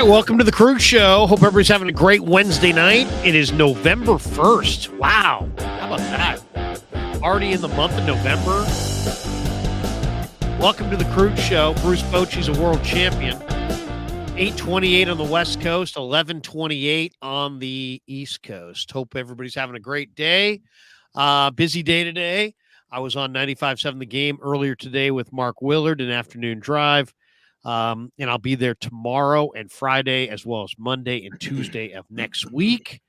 right, welcome to the Krug Show. Hope everybody's having a great Wednesday night. It is November 1st. Wow. How about that? Already in the month of November. Welcome to the Krug Show. Bruce Bochy's a world champion. 8:28 on the West Coast, 11:28 on the East Coast. Hope everybody's having a great day. Busy day today. I was on 95.7 The Game earlier today with Mark Willard, an afternoon drive. And I'll be there tomorrow and Friday, as well as Monday and Tuesday of next week.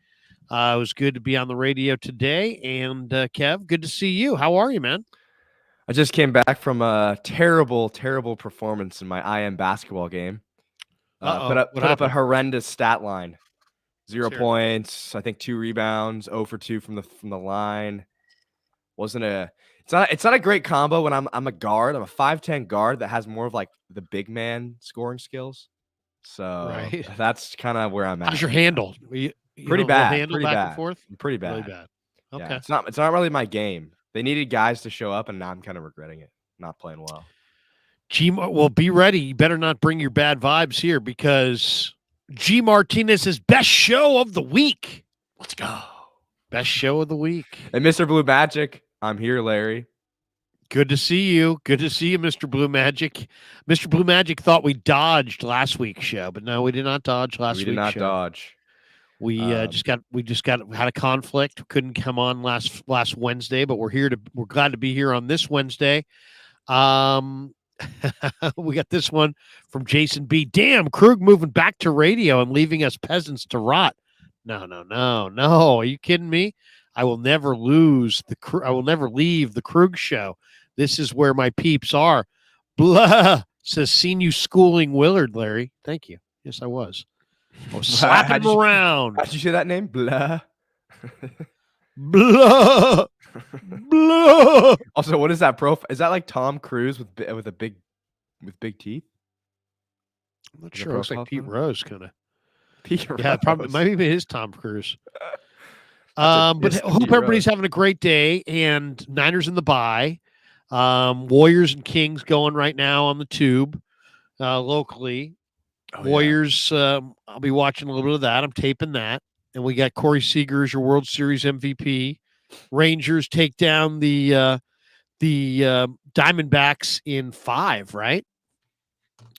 It was good to be on the radio today. And Kev, good to see you. How are you, man? I just came back from a terrible performance in my IM basketball game. Put up a horrendous stat line. 0 points, I think 2 rebounds, 0 for 2 from the line. It's not a great combo when I'm a guard. I'm a 5'10" guard that has more of like the big man scoring skills. So that's kind of where I'm at. How's your handle? You pretty bad. Handle pretty back bad. And forth? Pretty bad. Really bad. Okay. Yeah, it's not really my game. They needed guys to show up, and now I'm kind of regretting it. Not playing well. Well, be ready. You better not bring your bad vibes here because G. Martinez's best show of the week. Let's go. Best show of the week. And Mr. Blue Magic, I'm here, Larry. Good to see you. Good to see you, Mr. Blue Magic. Mr. Blue Magic thought we dodged last week's show, but no, we did not dodge last week's show. We did not dodge. We had a conflict. Couldn't come on last Wednesday, but we're glad to be here on this Wednesday. We got this one from Jason B. Damn, Krug moving back to radio and leaving us peasants to rot. No. Are you kidding me? I will never leave the Krug Show. This is where my peeps are. Blah, says, seen you schooling Willard, Larry. Thank you. Yes, I was. I was slapping him around. How'd you say that name? Blah. Blah. Blah. Also, what is that profile? Is that like Tom Cruise with big teeth? I'm not sure. It looks like Pete Rose, kind of. Pete Rose. Yeah, probably. Maybe it is Tom Cruise. But hope everybody's having a great day. And Niners in the bye. Warriors and Kings going right now on the tube locally. Warriors, I'll be watching a little bit of that. I'm taping that. And we got Corey Seager as your World Series MVP. Rangers take down the Diamondbacks in 5, right?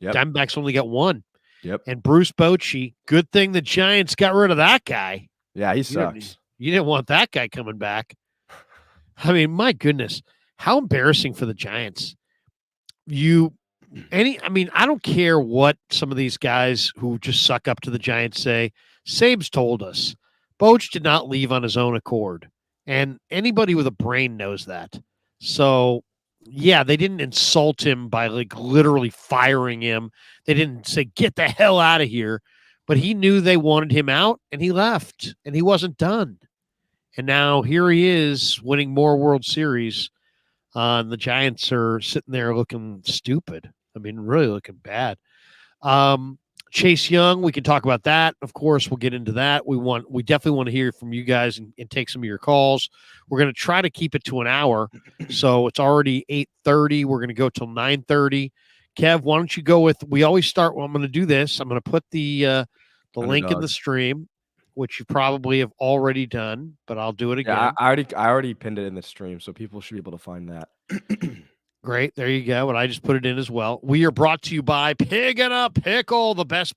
Yep. Diamondbacks only got 1. Yep. And Bruce Bochy, good thing the Giants got rid of that guy. Yeah, he sucks. You didn't want that guy coming back. I mean, my goodness. How embarrassing for the Giants. I don't care what some of these guys who just suck up to the Giants say. Sabes told us. Boch did not leave on his own accord. And anybody with a brain knows that. So, yeah, they didn't insult him by like literally firing him. They didn't say, get the hell out of here. But he knew they wanted him out, and he left, and he wasn't done. And now here he is winning more World Series. And the Giants are sitting there looking stupid. I mean, really looking bad. Chase Young, we can talk about that. Of course, we'll get into that. We definitely want to hear from you guys and take some of your calls. We're going to try to keep it to an hour. So it's already 8:30. We're going to go till 9:30. Kev, why don't you go with, we always start, I'm going to do this. I'm going to put the link in the stream, which you probably have already done, but I'll do it again. Yeah, I already pinned it in the stream, so people should be able to find that. Great. There you go. And I just put it in as well. We are brought to you by Pig and a Pickle, the best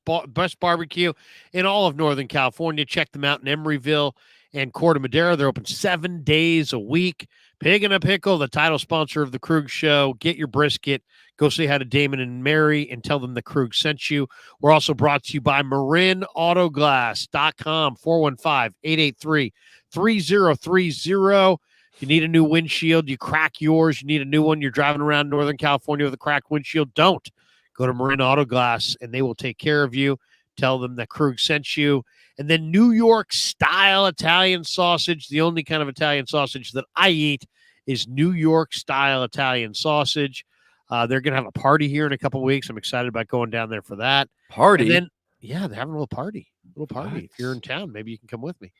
barbecue in all of Northern California. Check them out in Emeryville and Corte Madera. They're open 7 days a week. Pig and a Pickle, the title sponsor of the Krug Show. Get your brisket. Go say hi to Damon and Mary and tell them the Krug sent you. We're also brought to you by MarinAutoglass.com, 415-883-3030. If you need a new windshield, you crack yours, you need a new one, you're driving around Northern California with a cracked windshield, don't. Go to Marin Auto Glass, and they will take care of you. Tell them that Krug sent you. And then New York-style Italian sausage. The only kind of Italian sausage that I eat is New York-style Italian sausage. They're going to have a party here in a couple of weeks. I'm excited about going down there for that. Party? And then, yeah, they're having a little party. If you're in town, maybe you can come with me.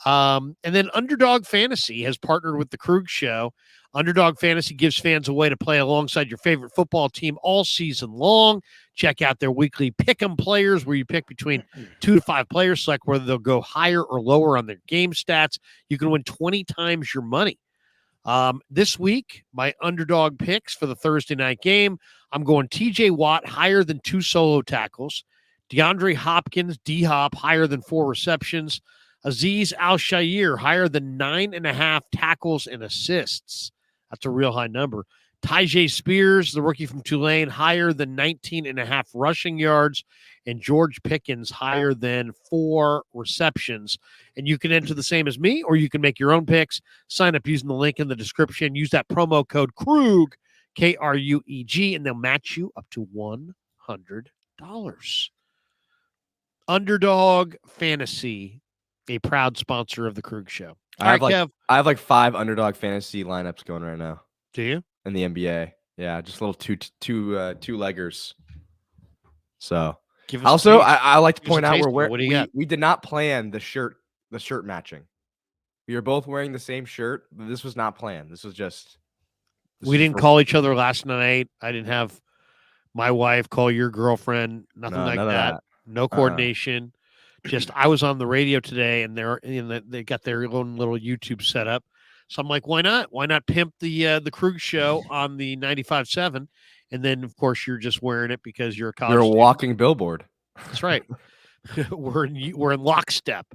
And then Underdog Fantasy has partnered with the Krug Show. Underdog Fantasy gives fans a way to play alongside your favorite football team all season long. Check out their weekly pick'em players, where you pick between 2 to 5 players, select whether they'll go higher or lower on their game stats. You can win 20 times your money. This week, my underdog picks for the Thursday night game, I'm going TJ Watt higher than 2 solo tackles, DeAndre Hopkins, D-Hop higher than 4 receptions, Azeez Al-Shaair higher than 9.5 tackles and assists. That's a real high number. Tyjae Spears, the rookie from Tulane, higher than 19.5 rushing yards, and George Pickens higher than 4 receptions. And you can enter the same as me, or you can make your own picks. Sign up using the link in the description. Use that promo code KRUG, KRUEG, and they'll match you up to $100. Underdog Fantasy, a proud sponsor of the Krug Show. I have like 5 Underdog Fantasy lineups going right now. Do you? In the NBA. Yeah, just little two-leggers. So also, I like to point out we did not plan the shirt matching. We were both wearing the same shirt. But this was not planned. This was just. We didn't call each other last night. I didn't have my wife call your girlfriend. Nothing like that. No coordination. Just I was on the radio today, and they got their own little YouTube set up. So I'm like, why not? Why not pimp the Krug Show on the 95.7? And then, of course, you're just wearing it because you're a college student. Walking billboard. That's right. We're in lockstep.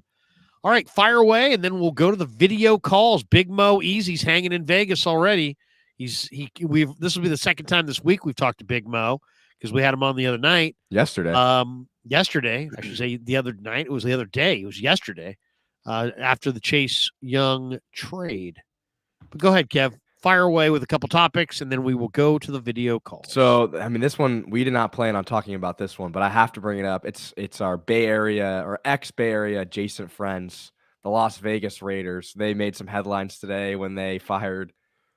All right, fire away, and then we'll go to the video calls. Big Mo Easy's hanging in Vegas already. This will be the second time this week we've talked to Big Mo because we had him on the other night. Yesterday, I should say the other night. It was the other day. It was yesterday. After the Chase Young trade. But go ahead, Kev. Fire away with a couple topics, and then we will go to the video call. So, I mean, this one, we did not plan on talking about this one, but I have to bring it up. It's our Bay Area or ex-Bay Area adjacent friends, the Las Vegas Raiders. They made some headlines today when they fired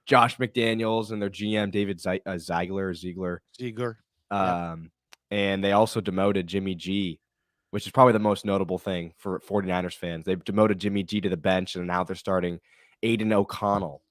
Josh McDaniels and their GM, David Ziegler. And they also demoted Jimmy G, which is probably the most notable thing for 49ers fans. They've demoted Jimmy G to the bench, and now they're starting Aiden O'Connell.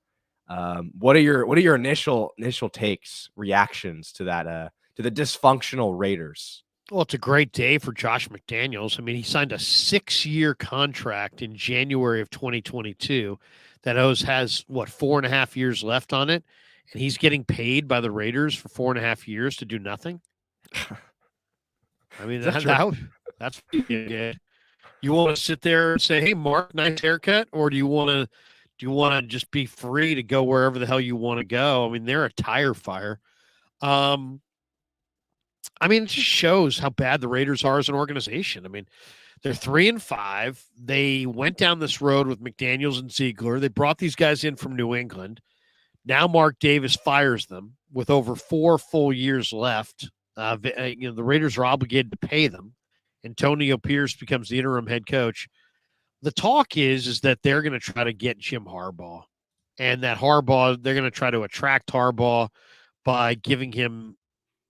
What are your initial takes, reactions to that, to the dysfunctional Raiders? Well, it's a great day for Josh McDaniels. I mean, he signed a 6-year contract in January of 2022 that has 4.5 years left on it, and he's getting paid by the Raiders for 4.5 years to do nothing. I mean, that's pretty good. You want to sit there and say, "Hey, Mark, nice haircut," or do you want to just be free to go wherever the hell you want to go? I mean, they're a tire fire. I mean, it just shows how bad the Raiders are as an organization. I mean, they're 3-5. They went down this road with McDaniels and Ziegler. They brought these guys in from New England. Now Mark Davis fires them with over 4 full years left. The Raiders are obligated to pay them. Antonio Pierce becomes the interim head coach. The talk is that they're going to try to get Jim Harbaugh, and that they're going to try to attract Harbaugh by giving him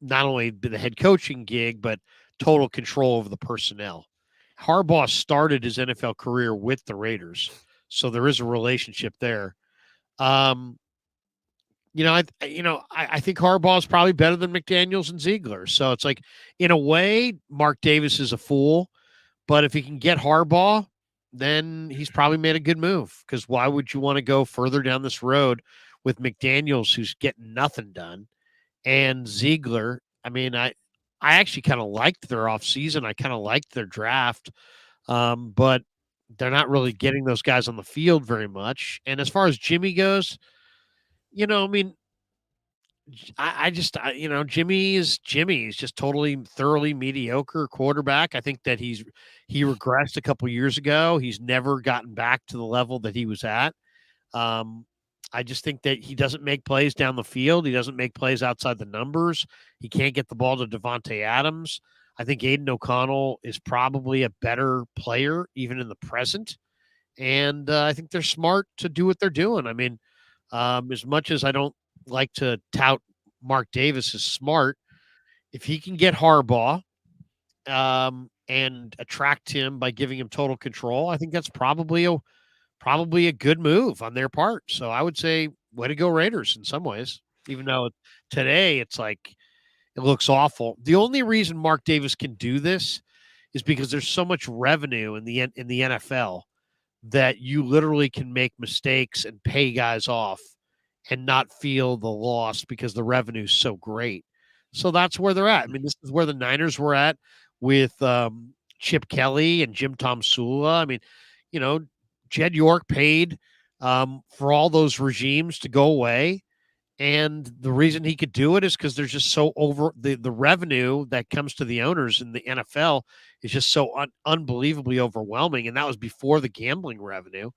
not only the head coaching gig, but total control over the personnel. Harbaugh started his NFL career with the Raiders, so there is a relationship there. I think Harbaugh is probably better than McDaniels and Ziegler. So it's like, in a way, Mark Davis is a fool, but if he can get Harbaugh, then he's probably made a good move, because why would you want to go further down this road with McDaniels, who's getting nothing done, and Ziegler? I mean, I actually kind of liked their offseason. I kind of liked their draft, but they're not really getting those guys on the field very much. And as far as Jimmy goes, I mean, Jimmy is Jimmy. He's just thoroughly mediocre quarterback. I think that he regressed a couple years ago. He's never gotten back to the level that he was at. I just think that he doesn't make plays down the field. He doesn't make plays outside the numbers. He can't get the ball to Devontae Adams. I think Aiden O'Connell is probably a better player, even in the present. And I think they're smart to do what they're doing. I mean, as much as I don't like to tout Mark Davis as smart, if he can get Harbaugh and attract him by giving him total control, I think that's probably probably a good move on their part. So I would say, way to go, Raiders, in some ways. Even though today it's like it looks awful. The only reason Mark Davis can do this is because there's so much revenue in the NFL that you literally can make mistakes and pay guys off and not feel the loss because the revenue is so great. So that's where they're at. I mean, this is where the Niners were at with Chip Kelly and Jim Tom Sula. I mean, you know, Jed York paid for all those regimes to go away. And the reason he could do it is because there's just so over the revenue that comes to the owners in the NFL is just so unbelievably overwhelming. And that was before the gambling revenue.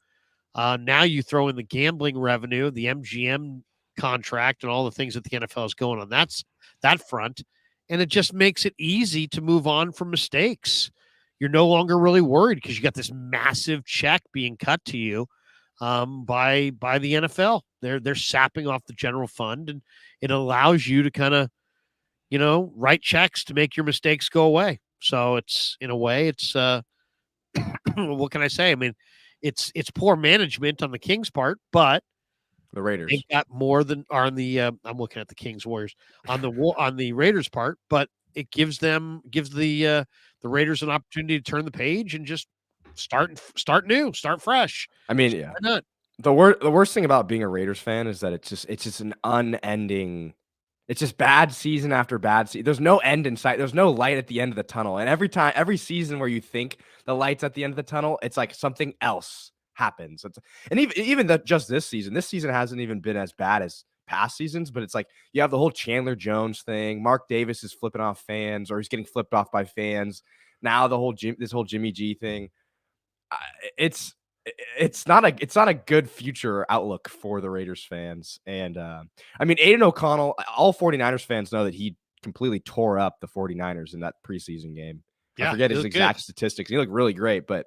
Now you throw in the gambling revenue, the MGM contract, and all the things that the NFL is going on. That's that front. And it just makes it easy to move on from mistakes. You're no longer really worried because you got this massive check being cut to you by the NFL. They're sapping off the general fund, and it allows you to kind of write checks to make your mistakes go away. So it's in a way, it's what can I say? I mean, it's poor management on the Kings' part, but the Raiders they've got more than are on the. I'm looking at the Kings Warriors on the Raiders' part, but it gives the Raiders an opportunity to turn the page and just start new, start fresh. I mean, so yeah. Why not? The worst thing about being a Raiders fan is that it's just an unending. It's just bad season after bad season. There's no end in sight. There's no light at the end of the tunnel. And every season where you think the light's at the end of the tunnel, it's like something else happens. And even just this season hasn't even been as bad as past seasons. But it's like you have the whole Chandler Jones thing. Mark Davis is flipping off fans, or he's getting flipped off by fans. Now this whole Jimmy G thing. It's not a good future outlook for the Raiders fans. And I mean, Aiden O'Connell, all 49ers fans know that he completely tore up the 49ers in that preseason game. Yeah, I forget his exact statistics. He looked really great, but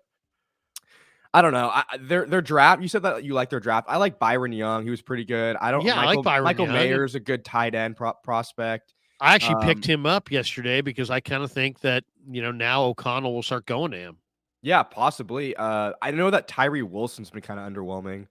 I don't know. Their draft, you said that you like their draft. I like Byron Young. He was pretty good. I like Byron Michael Young. Mayer's a good tight end prospect. I actually picked him up yesterday because I kind of think that, now O'Connell will start going to him. Yeah, possibly. I know that Tyree Wilson's been kind of underwhelming,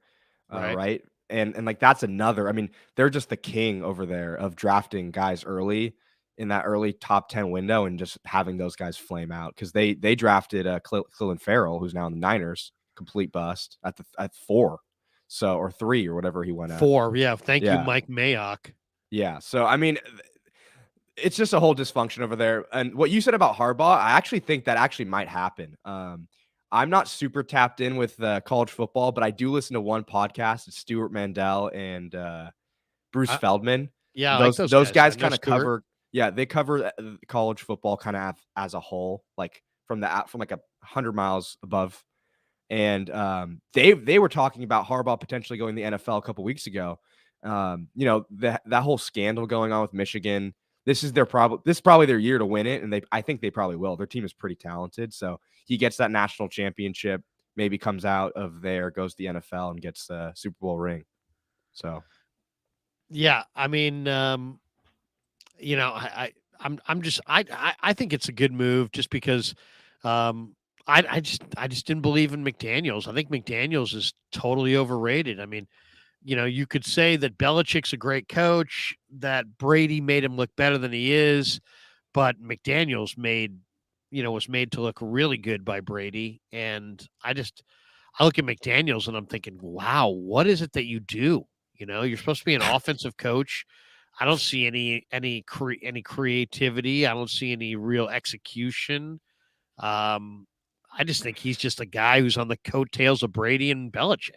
right? And like that's another. I mean, they're just the king over there of drafting guys early in that early top 10 window and just having those guys flame out because they drafted Clelin Ferrell, who's now in the Niners, complete bust at 4, or 3 or whatever he went at 4. Yeah, thank you, Mike Mayock. Yeah, so I mean. It's just a whole dysfunction over there. And what you said about Harbaugh, I actually think that actually might happen. I'm not super tapped in with college football, but I do listen to one podcast. It's Stuart Mandel and Bruce Feldman. Yeah, those guys kind of cover. Yeah, they cover college football kind of as a whole, like from like 100 miles above. And they were talking about Harbaugh potentially going to the NFL a couple weeks ago. That whole scandal going on with Michigan. This is probably their year to win it, and I think they probably will. Their team is pretty talented, so he gets that national championship, maybe comes out of there, goes to the NFL, and gets the Super Bowl ring. So, yeah, I mean, I think it's a good move just because, I just didn't believe in McDaniels. I think McDaniels is totally overrated. I mean, you could say that Belichick's a great coach, that Brady made him look better than he is, but McDaniels was made to look really good by Brady. And I look at McDaniels and I'm thinking, wow, what is it that you do? You're supposed to be an offensive coach. I don't see any creativity. I don't see any real execution. I just think he's just a guy who's on the coattails of Brady and Belichick.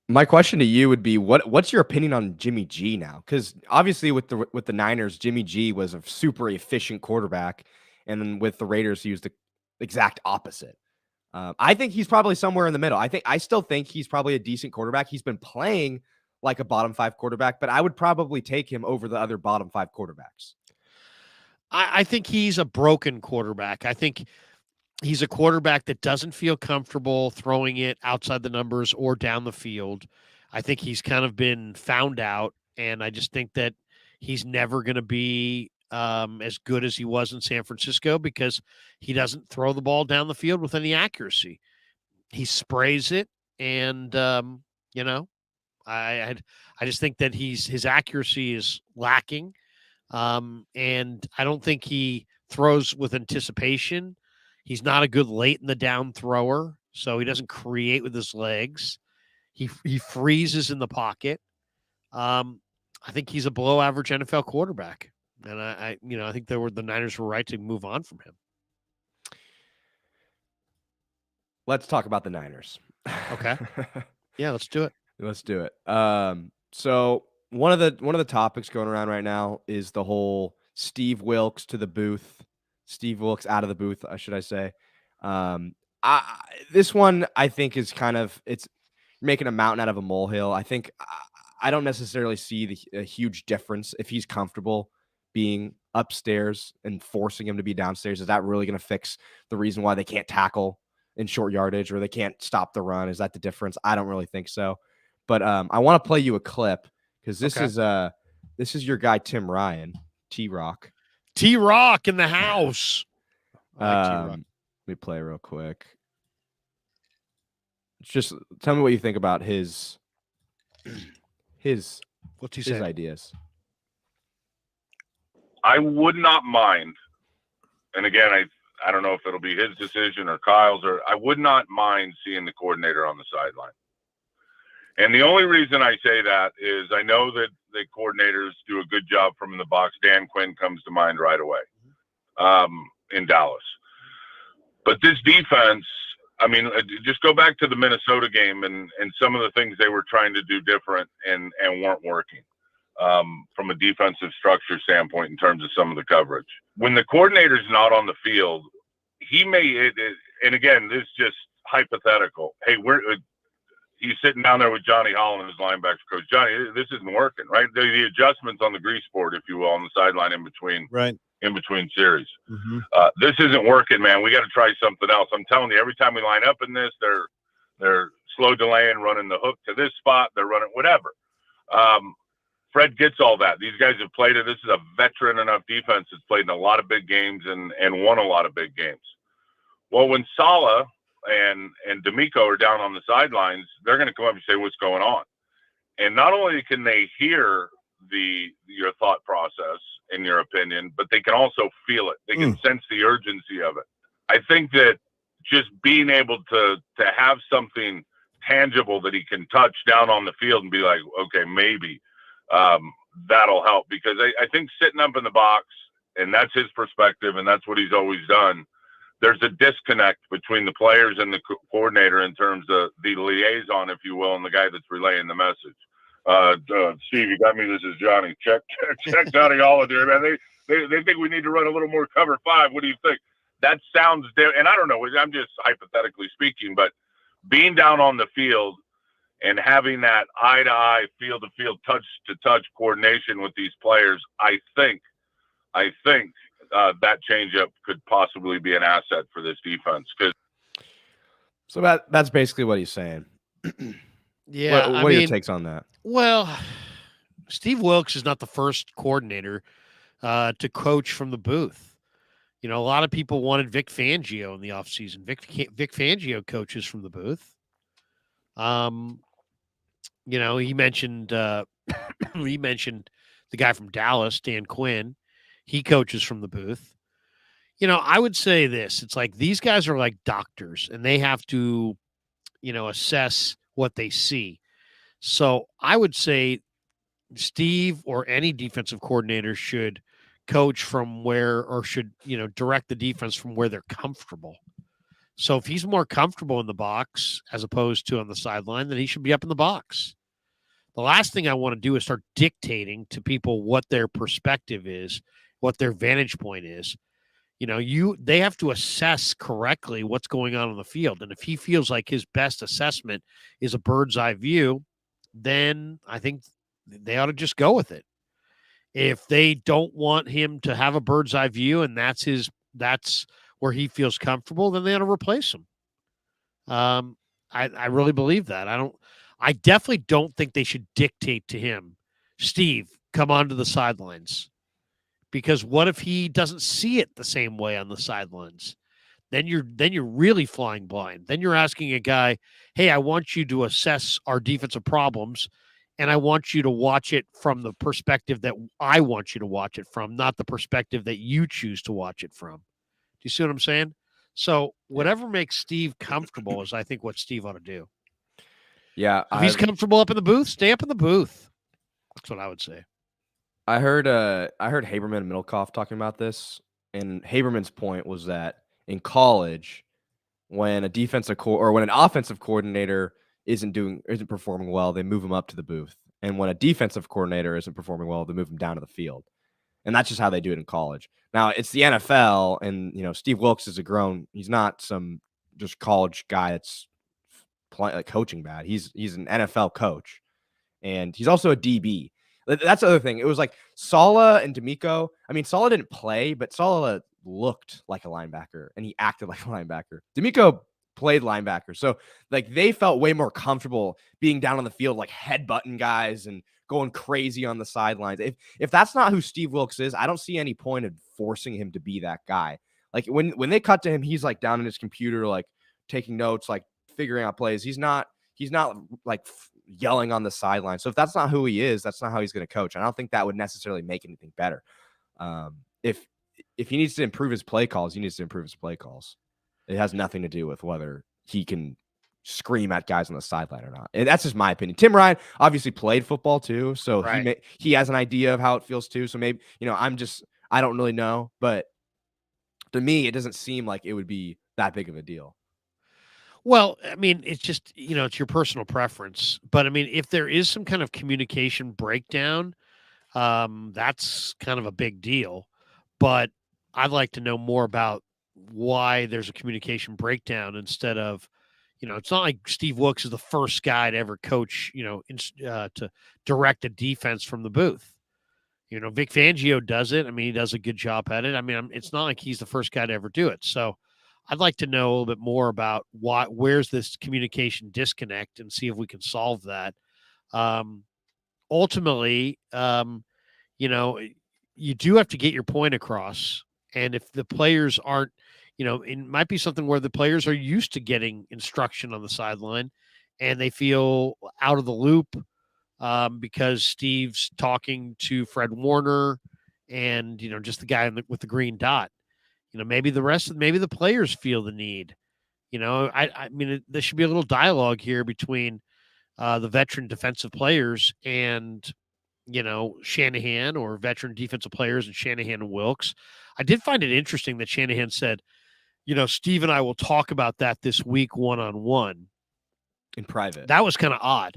My question to you would be, what's your opinion on Jimmy G now? Because obviously with the Niners, Jimmy G was a super efficient quarterback, and then with the Raiders, he was the exact opposite. I think he's probably somewhere in the middle. I still think he's probably a decent quarterback. He's been playing like a bottom 5 quarterback, but I would probably take him over the other bottom 5 quarterbacks. I think he's a broken quarterback. I think he's a quarterback that doesn't feel comfortable throwing it outside the numbers or down the field. I think he's kind of been found out, and I just think that he's never going to be as good as he was in San Francisco because he doesn't throw the ball down the field with any accuracy. He sprays it. and you know, I just think that his accuracy is lacking, and I don't think he throws with anticipation. He's not a good late in the down thrower, so he doesn't create with his legs. He freezes in the pocket. I think he's a below average NFL quarterback, and I think the Niners were right to move on from him. Let's talk about the Niners. Okay. Yeah, let's do it. Let's do it. So one of the topics going around right now is the whole Steve Wilks to the booth, Steve Wilks out of the booth, should I say? This one I think is kind of it's making a mountain out of a molehill. I think I don't necessarily see a huge difference if he's comfortable being upstairs and forcing him to be downstairs. Is that really going to fix the reason why they can't tackle in short yardage or they can't stop the run? Is that the difference? I don't really think so. But I want to play you a clip because this is your guy Tim Ryan, T-Rock. T-Rock in the house. Let me play real quick. Just tell me what you think about his what's he say? Ideas. I would not mind, and again, I don't know if it'll be his decision or Kyle's, or I would not mind seeing the coordinator on the sideline. And the only reason I say that is I know that the coordinators do a good job from the box. Dan Quinn comes to mind right away in Dallas. But this defense, I mean, just go back to the Minnesota game and some of the things they were trying to do different and weren't working from a defensive structure standpoint in terms of some of the coverage. When the coordinator's not on the field, he may, and again, this is just hypothetical. Hey, he's sitting down there with Johnny Holland, his linebacker coach. Johnny, this isn't working, right? The adjustments on the grease board, if you will, on the sideline in between series. Mm-hmm. This isn't working, man. We got to try something else. I'm telling you, every time we line up in this, they're slow delaying, running the hook to this spot. They're running whatever. Fred gets all that. These guys have played it. This is a veteran enough defense that's played in a lot of big games and won a lot of big games. Well, when Saleh and D'Amico are down on the sidelines, they're going to come up and say, what's going on? And not only can they hear your thought process and your opinion, but they can also feel it. They can sense the urgency of it. I think that just being able to have something tangible that he can touch down on the field and be like, okay, maybe that'll help, because I think sitting up in the box, and that's his perspective, and that's what he's always done, there's a disconnect between the players and the coordinator in terms of the liaison, if you will, and the guy that's relaying the message. Steve, you got me. This is Johnny. Check Johnny Holliday, man. They think we need to run a little more cover 5. What do you think? That sounds, and I don't know. I'm just hypothetically speaking, but being down on the field and having that eye-to-eye, field-to-field, touch-to-touch coordination with these players, I think that changeup could possibly be an asset for this defense. So that's basically what he's saying. Yeah. What are your takes on that? Well, Steve Wilks is not the first coordinator to coach from the booth. You know, a lot of people wanted Vic Fangio in the offseason. Vic Fangio coaches from the booth. You know, he mentioned the guy from Dallas, Dan Quinn. He coaches from the booth. You know, I would say this. It's like these guys are like doctors, and they have to, you know, assess what they see. So I would say Steve or any defensive coordinator should coach from where, or should, you know, direct the defense from where they're comfortable. So if he's more comfortable in the box as opposed to on the sideline, then he should be up in the box. The last thing I want to do is start dictating to people what their perspective is, what their vantage point is. You know, they have to assess correctly what's going on the field. And if he feels like his best assessment is a bird's eye view, then I think they ought to just go with it. If they don't want him to have a bird's eye view and that's where he feels comfortable, then they ought to replace him. I really believe that. I definitely don't think they should dictate to him, Steve, come onto the sidelines. Because what if he doesn't see it the same way on the sidelines? then you're really flying blind. Then you're asking a guy, "Hey, I want you to assess our defensive problems, and I want you to watch it from the perspective that I want you to watch it from, not the perspective that you choose to watch it from." Do you see what I'm saying? So whatever makes Steve comfortable is, I think, what Steve ought to do. Yeah, if he's comfortable up in the booth, stay up in the booth. That's what I would say. I heard Haberman and Middlecoff talking about this, and Haberman's point was that in college, when a when an offensive coordinator isn't performing well, they move him up to the booth, and when a defensive coordinator isn't performing well, they move him down to the field, and that's just how they do it in college. Now it's the NFL, and Steve Wilkes is he's not some just college guy that's coaching bad. He's an NFL coach, and he's also a DB. That's the other thing. It was like Saleh and D'Amico. I mean, Saleh didn't play, but Saleh looked like a linebacker, and he acted like a linebacker. D'Amico played linebacker. So, like, they felt way more comfortable being down on the field, like headbutting guys and going crazy on the sidelines. If that's not who Steve Wilkes is, I don't see any point in forcing him to be that guy. Like, when they cut to him, he's, like, down in his computer, like, taking notes, like, figuring out plays. He's not like yelling on the sideline. So if that's not who he is, that's not how he's going to coach. I don't think that would necessarily make anything better. If he needs to improve his play calls, he needs to improve his play calls. It has nothing to do with whether he can scream at guys on the sideline or not. And that's just my opinion. Tim Ryan obviously played football too, so right. He has an idea of how it feels too. So maybe, I don't really know, but to me, it doesn't seem like it would be that big of a deal. Well, I mean, it's just, it's your personal preference. But I mean, if there is some kind of communication breakdown, that's kind of a big deal. But I'd like to know more about why there's a communication breakdown instead of, it's not like Steve Wilkes is the first guy to ever coach, to direct a defense from the booth. Vic Fangio does it. I mean, he does a good job at it. I mean, it's not like he's the first guy to ever do it. So I'd like to know a little bit more about where's this communication disconnect and see if we can solve that. Ultimately, you do have to get your point across. And if the players aren't, it might be something where the players are used to getting instruction on the sideline and they feel out of the loop because Steve's talking to Fred Warner and, just the guy with the green dot. Maybe the players feel the need. I mean, there should be a little dialogue here between the veteran defensive players and, Shanahan, or veteran defensive players and Shanahan and Wilkes. I did find it interesting that Shanahan said, Steve and I will talk about that this week one-on-one. In private. That was kind of odd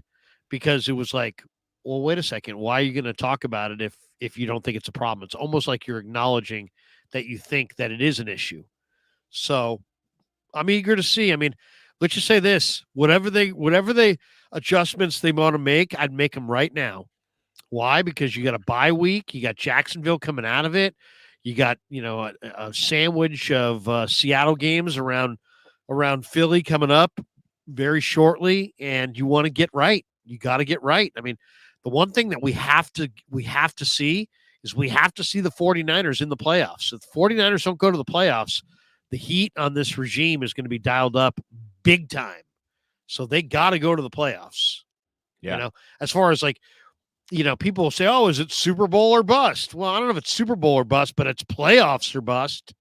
because it was like, well, wait a second. Why are you going to talk about it if you don't think it's a problem? It's almost like you're acknowledging that you think that it is an issue. So I'm eager to see. I mean, let's just say this, whatever they adjustments they want to make, I'd make them right now. Why? Because you got a bye week. You got Jacksonville coming out of it. You got, a sandwich of Seattle games around Philly coming up very shortly. And you want to get right. You got to get right. I mean, the one thing that we have to see is we have to see the 49ers in the playoffs. If the 49ers don't go to the playoffs, the heat on this regime is going to be dialed up big time. So they got to go to the playoffs. Yeah. As far as people will say, oh, is it Super Bowl or bust? Well, I don't know if it's Super Bowl or bust, but it's playoffs or bust.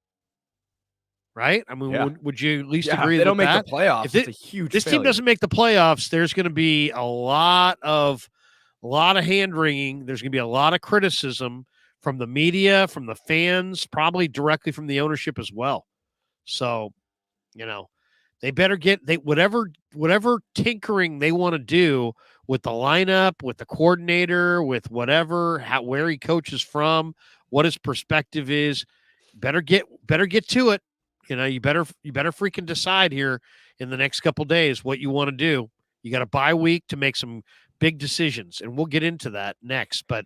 Right? I mean, would you at least agree if with that? They don't make the playoffs. It's a huge This failure. team doesn't make the playoffs. There's going to be a lot of hand-wringing. There's going to be a lot of criticism from the media, from the fans, probably directly from the ownership as well. So, they better get whatever tinkering they want to do with the lineup, with the coordinator, with where he coaches from, what his perspective is. Better get to it. You better freaking decide here in the next couple of days what you want to do. You got a bye week to make some big decisions, and we'll get into that next. But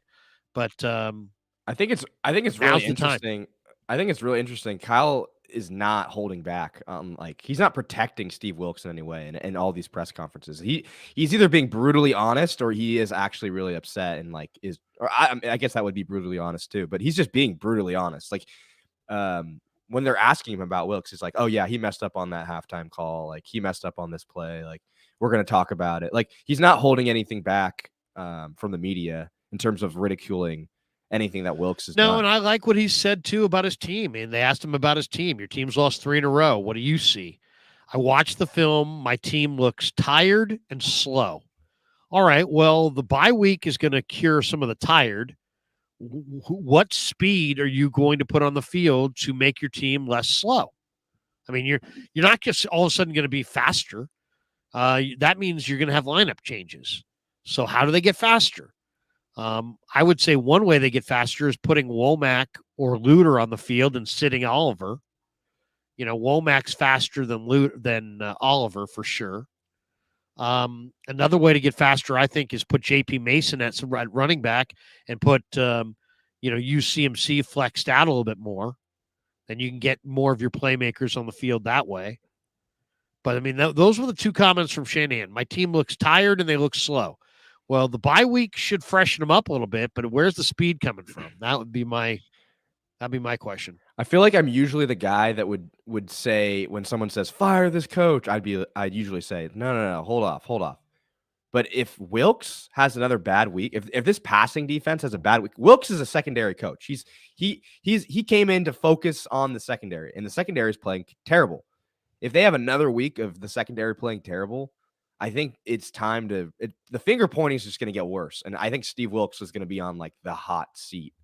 I think it's really interesting. I think it's really interesting. Kyle is not holding back. He's not protecting Steve Wilkes in any way in all these press conferences. He's either being brutally honest or he is actually really upset and I guess that would be brutally honest too. But he's just being brutally honest. When when they're asking him about Wilks, he's like, oh yeah, he messed up on that halftime call. Like he messed up on this play. Like we're going to talk about it. Like he's not holding anything back from the media in terms of ridiculing anything that Wilks has done. And I like what he said too about his team. And they asked him about his team. Your team's lost 3 in a row. What do you see? I watched the film. My team looks tired and slow. All right, well, the bye week is going to cure some of the tired. What speed are you going to put on the field to make your team less slow? I mean, you're not just all of a sudden going to be faster. That means you're going to have lineup changes. So how do they get faster? I would say one way they get faster is putting Womack or Luter on the field and sitting Oliver. Womack's faster than Oliver for sure. Another way to get faster, I think, is put JP Mason at running back and put, UCMC flexed out a little bit more. Then you can get more of your playmakers on the field that way. But, I mean, those were the 2 comments from Shanahan. My team looks tired and they look slow. Well, the bye week should freshen them up a little bit, but where's the speed coming from? That'd be my question. I feel like I'm usually the guy that would say when someone says fire this coach, I'd usually say no, hold off. But if Wilks has another bad week, if this passing defense has a bad week, Wilks is a secondary coach. He came in to focus on the secondary, and the secondary is playing terrible. If they have another week of the secondary playing terrible, I think it's time the finger pointing is just going to get worse. And I think Steve Wilks is going to be on like the hot seat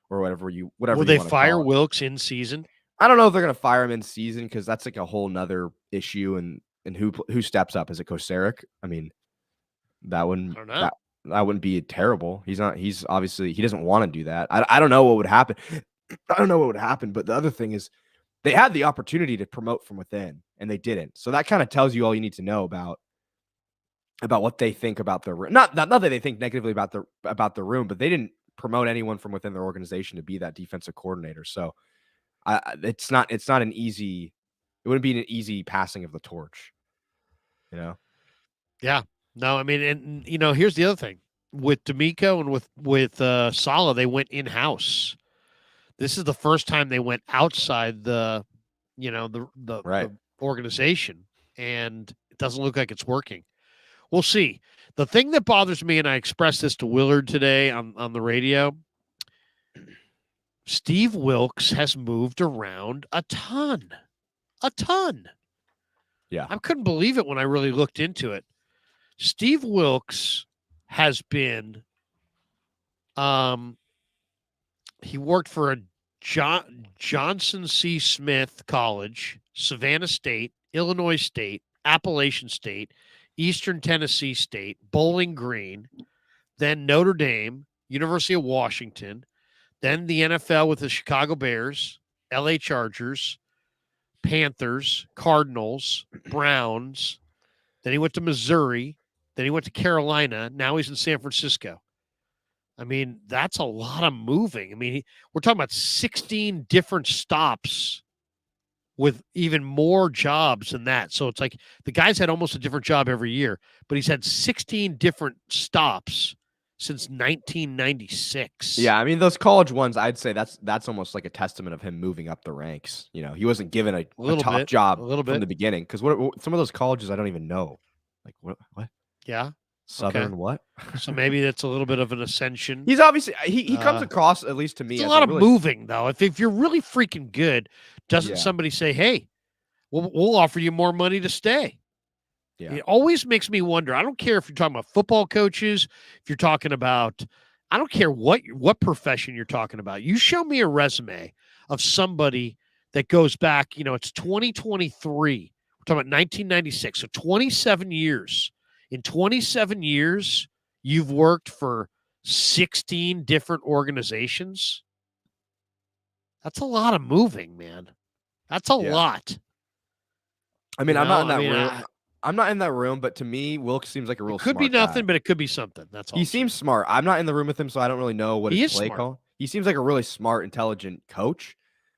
or whatever. Will they fire Wilks in season? I don't know if they're going to fire him in season because that's like a whole nother issue. And who steps up? Is it Kocurek? I mean, that wouldn't be terrible. He's obviously, he doesn't want to do that. I don't know what would happen. I don't know what would happen. But the other thing is they had the opportunity to promote from within and they didn't. So that kind of tells you all you need to know about what they think about the room. Not that they think negatively about the room, but they didn't promote anyone from within their organization to be that defensive coordinator. So it's not an easy, it wouldn't be an easy passing of the torch, Yeah. No, I mean, and here's the other thing with D'Amico and with Saleh, they went in-house. This is the first time they went outside the organization, and it doesn't look like it's working. We'll see. The thing that bothers me, and I expressed this to Willard today on the radio, Steve Wilks has moved around a ton. Yeah. I couldn't believe it when I really looked into it. Steve Wilks has been, he worked for a Johnson C. Smith College, Savannah State, Illinois State, Appalachian State, Eastern Tennessee State, Bowling Green, then Notre Dame, University of Washington, then the NFL with the Chicago Bears, LA Chargers, Panthers, Cardinals, Browns. Then he went to Missouri. Then he went to Carolina. Now he's in San Francisco. I mean, that's a lot of moving. I mean, we're talking about 16 different stops with even more jobs than that. So it's like the guy's had almost a different job every year, but he's had 16 different stops since 1996. Yeah, I mean, those college ones, I'd say that's almost like a testament of him moving up the ranks. He wasn't given a top job from the beginning. Because what some of those colleges I don't even know. Like what? Yeah. Southern okay. What? So maybe that's a little bit of an ascension. He's obviously he comes across, at least to me, it's a lot of moving though. If you're really freaking good, doesn't somebody say, "Hey, we'll offer you more money to stay"? Yeah. It always makes me wonder. I don't care if you're talking about football coaches, if you're talking about, I don't care what profession you're talking about. You show me a resume of somebody that goes back. It's 2023. We're talking about 1996, so 27 years. In 27 years, you've worked for 16 different organizations. That's a lot of moving, man. That's a lot. I mean, I'm not in that room. I'm not in that room, but to me, Wilks seems like a real smart guy. Could be nothing, guy. but it could be something. That's all. He seems smart. I'm not in the room with him, so I don't really know what his play call. He seems like a really smart, intelligent coach,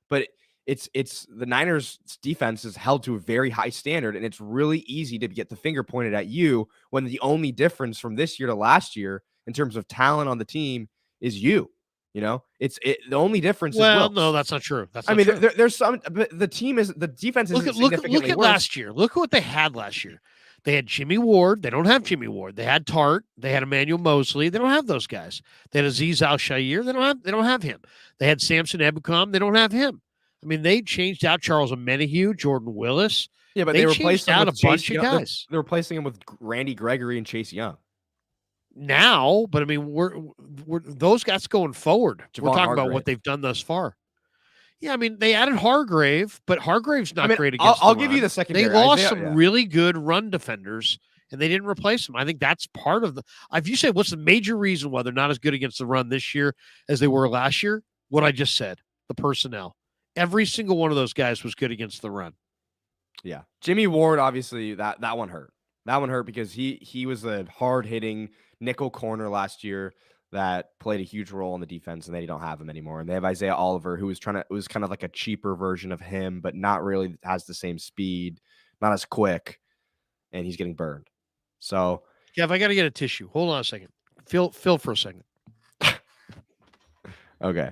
but it's the Niners defense is held to a very high standard, and it's really easy to get the finger pointed at you when the only difference from this year to last year in terms of talent on the team is you. It's the only difference is Wilkes. No, that's not true. That's not true. There's some, but the defense isn't significantly look at worse. last year. Look at what they had last year. They had Jimmy Ward. They don't have Jimmy Ward. They had Tart. They had Emmanuel Mosley. They don't have those guys. They had Aziz Al-Shaair. They don't have him. They had Samson Ebukam. They don't have him. I mean, they changed out Charles Omenihu, Jordan Willis. Yeah, but they replaced out a bunch of guys. They're replacing him with Randy Gregory and Chase Young. Now, but I mean, we're those guys going forward. We're talking about what they've done thus far. Yeah, I mean, they added Hargrave, but Hargrave's not great against I'll the give run. you the secondary. They lost some really good run defenders, and they didn't replace them. I think that's part of the – if you say what's the major reason why they're not as good against the run this year as they were last year, what I just said, the personnel. Every single one of those guys was good against the run. Yeah. Jimmy Ward, obviously, that one hurt. That one hurt because he was a hard-hitting nickel corner last year that played a huge role in the defense, and they don't have him anymore. And they have Isaiah Oliver, who was was kind of like a cheaper version of him, but not really has the same speed, not as quick, and he's getting burned. So, Kev, I got to get a tissue. Hold on a second. Phil for a second. Okay,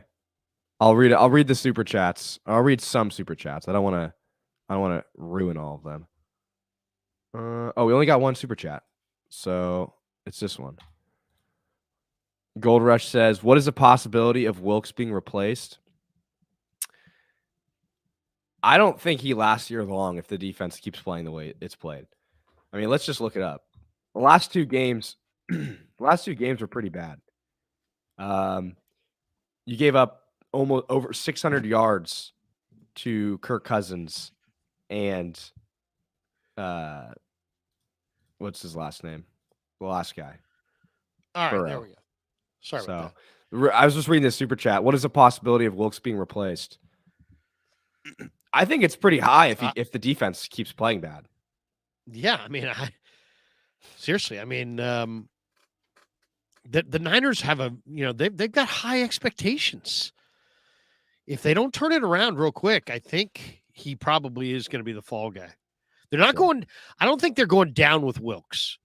I'll read the super chats. I'll read some super chats. I don't want to ruin all of them. We only got one super chat, so it's this one. Gold Rush says, what is the possibility of Wilkes being replaced? I don't think he lasts year long if the defense keeps playing the way it's played. I mean, let's just look it up. The last two games were pretty bad. You gave up almost over 600 yards to Kirk Cousins and what's his last name? The last guy. All right, Burrow. There we go. Sorry about that. I was just reading this super chat. What is the possibility of Wilkes being replaced? I think it's pretty high if the defense keeps playing bad. Yeah, I mean, seriously, I mean, the Niners have they've got high expectations. If they don't turn it around real quick, I think he probably is going to be the fall guy. They're not going. I don't think they're going down with Wilkes.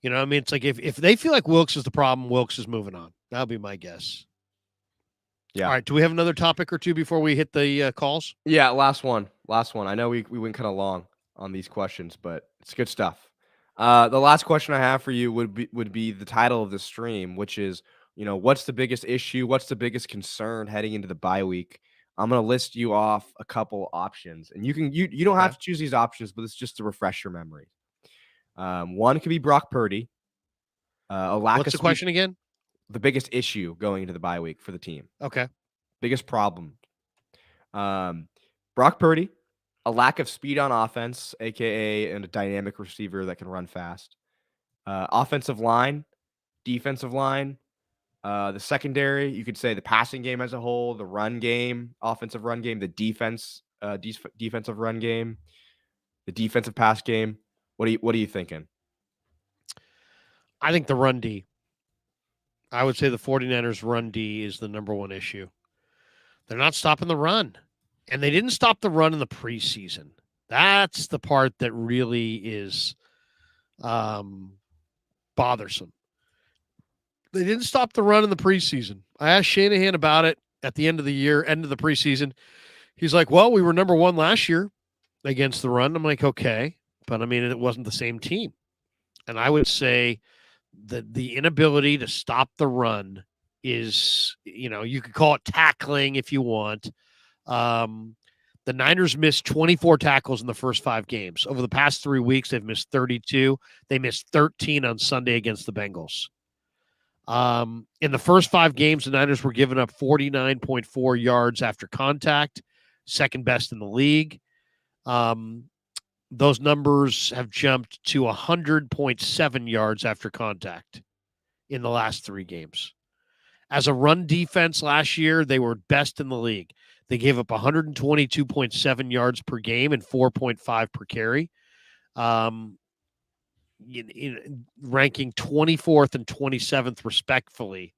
You know what I mean? It's like if they feel like Wilkes is the problem, Wilkes is moving on. That'll be my guess. Yeah. All right. Do we have another topic or two before we hit the calls? Yeah, last one. I know we went kind of long on these questions, but it's good stuff. The last question I have for you would be the title of the stream, which is, what's the biggest issue? What's the biggest concern heading into the bye week? I'm going to list you off a couple options, and you don't have to choose these options, but it's just to refresh your memory. One could be Brock Purdy. What's the question again? The biggest issue going into the bye week for the team. Okay. Biggest problem. Brock Purdy, a lack of speed on offense, aka a dynamic receiver that can run fast. Offensive line, defensive line, the secondary. You could say the passing game as a whole, the run game, offensive run game, the defensive run game, the defensive pass game. What are you thinking? I think the run D. I would say the 49ers run D is the number one issue. They're not stopping the run. And they didn't stop the run in the preseason. That's the part that really is bothersome. They didn't stop the run in the preseason. I asked Shanahan about it at the end of the year, end of the preseason. He's like, well, we were number one last year against the run. I'm like, okay. But, I mean, it wasn't the same team. And I would say that the inability to stop the run is, you could call it tackling if you want. The Niners missed 24 tackles in the first 5 games. Over the past 3 weeks, they've missed 32. They missed 13 on Sunday against the Bengals. In the first 5 games, the Niners were giving up 49.4 yards after contact, second best in the league. Those numbers have jumped to 100.7 yards after contact in the last 3 games. As a run defense last year, they were best in the league. They gave up 122.7 yards per game and 4.5 per carry, ranking 24th and 27th respectfully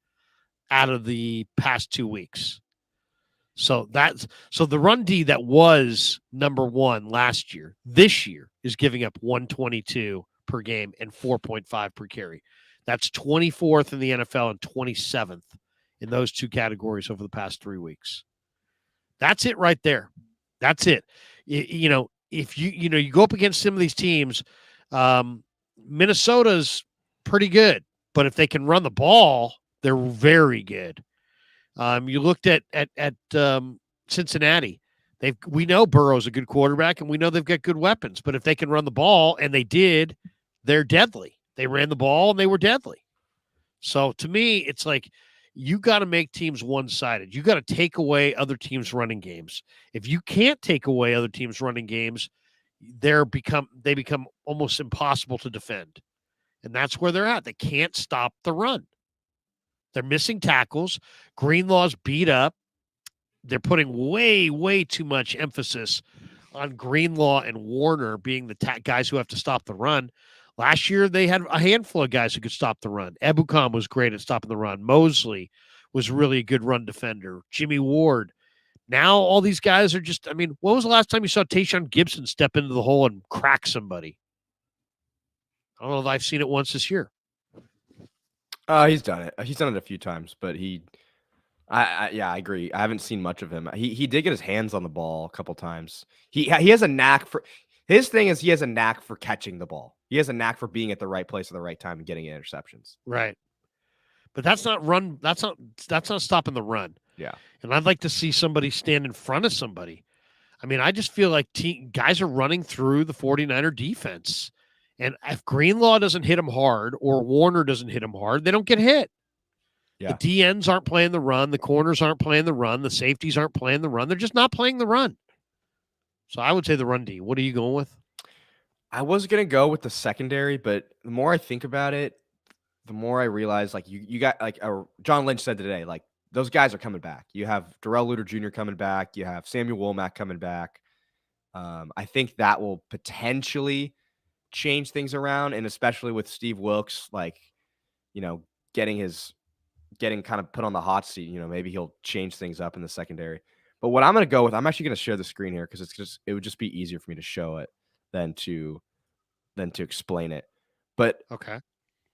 out of the past 2 weeks. So the run D that was number one last year, this year is giving up 122 per game and 4.5 per carry. That's 24th in the NFL and 27th in those two categories over the past 3 weeks. That's it right there. That's it. If you go up against some of these teams, Minnesota's pretty good, but if they can run the ball, they're very good. You looked at Cincinnati. We know Burrow's a good quarterback, and we know they've got good weapons. But if they can run the ball, and they did, they're deadly. They ran the ball, and they were deadly. So to me, it's like you got to make teams one-sided. You got to take away other teams' running games. If you can't take away other teams' running games, they become almost impossible to defend. And that's where they're at. They can't stop the run. They're missing tackles. Greenlaw's beat up. They're putting way, way too much emphasis on Greenlaw and Warner being the guys who have to stop the run. Last year, they had a handful of guys who could stop the run. Ebukam was great at stopping the run. Mosley was really a good run defender. Jimmy Ward. Now all these guys are just, when was the last time you saw Tayshaun Gibson step into the hole and crack somebody? I don't know if I've seen it once this year. He's done it. He's done it a few times, but I agree. I haven't seen much of him. He did get his hands on the ball a couple times. He has a knack for. His thing is he has a knack for catching the ball. He has a knack for being at the right place at the right time and getting interceptions. Right. But that's not run. That's not stopping the run. Yeah. And I'd like to see somebody stand in front of somebody. I just feel like guys are running through the 49er defense. And if Greenlaw doesn't hit them hard or Warner doesn't hit them hard, they don't get hit. Yeah. The DNs aren't playing the run. The corners aren't playing the run. The safeties aren't playing the run. They're just not playing the run. So I would say the run D. What are you going with? I was going to go with the secondary, but the more I think about it, the more I realize, you got, John Lynch said today, those guys are coming back. You have Darrell Luter Jr. coming back. You have Samuel Womack coming back. I think that will potentially change things around, and especially with Steve Wilkes, getting kind of put on the hot seat, maybe he'll change things up in the secondary. But what I'm going to go with, I'm actually going to share the screen here because it would just be easier for me to show it than to explain it. But okay,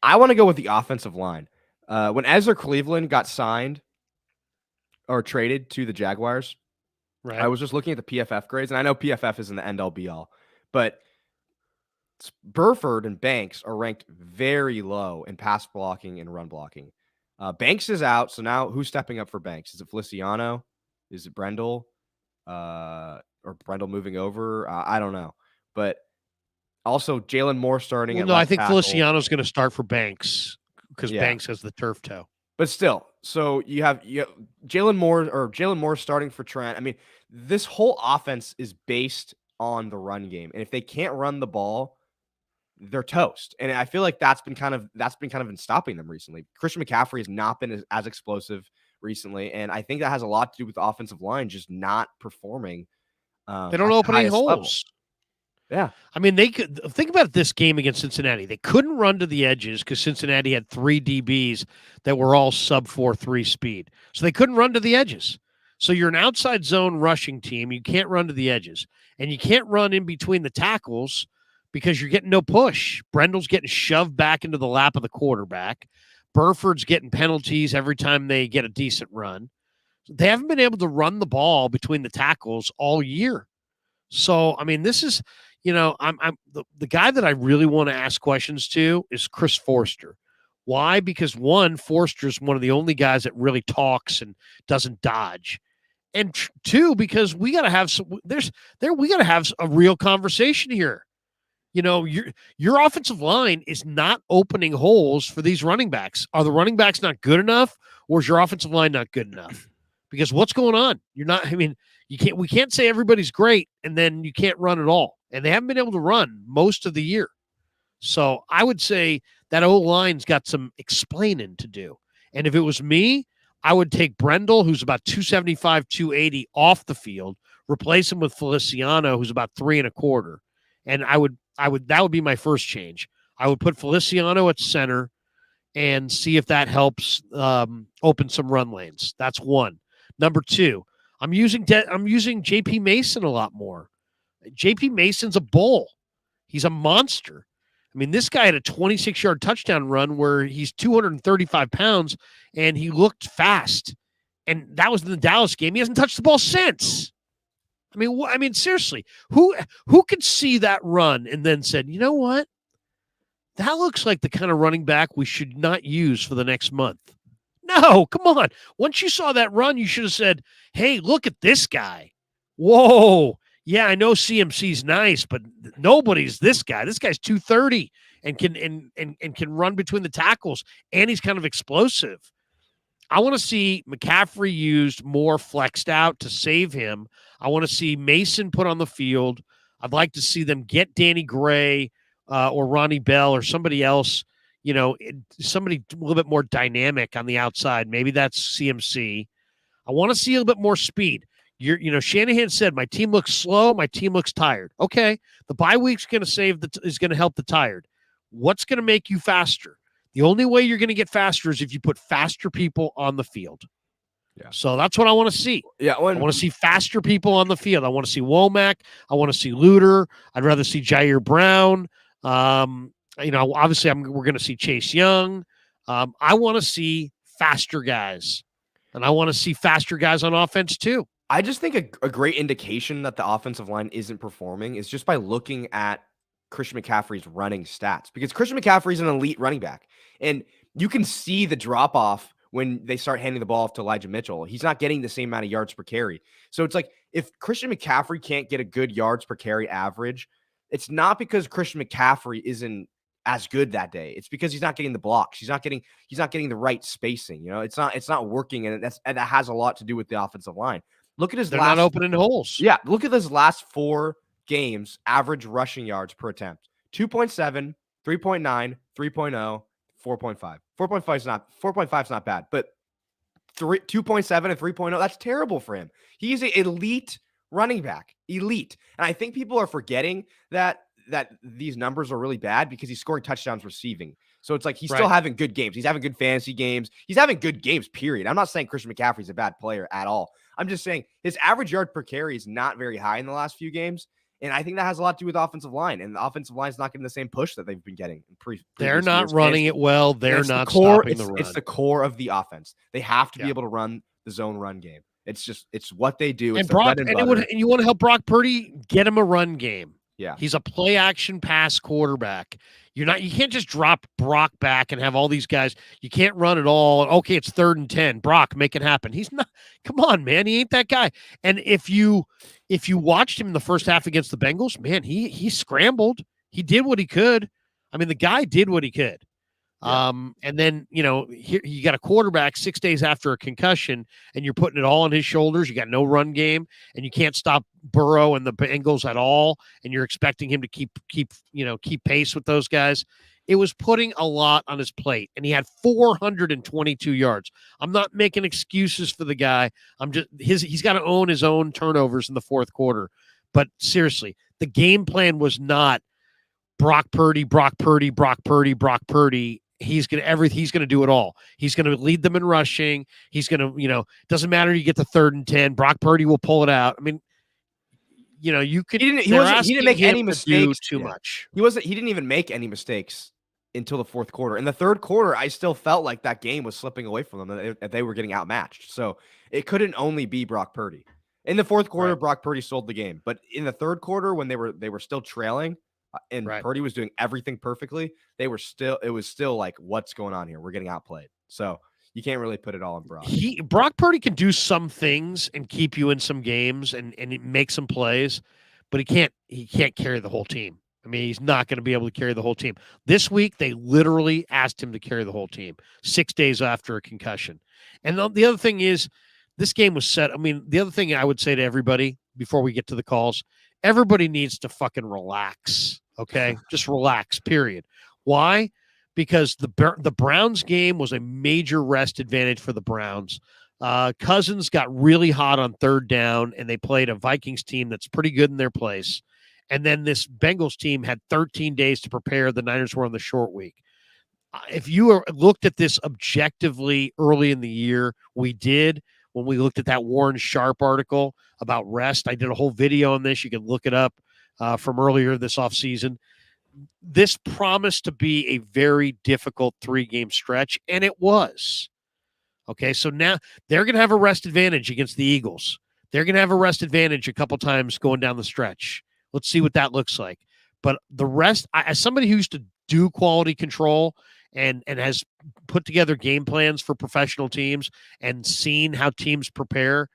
I want to go with the offensive line. When Ezra Cleveland got signed or traded to the Jaguars, right, I was just looking at the PFF grades, and I know PFF isn't the end-all be-all, but Burford and Banks are ranked very low in pass blocking and run blocking. Banks is out, so now who's stepping up for Banks? Is it Feliciano? Is it Brendel? Or Brendel moving over? I don't know. But also Jalen Moore starting. No, I think Feliciano's going to start for Banks because Banks has the turf toe. But still, so you have Jalen Moore starting for Trent. This whole offense is based on the run game, and if they can't run the ball, they're toast. And I feel like that's been kind of in stopping them recently. Christian McCaffrey has not been as explosive recently, and I think that has a lot to do with the offensive line just not performing. They don't open any holes. Level. Yeah. They could think about this game against Cincinnati. They couldn't run to the edges because Cincinnati had 3 DBs that were all sub 4.3 speed. So they couldn't run to the edges. So you're an outside zone rushing team. You can't run to the edges. And you can't run in between the tackles because you're getting no push. Brendel's getting shoved back into the lap of the quarterback. Burford's getting penalties every time they get a decent run. They haven't been able to run the ball between the tackles all year. So, this is, I'm the guy that I really want to ask questions to is Chris Forster. Why? Because one, Forster's one of the only guys that really talks and doesn't dodge. And two, because we got to have we got to have a real conversation here. Your offensive line is not opening holes for these running backs. Are the running backs not good enough, or is your offensive line not good enough? Because what's going on? We can't say everybody's great and then you can't run at all. And they haven't been able to run most of the year. So I would say that O-line's got some explaining to do. And if it was me, I would take Brendel, who's about 275, 280 off the field, replace him with Feliciano, who's about 3.25. And that would be my first change. I would put Feliciano at center and see if that helps open some run lanes. That's one. Number two, I'm using JP Mason a lot more. JP Mason's a bull. He's a monster. I mean, this guy had a 26-yard touchdown run where he's 235 pounds and he looked fast. And that was in the Dallas game. He hasn't touched the ball since. I mean, seriously, who could see that run and then said, you know what? That looks like the kind of running back we should not use for the next month. No, come on. Once you saw that run, you should have said, hey, look at this guy. Whoa. Yeah, I know CMC's nice, but nobody's this guy. This guy's 230 and can run between the tackles, and he's kind of explosive. I want to see McCaffrey used more flexed out to save him. I want to see Mason put on the field. I'd like to see them get Danny Gray or Ronnie Bell or somebody else, somebody a little bit more dynamic on the outside. Maybe that's CMC. I want to see a little bit more speed. Shanahan said, my team looks slow. My team looks tired. Okay. The bye week's going to is going to help the tired. What's going to make you faster? The only way you're going to get faster is if you put faster people on the field. Yeah. So that's what I want to see. Yeah. I want to see faster people on the field. I want to see Womack. I want to see Luter. I'd rather see Jair Brown. Obviously we're going to see Chase Young. I want to see faster guys, and I want to see faster guys on offense too. I just think a great indication that the offensive line isn't performing is just by looking at Christian McCaffrey's running stats, because Christian McCaffrey is an elite running back, and you can see the drop off when they start handing the ball off to Elijah Mitchell. He's not getting the same amount of yards per carry. So it's like, if Christian McCaffrey can't get a good yards per carry average, it's not because Christian McCaffrey isn't as good that day. It's because he's not getting the blocks. He's not getting the right spacing. It's not working, and that has a lot to do with the offensive line. Look at his They're not opening holes. Yeah, look at his last 4 games, average rushing yards per attempt: 2.7, 3.9, 3.0, 4.5. 4.5 is not bad, but 2.7 and 3.0, that's terrible for him. He's an elite running back, elite. And I think people are forgetting that these numbers are really bad because he's scoring touchdowns receiving. So it's like he's still having good games. He's having good fantasy games. He's having good games, period. I'm not saying Christian McCaffrey's a bad player at all. I'm just saying his average yard per carry is not very high in the last few games. And I think that has a lot to do with offensive line. And the offensive line is not getting the same push that they've been getting in They're not running it well. They're not stopping the run. It's the core of the offense. They have to be able to run the zone run game. It's what they do. It's and you want to help Brock Purdy, get him a run game. Yeah. He's a play action pass quarterback. You can't just drop Brock back and have all these guys. You can't run it all. Okay, it's 3rd and 10. Brock, make it happen. He's not. Come on, man. He ain't that guy. And if you watched him in the first half against the Bengals, man, he scrambled. He did what he could. I mean, the guy did what he could. Yeah. And then, here you got a quarterback 6 days after a concussion, and you're putting it all on his shoulders. You got no run game, and you can't stop Burrow and the Bengals at all. And you're expecting him to keep pace with those guys. It was putting a lot on his plate, and he had 422 yards. I'm not making excuses for the guy. He's got to own his own turnovers in the fourth quarter. But seriously, the game plan was not Brock Purdy. He's going to do it all. He's going to lead them in rushing. He's going to, doesn't matter. You get the 3rd and 10. Brock Purdy will pull it out. I mean, you could. He didn't make any mistakes. Too much. He didn't even make any mistakes until the fourth quarter. In the third quarter, I still felt like that game was slipping away from them, that they were getting outmatched. So it couldn't only be Brock Purdy. In the fourth quarter, Brock Purdy sold the game. But in the third quarter, when they were still trailing, and Purdy was doing everything perfectly, it was still like, what's going on here? We're getting outplayed. So you can't really put it all on Brock. Brock Purdy can do some things and keep you in some games and make some plays, but he can't carry the whole team. I mean, he's not going to be able to carry the whole team. This week, they literally asked him to carry the whole team 6 days after a concussion. And the other thing is, this game was set. I mean, the other thing I would say to everybody before we get to the calls, everybody needs to fucking relax, okay? Just relax, period. Why? Because the Browns game was a major rest advantage for the Browns. Cousins got really hot on 3rd down, and they played a Vikings team that's pretty good in their place. And then this Bengals team had 13 days to prepare. The Niners were on the short week. If you looked at this objectively early in the year, we did. When we looked at that Warren Sharp article about rest, I did a whole video on this. You can look it up from earlier this offseason. this promised to be a very difficult 3-game stretch, and it was. Okay, so now they're going to have a rest advantage against the Eagles. They're going to have a rest advantage a couple times going down the stretch. Let's see what that looks like. But the rest, as somebody who used to do quality control and has put together game plans for professional teams and seen how teams prepare,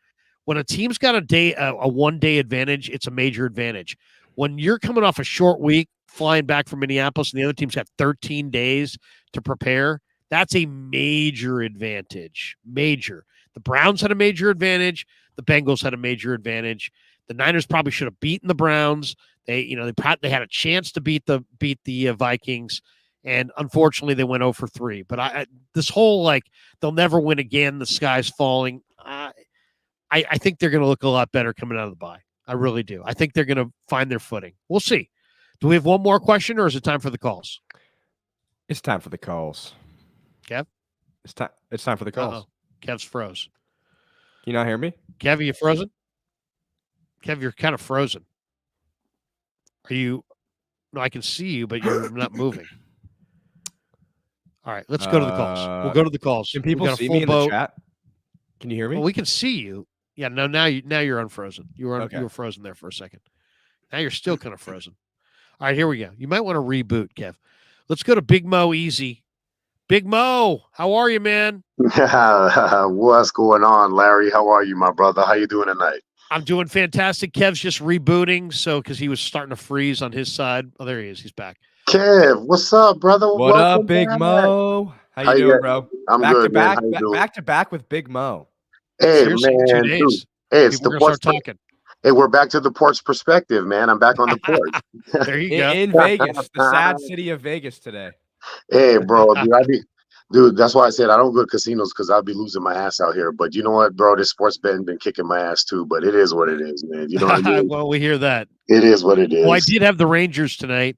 when a team's got a 1 day advantage, it's a major advantage. When you're coming off a short week, flying back from Minneapolis, and the other team's got 13 days to prepare, that's a major advantage. Major. The Browns had a major advantage. The Bengals had a major advantage. The Niners probably should have beaten the Browns. They had a chance to beat the Vikings, and unfortunately they went 0 for 3. But this whole they'll never win again, the sky's falling. I think they're going to look a lot better coming out of the bye. I really do. I think they're going to find their footing. We'll see. Do we have one more question, or is it time for the calls? It's time for the calls. Kev? It's time for the calls. Uh-oh. Kev's froze. Can you not hear me? Kev, are you frozen? Kev, you're kind of frozen. Are you? No, I can see you, but you're not moving. All right, let's go to the calls. We'll go to the calls. Can people see me in the chat? Can you hear me? Well, we can see you. Yeah, no, now you're unfrozen. You were frozen there for a second. Now you're still kind of frozen. All right, here we go. You might want to reboot, Kev. Let's go to Big Mo Easy. Big Mo, how are you, man? What's going on, Larry? How are you, my brother? How you doing tonight? I'm doing fantastic. Kev's just rebooting, because he was starting to freeze on his side. Oh, there he is. He's back. Kev, what's up, brother? What up, Big Mo? How you doing, bro? I'm good, man. Back to back with Big Mo. Hey, seriously, man, 2 days. Dude. Hey, it's People the porch. talking. Hey, we're back to the porch perspective, man. I'm back on the porch. There you go. In Vegas, the sad city of Vegas today. Hey, bro, dude, that's why I said I don't go to casinos because I'll be losing my ass out here. But you know what, bro? This sports betting been kicking my ass too. But it is what it is, man. You know what I mean? Well, we hear that. It is what it is. Well, I did have the Rangers tonight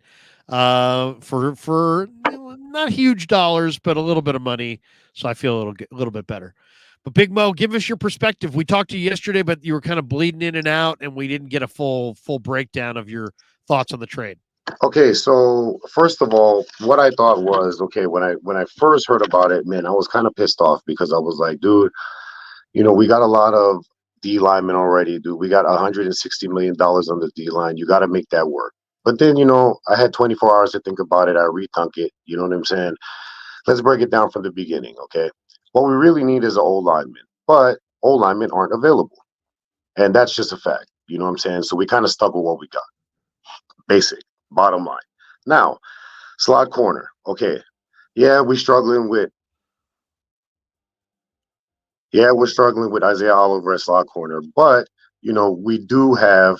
for not huge dollars, but a little bit of money. So I feel a little bit better. But Big Mo, give us your perspective. We talked to you yesterday, but you were kind of bleeding in and out, and we didn't get a full breakdown of your thoughts on the trade. Okay, so first of all, what I thought was, okay, when I first heard about it, man, I was kind of pissed off because I was like, dude, we got a lot of D linemen already, dude. We got $160 million on the D line. You got to make that work. But then, I had 24 hours to think about it. I rethunk it. You know what I'm saying? Let's break it down from the beginning, okay? What we really need is an old lineman, but old linemen aren't available. And that's just a fact. You know what I'm saying? So we kind of stuck with what we got. Basic, bottom line. Now, slot corner. Okay. Yeah, we're struggling with Isaiah Oliver at slot corner, but we do have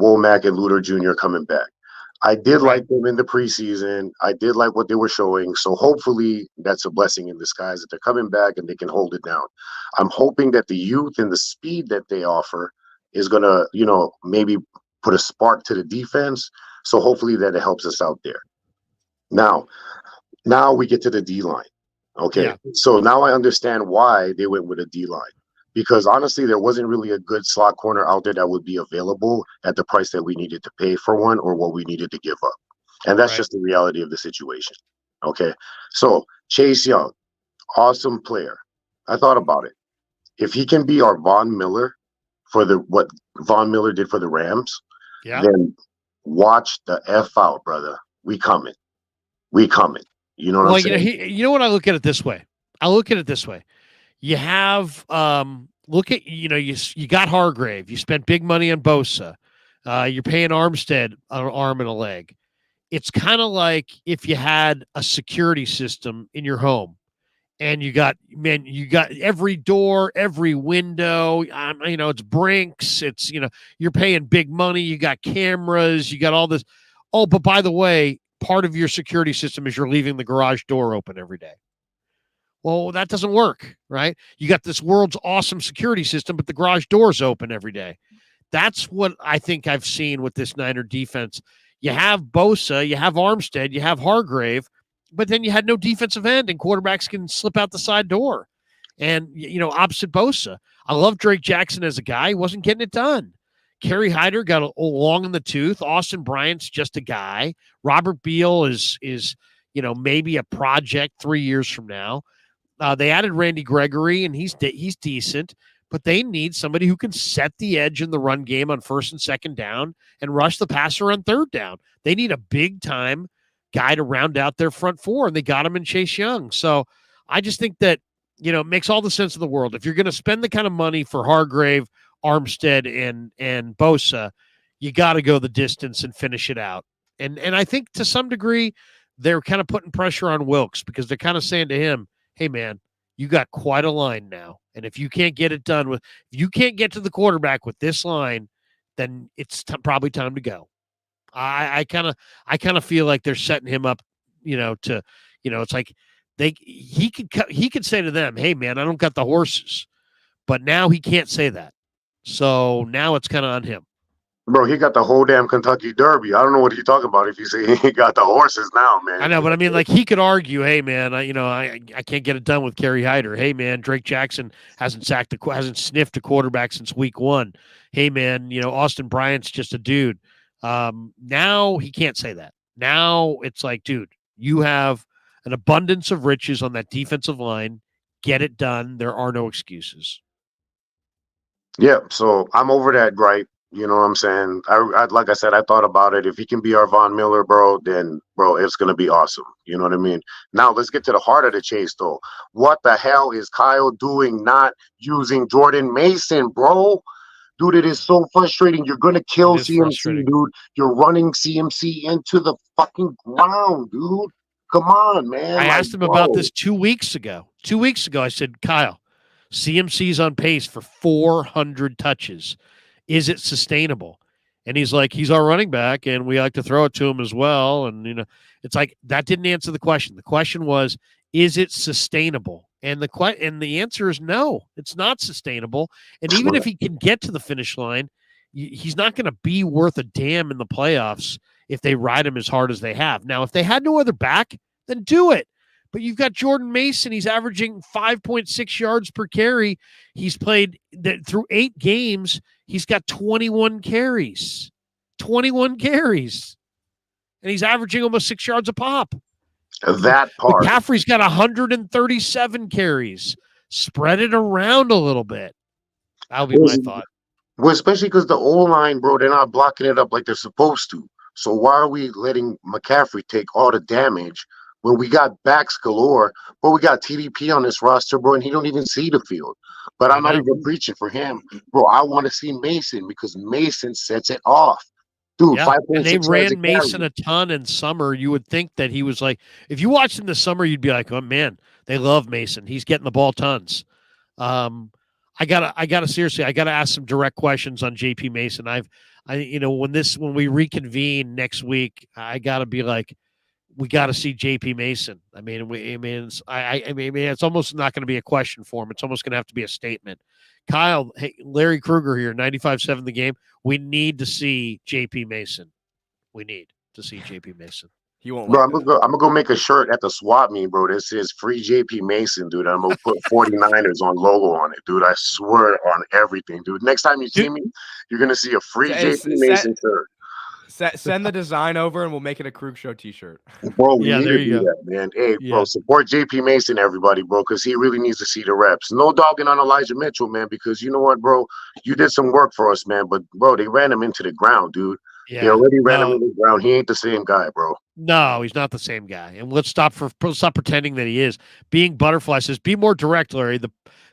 Womack and Luter Jr. coming back. I did like them in the preseason. I did like what they were showing. So hopefully that's a blessing in disguise that they're coming back and they can hold it down. I'm hoping that the youth and the speed that they offer is going to, maybe put a spark to the defense. So hopefully that it helps us out there. Now we get to the D-line. Okay. Yeah. So now I understand why they went with a D-line. Because honestly, there wasn't really a good slot corner out there that would be available at the price that we needed to pay for one or what we needed to give up. And that's just the reality of the situation. Okay. So Chase Young, awesome player. I thought about it. If he can be our Von Miller for what Von Miller did for the Rams, then watch the F out, brother. We coming. You know what I'm saying? You know what I look at it this way. You have look at you got Hargrave. You spent big money on Bosa. You're paying Armstead an arm and a leg. It's kind of like if you had a security system in your home, and you got every door, every window. It's Brinks. It's you're paying big money. You got cameras. You got all this. Oh, but by the way, part of your security system is you're leaving the garage door open every day. Well, that doesn't work, right? You got this world's awesome security system, but the garage door's open every day. That's what I think I've seen with this Niner defense. You have Bosa, you have Armstead, you have Hargrave, but then you had no defensive end, and quarterbacks can slip out the side door. And, opposite Bosa, I love Drake Jackson as a guy. He wasn't getting it done. Kerry Hyder got a long in the tooth. Austin Bryant's just a guy. Robert Beal is maybe a project 3 years from now. They added Randy Gregory, and he's decent, but they need somebody who can set the edge in the run game on first and second down and rush the passer on third down. They need a big-time guy to round out their front four, and they got him in Chase Young. So I just think that, it makes all the sense in the world. If you're going to spend the kind of money for Hargrave, Armstead, and Bosa, you got to go the distance and finish it out. And I think to some degree, they're kind of putting pressure on Wilkes because they're kind of saying to him, hey, man, you got quite a line now. And if you can't get it done if you can't get to the quarterback with this line, then it's probably time to go. I kind of feel like they're setting him up, it's like he could say to them, hey, man, I don't got the horses. But now he can't say that. So now it's kind of on him. Bro, he got the whole damn Kentucky Derby. I don't know what you're talking about if you say he got the horses now, man. I know, but I mean, like, he could argue, hey, man, I can't get it done with Kerry Hyder. Hey, man, Drake Jackson hasn't sniffed a quarterback since week 1. Hey, man, Austin Bryant's just a dude. Now he can't say that. Now it's like, dude, you have an abundance of riches on that defensive line. Get it done. There are no excuses. Yeah, so I'm over that gripe. You know what I'm saying? I like I said, I thought about it. If he can be our Von Miller, bro, then, bro, it's going to be awesome. You know what I mean? Now, let's get to the heart of the chase, though. What the hell is Kyle doing not using Jordan Mason, bro? Dude, it is so frustrating. You're going to kill CMC, dude. You're running CMC into the fucking ground, dude. Come on, man. I asked him about this 2 weeks ago. 2 weeks ago, I said, Kyle, CMC's on pace for 400 touches. Is it sustainable? And he's like, he's our running back, and we like to throw it to him as well. And, it's like that didn't answer the question. The question was, is it sustainable? And the answer is no, it's not sustainable. And even if he can get to the finish line, he's not going to be worth a damn in the playoffs if they ride him as hard as they have. Now, if they had no other back, then do it. But you've got Jordan Mason. He's averaging 5.6 yards per carry. He's played through 8 games. He's got 21 carries. 21 carries. And he's averaging almost 6 yards a pop. That part. McCaffrey's got 137 carries. Spread it around a little bit. That'll be my thought. Well, especially because the O-line, bro, they're not blocking it up like they're supposed to. So why are we letting McCaffrey take all the damage when we got backs galore? But we got TDP on this roster, bro, and he don't even see the field. But I'm not even preaching for him. Bro, I want to see Mason because Mason sets it off. Dude, yeah. And they ran Mason a ton in summer. You would think that he was like, if you watched him this summer, you'd be like, oh, man, they love Mason. He's getting the ball tons. I gotta seriously, I gotta ask some direct questions on JP Mason. When we reconvene next week, I gotta be like, we gotta see JP Mason. It's almost not going to be a question for him. It's almost going to have to be a statement. Kyle, hey, Larry Krueger here, 95.7 The Game. We need to see JP Mason. We need to see JP Mason. He won't. Bro, I'm gonna go make a shirt at the swap meet, bro. That says "Free JP Mason," dude. I'm gonna put 49ers on logo on it, dude. I swear on everything, dude. Next time you see me, you're gonna see a free JP Mason shirt. Send the design over, and we'll make it a Krug Show T-shirt. Bro, yeah, there you go, that, man. Hey, bro, support JP Mason, everybody, bro, because he really needs to see the reps. No dogging on Elijah Mitchell, man, because you know what, bro, you did some work for us, man. But bro, they ran him into the ground, dude. Yeah, they already ran him into the ground. He ain't the same guy, bro. No, he's not the same guy. And let's stop pretending that he is. Being Butterfly says, be more direct, Larry.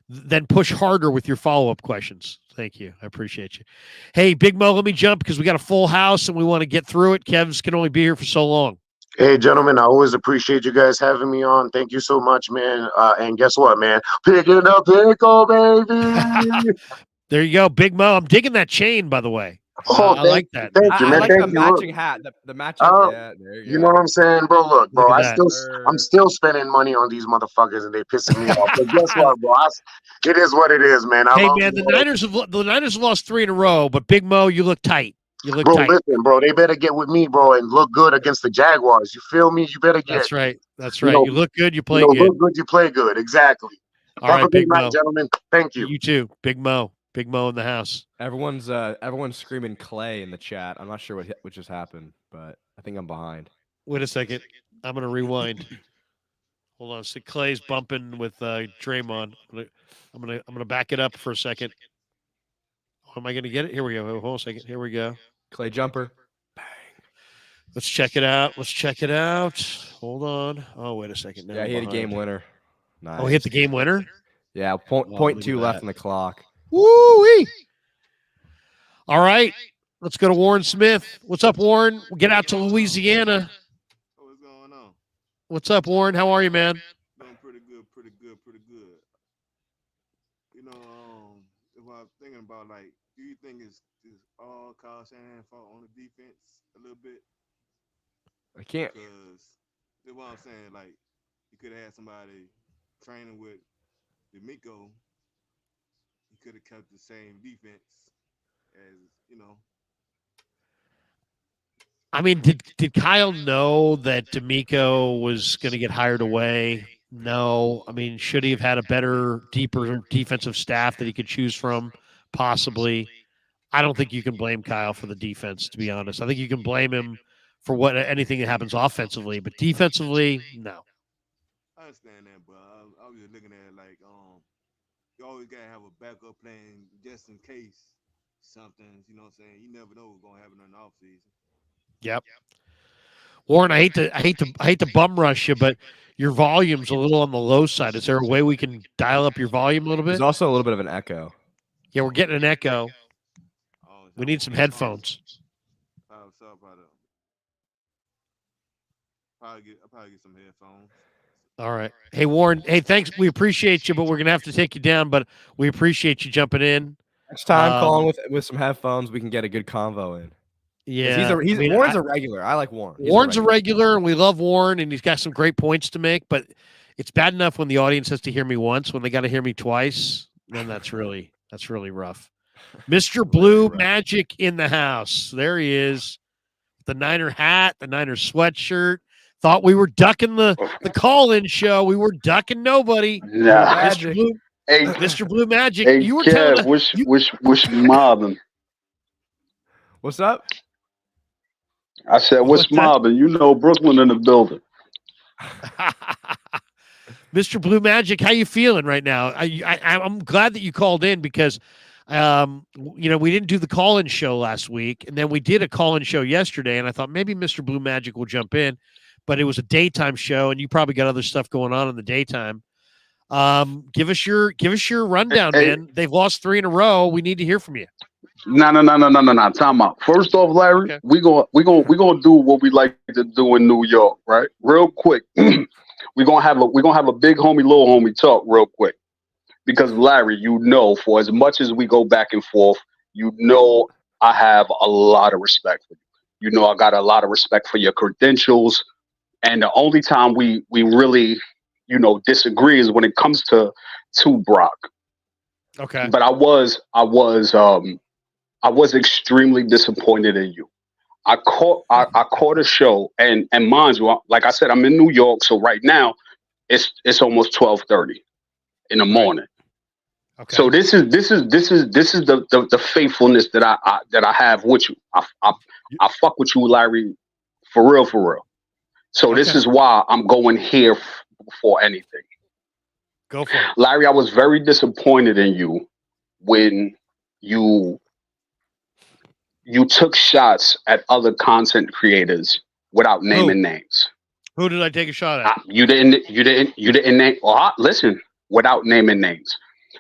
Then push harder with your follow-up questions. Thank you. I appreciate you. Hey, Big Mo, let me jump because we got a full house and we want to get through it. Kev's can only be here for so long. Hey, gentlemen, I always appreciate you guys having me on. Thank you so much, man. And guess what, man? Picking up pickle, baby. There you go, Big Mo. I'm digging that chain, by the way. Oh, I like that. Thank you, man. I like the matching hat. The matching. Yeah, there you go. You know what I'm saying, bro? Look, bro, I'm still spending money on these motherfuckers, and they pissing me off. But guess what, bro? It is what it is, man. The Niners have lost 3 in a row, but Big Mo, you look tight. You look tight. Listen, bro, they better get with me, bro, and look good against the Jaguars. You feel me? You better get. That's right. That's right. You look good. You play good. Look good. You play good. Exactly. All right, Big night, gentlemen. Thank you. You too, Big Mo. Big Mo in the house. Everyone's screaming Clay in the chat. I'm not sure what just happened, but I think I'm behind. Wait a second. I'm gonna rewind. Hold on. So Clay's bumping with Draymond. I'm gonna back it up for a second. Am I gonna get it? Here we go. Hold on a second. Here we go. Clay jumper. Bang. Let's check it out. Hold on. Oh, wait a second. Now yeah, he hit a game winner. Nice. Oh, he hit the game winner? Yeah, point 2 left on the clock. Woo-wee! All right. Let's go to Warren Smith. What's up, Warren? We'll get out to Louisiana. What's going on? What's up, Warren? How are you, man? Doing pretty good. You know, if I'm thinking about, like, do you think it's all Kyle Shanahan's fault on the defense a little bit? I can't. Because that's what I'm saying. Like, you could have had somebody training with D'Amico. He could have kept the same defense as, you know. I mean, did Kyle know that D'Amico was going to get hired away? No. I mean, should he have had a better, deeper defensive staff that he could choose from? Possibly. I don't think you can blame Kyle for the defense, to be honest. I think you can blame him for anything that happens offensively, but defensively, no. I understand that, but I was just looking at it like, you always gotta have a backup plan just in case something, you know what I'm saying? You never know what's gonna happen in the offseason. Yep. Warren, I hate to bum rush you, but your volume's a little on the low side. Is there a way we can dial up your volume a little bit? There's also a little bit of an echo. Yeah, we're getting an echo. We need some headphones. I'll probably get some headphones. All right. Hey, Warren. Hey, thanks. We appreciate you, but we're going to have to take you down. But we appreciate you jumping in. Next time, calling with some headphones, we can get a good convo in. Yeah. Warren's a regular. I like Warren. Warren's a regular, and we love Warren, and he's got some great points to make. But it's bad enough when the audience has to hear me once. When they got to hear me twice, then that's really rough. Mr. Blue Magic in the house. There he is. The Niner hat, the Niner sweatshirt. Thought we were ducking the call-in show. We were ducking nobody. Nah. Mr. Blue Magic. Hey, you were Kev, which mobbing? What's up? I said, what's mobbing? You know Brooklyn in the building. Mr. Blue Magic, how you feeling right now? I'm glad that you called in because we didn't do the call-in show last week, and then we did a call-in show yesterday, and I thought maybe Mr. Blue Magic will jump in, but it was a daytime show, and you probably got other stuff going on in the daytime. Give us your rundown, man. They've lost 3 in a row. We need to hear from you. No. Time out. First off, Larry, okay. we gonna do what we like to do in New York, right? Real quick. we're gonna have a big homie, little homie talk real quick. Because Larry, for as much as we go back and forth, I have a lot of respect for you. I got a lot of respect for your credentials. And the only time we really, disagree is when it comes to Brock. Okay. But I was extremely disappointed in you. I caught a show, and mind you, like I said, I'm in New York, so right now it's almost 12:30 in the morning. Okay. So this is the faithfulness that I have with you. I fuck with you, Larry, for real. So This is why I'm going here before anything. Go for it, Larry. I was very disappointed in you when you took shots at other content creators without naming names. Who did I take a shot at? You didn't name. Listen, without naming names.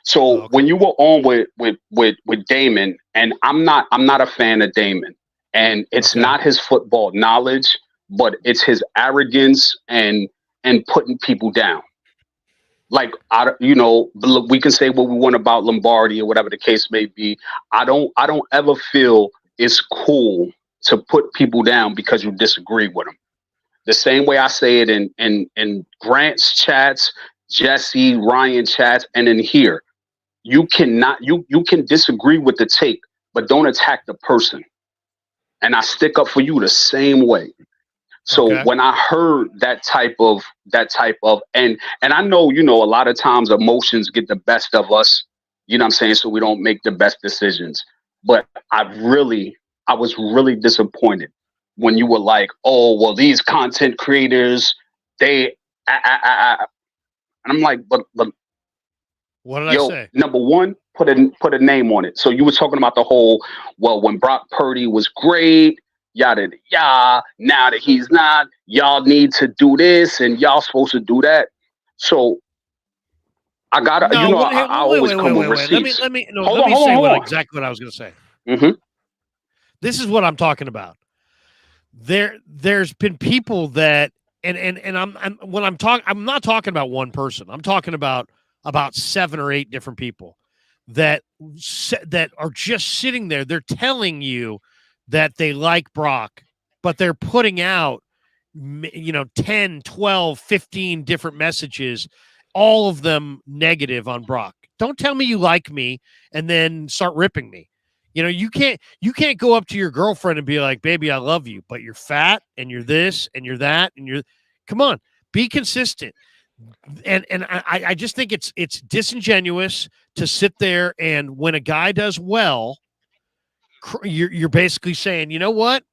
So when you were on with Damon, and I'm not a fan of Damon, and it's not his football knowledge, but it's his arrogance and putting people down. Like, we can say what we want about Lombardi or whatever the case may be. I don't ever feel it's cool to put people down because you disagree with them. The same way I say it in Grant's chats, Jesse, Ryan chats, and in here. You can disagree with the take, but don't attack the person. And I stick up for you the same way. So when I heard that type of and I know, a lot of times emotions get the best of us, You know what I'm saying? So we don't make the best decisions. But I was really disappointed when you were like, oh, well, these content creators, and I'm like, but what did I say? Number one, put a name on it. So you were talking about the whole, well, when Brock Purdy was great, yada yada. Now that he's not, y'all need to do this and y'all supposed to do that. So I gotta, I always come with receipts. Let me say exactly what I was going to say. Mm-hmm. This is what I'm talking about. There's been people that, and I'm not talking about one person. I'm talking about 7 or 8 different people that are just sitting there. They're telling you that they like Brock, but they're putting out, 10, 12, 15 different messages, all of them negative on Brock. Don't tell me you like me and then start ripping me. You can't go up to your girlfriend and be like, baby, I love you, but you're fat and you're this and you're that and come on, be consistent. And I just think it's disingenuous to sit there and when a guy does well, you're basically saying, you know what,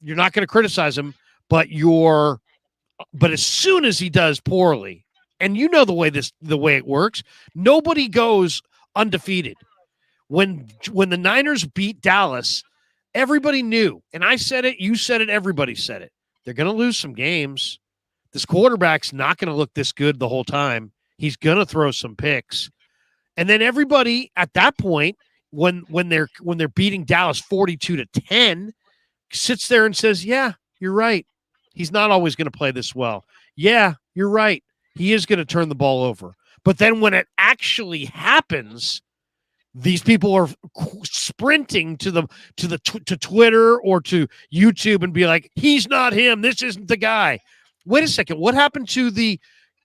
you're not going to criticize him, but as soon as he does poorly, and the way it works, nobody goes undefeated. When the Niners beat Dallas, everybody knew, and I said it, you said it, everybody said it. They're going to lose some games. This quarterback's not going to look this good the whole time. He's going to throw some picks. And then everybody at that point, when they're beating Dallas 42-10, sits there and says, yeah, you're right. He's not always going to play this well. Yeah, you're right. He is going to turn the ball over. But then when it actually happens, these people are sprinting to Twitter or to YouTube and be like, he's not him. This isn't the guy. Wait a second. What happened to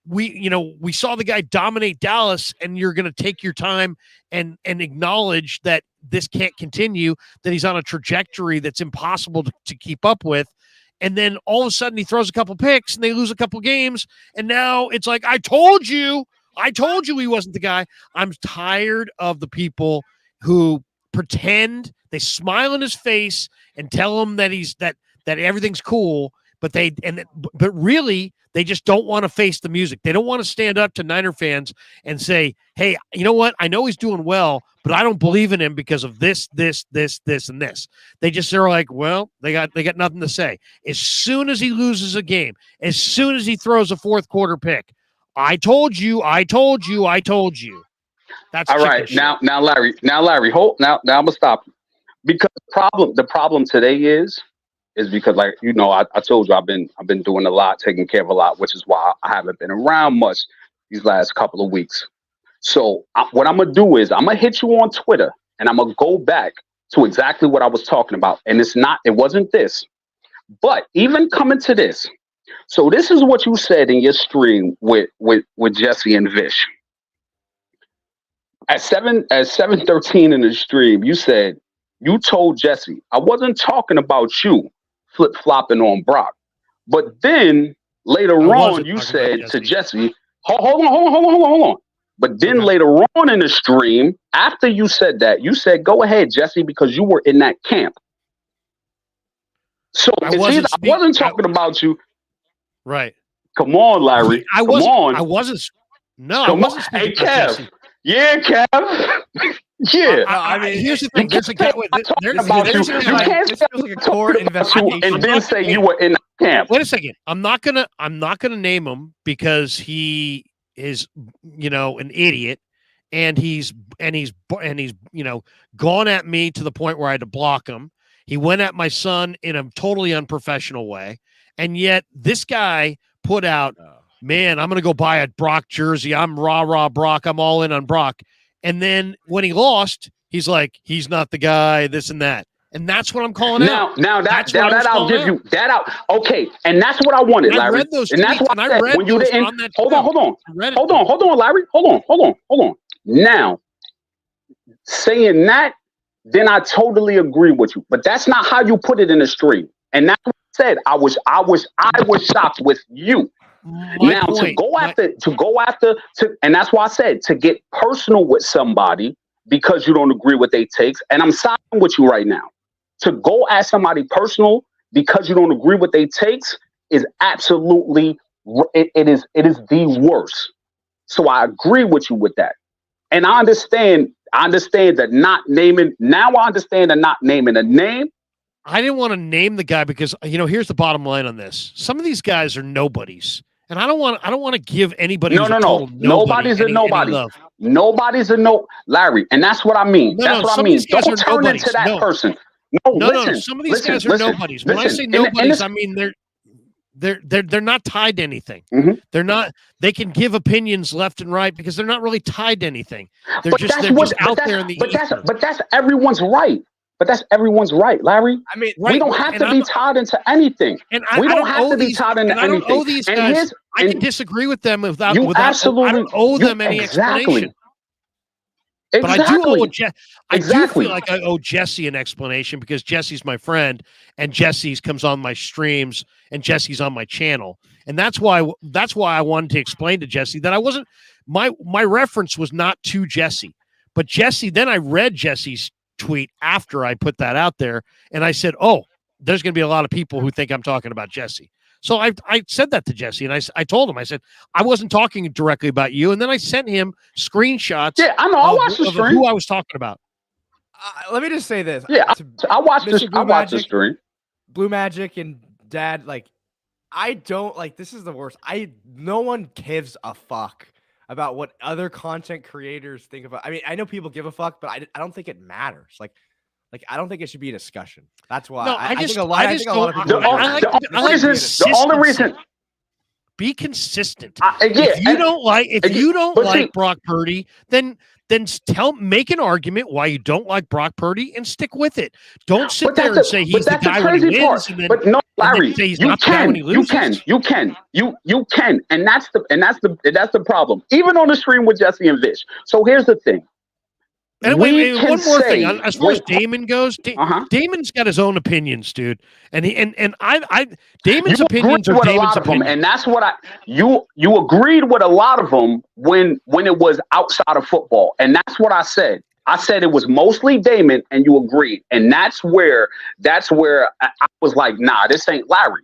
we saw the guy dominate Dallas, and you're going to take your time and acknowledge that this can't continue, that he's on a trajectory that's impossible to keep up with. And then all of a sudden he throws a couple picks and they lose a couple games. And now it's like, I told you he wasn't the guy. I'm tired of the people who pretend, they smile in his face and tell him that that everything's cool, but really they just don't want to face the music. They don't want to stand up to Niner fans and say, hey, you know what? I know he's doing well, but I don't believe in him because of this, and this. They're like, well, they got nothing to say. As soon as he loses a game, as soon as he throws a fourth quarter pick, I told you. That's all right. Shit. Now, Larry, hold. Now I'm gonna stop you because the problem today is because, like, I told you I've been doing a lot, taking care of a lot, which is why I haven't been around much these last couple of weeks. So what I'm gonna do is I'm gonna hit you on Twitter and I'm gonna go back to exactly what I was talking about, and it wasn't this, but even coming to this. So this is what you said in your stream with Jesse and Vish. At 7:13 in the stream, you told Jesse, I wasn't talking about you flip-flopping on Brock. But then later on, you said to Jesse, hold on. But then later on in the stream, after you said that, you said, go ahead, Jesse, because you were in that camp. So I wasn't talking about you. Right. Come on, Larry. I wasn't. Hey, Kev. Yeah, Kev. Yeah. I mean, here's the thing. There's a guy. You can't this feels like a core investigation. And then say you were in the camp. Wait a second. I'm not gonna name him because he is, an idiot, and he's gone at me to the point where I had to block him. He went at my son in a totally unprofessional way. And yet this guy put out, man, I'm going to go buy a Brock jersey. I'm rah Brock. I'm all in on Brock. And then when he lost, he's like, he's not the guy, this and that. And that's what I'm calling out. Now that I'll give you that out. Okay. And that's what I wanted, Larry. I read those and that's what I read when you didn't on that hold on, Larry. Hold on. Now, saying that, then I totally agree with you. But that's not how you put it in the stream. And that's what I said. I was shocked with you. To go after, and that's why I said to get personal with somebody because you don't agree with their takes, and I'm siding with you right now. To go at somebody personal because you don't agree with their takes is absolutely it is the worst. So I agree with you with that, and I understand that not naming. Now I understand that not naming a name. I didn't want to name the guy because here's the bottom line on this. Some of these guys are nobodies. And I don't want to give anybody No. Nobody's a nobody. Nobody's a no, Larry, and that's what I mean. That's what I mean. Don't turn into that person. No. Some of these guys are nobodies. When I say nobodies, I mean they're not tied to anything. Mm-hmm. They're not. They can give opinions left and right because they're not really tied to anything. They're just out there in the ether. But that's everyone's right. But that's everyone's right, Larry. I mean, we don't have to be tied into anything. We don't have to be tied into anything. I don't owe these guys. I can disagree with them without. I don't owe them any explanation. But I do owe I do feel like I owe Jesse an explanation because Jesse's my friend and Jesse's comes on my streams and Jesse's on my channel. And that's why I wanted to explain to Jesse that I wasn't my reference was not to Jesse. But Jesse, then I read Jesse's tweet after I put that out there and I said, "Oh, there's going to be a lot of people who think I'm talking about Jesse." So I said that to Jesse, and I told him, I said, I wasn't talking directly about you. And then I sent him screenshots. Yeah, I know. I watched the stream. Who I was talking about. Let me just say this. Yeah, I watched this. I watched the stream. Blue Magic and Dad, like, I don't like. This is the worst. No one gives a fuck about what other content creators think about. I mean, I know people give a fuck, but I don't think it matters. Like I don't think it should be a discussion. That's why. No, I think a lot of people. The only reason. Be consistent. If you don't like Brock Purdy, then make an argument why you don't like Brock Purdy and stick with it. Don't sit there and say he's the guy when he wins. But no, Larry, you can, and that's the problem. Even on the stream with Jesse and Vish. So here's the thing. And wait, one more thing. As far as Damon goes, Damon's got his own opinions, dude. And Damon's opinions are Damon's opinions. And that's what you agreed with a lot of them when it was outside of football. And that's what I said. I said it was mostly Damon, and you agreed. And that's where I was like, nah, this ain't Larry.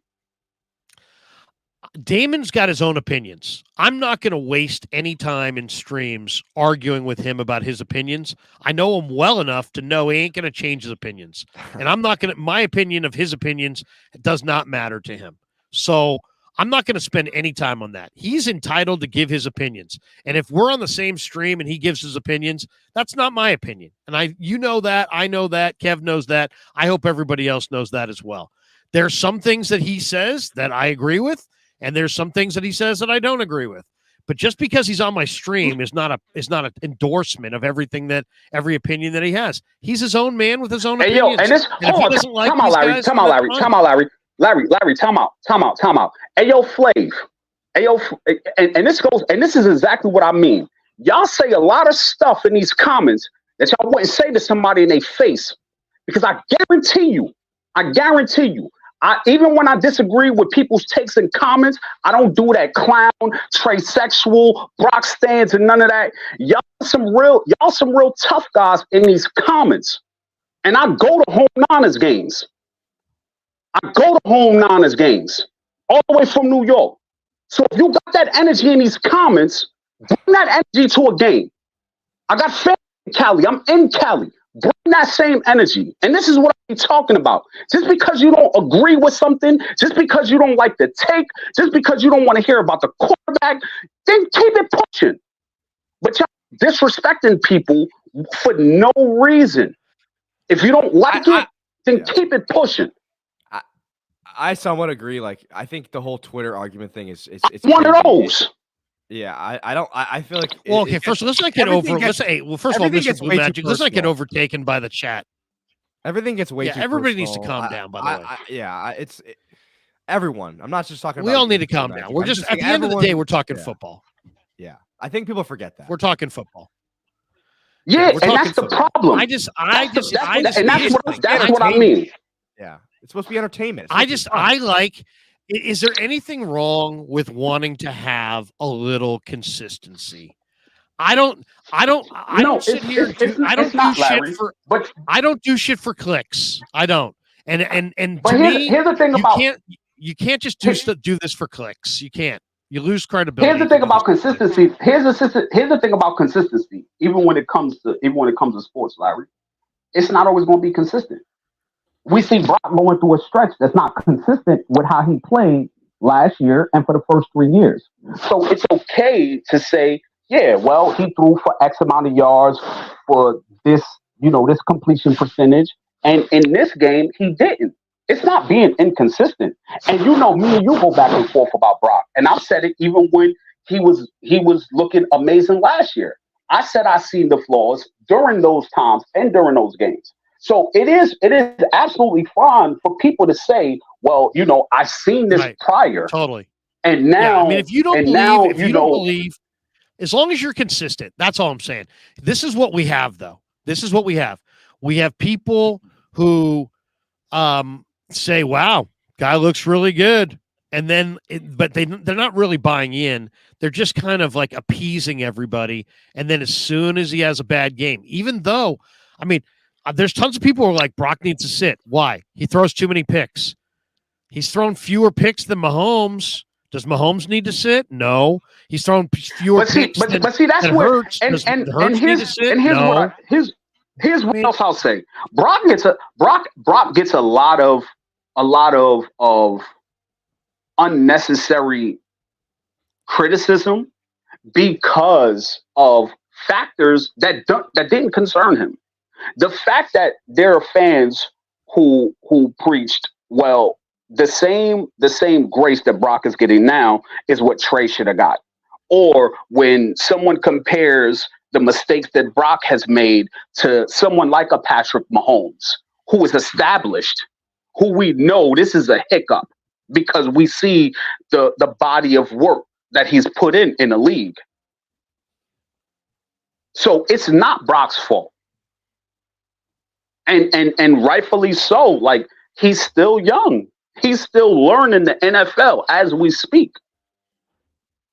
Damon's got his own opinions. I'm not going to waste any time in streams arguing with him about his opinions. I know him well enough to know he ain't going to change his opinions. And I'm not going to, my opinion of his opinions does not matter to him. So I'm not going to spend any time on that. He's entitled to give his opinions. And if we're on the same stream and he gives his opinions, that's not my opinion. And you know that, I know that, Kev knows that. I hope everybody else knows that as well. There are some things that he says that I agree with. And there's some things that he says that I don't agree with. But just because he's on my stream is not an endorsement of every opinion that he has. He's his own man with his own opinions. And this, time out, Larry. Hey, yo, Flav. Hey, yo, and this is exactly what I mean. Y'all say a lot of stuff in these comments that y'all wouldn't say to somebody in their face. Because I guarantee you, even when I disagree with people's takes and comments, I don't do that clown, transsexual, Brock stands, and none of that. Y'all some real tough guys in these comments. And I go to home Niners games. All the way from New York. So if you got that energy in these comments, bring that energy to a game. I got family in Cali. I'm in Cali. Bring that same energy. And this is what I'm talking about. Just because you don't agree with something, just because you don't like the take, just because you don't want to hear about the quarterback, then keep it pushing. But y'all disrespecting people for no reason. If you don't like it, then keep it pushing. I somewhat agree. Like, I think the whole Twitter argument thing is it's one of those. Yeah, I feel like. Well, okay. First, let's not get over. First of all, Mr. Blue Magic, let's not get overtaken by the chat. Everything gets way too. Everybody personal. needs to calm down. By the way, it's everyone. I'm not just talking. We all need to calm down. We're just at the end of the day, we're talking football. Yeah, I think people forget that. We're talking football. Yeah, and that's the problem. That's what I mean. Yeah, it's supposed to be entertainment. I like. Is there anything wrong with wanting to have a little consistency? I don't sit here. I don't do shit for. But I don't do shit for clicks. I don't. And but to here's the thing about you can't just do this for clicks. You can't. You lose credibility. Here's the thing about consistency. Here's the thing about consistency. Even when it comes to sports, Larry, it's not always going to be consistent. We see Brock going through a stretch that's not consistent with how he played last year and for the first 3 years. So it's okay to say, yeah, well, he threw for X amount of yards for this, this completion percentage. And in this game, he didn't. It's not being inconsistent. And me and you go back and forth about Brock. And I've said it even when he was looking amazing last year. I said I seen the flaws during those times and during those games. So it is absolutely fine for people to say, well, I've seen this prior. Totally. And now, I mean, if you don't believe, as long as you're consistent, that's all I'm saying. This is what we have, though. This is what we have. We have people who say, wow, guy looks really good. And then, but they're not really buying in. They're just kind of like appeasing everybody. And then as soon as he has a bad game, even though, I mean, there's tons of people who are like, Brock needs to sit. Why? He throws too many picks. He's thrown fewer picks than Mahomes. Does Mahomes need to sit? No. He's thrown fewer picks. But see, that's what Hurts. And here's what No. else I'll say. Brock gets a lot of unnecessary criticism because of factors that didn't concern him. The fact that there are fans who preached, well, the same grace that Brock is getting now is what Trey should have got. Or when someone compares the mistakes that Brock has made to someone like a Patrick Mahomes, who is established, who we know this is a hiccup because we see the body of work that he's put in the league. So it's not Brock's fault. And rightfully so. Like, he's still young. He's still learning the NFL as we speak.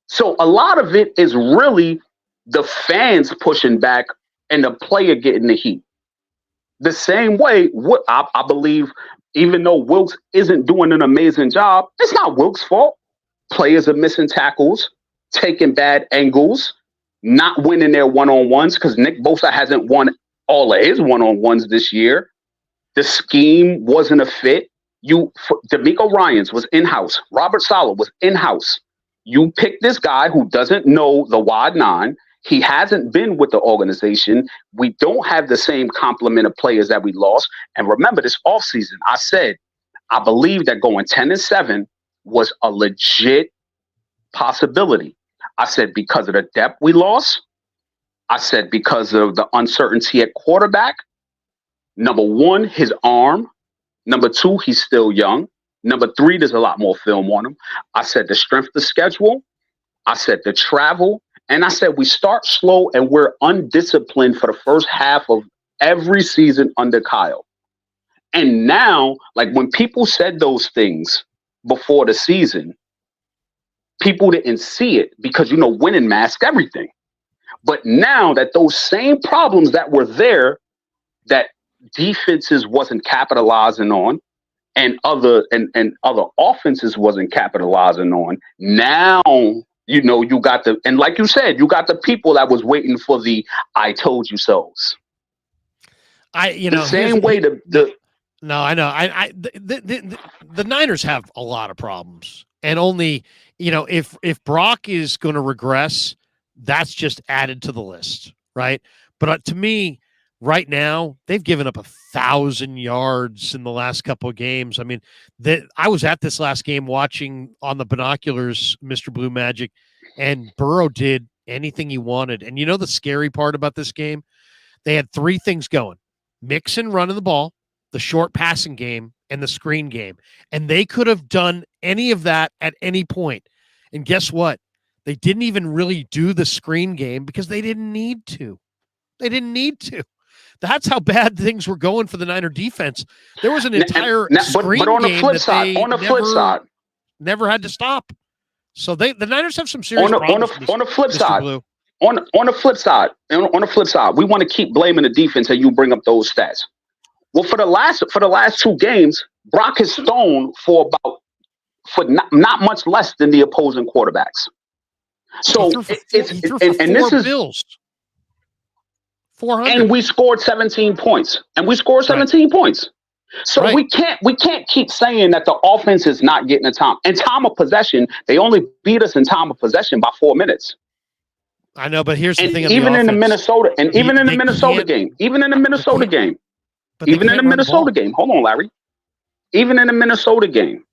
So a lot of it is really the fans pushing back and the player getting the heat. The same way, I believe, even though Wilkes isn't doing an amazing job, it's not Wilkes' fault. Players are missing tackles, taking bad angles, not winning their one-on-ones because Nick Bosa hasn't won all of his one-on-ones this year. The scheme wasn't a fit. D'Amico Ryans was in-house. Robert Saleh was in-house. You pick this guy who doesn't know the wide nine. He hasn't been with the organization. We don't have the same complement of players that we lost. And remember, this offseason, I said, I believe that going 10-7 was a legit possibility. I said, because of the depth we lost. I said, because of the uncertainty at quarterback. Number one, his arm. Number two, he's still young. Number three, there's a lot more film on him. I said the strength of the schedule. I said the travel. And I said we start slow and we're undisciplined for the first half of every season under Kyle. And now, like when people said those things before the season, people didn't see it because, winning masked everything. But now that those same problems that were there, that defenses wasn't capitalizing on, and other offenses wasn't capitalizing on. Now, you got and like you said, you got the people that was waiting for the "I told you so"s. The same way No, I know. The Niners have a lot of problems, and only if Brock is going to regress, that's just added to the list, right? But to me, right now, they've given up 1,000 yards in the last couple of games. I mean, I was at this last game watching on the binoculars, Mr. Blue Magic, and Burrow did anything he wanted. And the scary part about this game? They had three things going. Mixon running the ball, the short passing game, and the screen game. And they could have done any of that at any point. And guess what? They didn't even really do the screen game because they didn't need to. They didn't need to. That's how bad things were going for the Niner defense. There was an entire screen but on the game flip that side, never had to stop. So the Niners have some serious problems. On the flip Mr. side, Blue. on the flip side, we want to keep blaming the defense, and you bring up those stats. Well, for the last 2 games, Brock has thrown for not much less than the opposing quarterbacks. So and this is Bills. 400. And we scored 17 points. Points. So we can't keep saying that the offense is not getting a time. In time of possession, they only beat us in time of possession by 4 minutes. I know, but here's the thing. Even in the Minnesota game. Hold on, Larry. Even in the Minnesota game,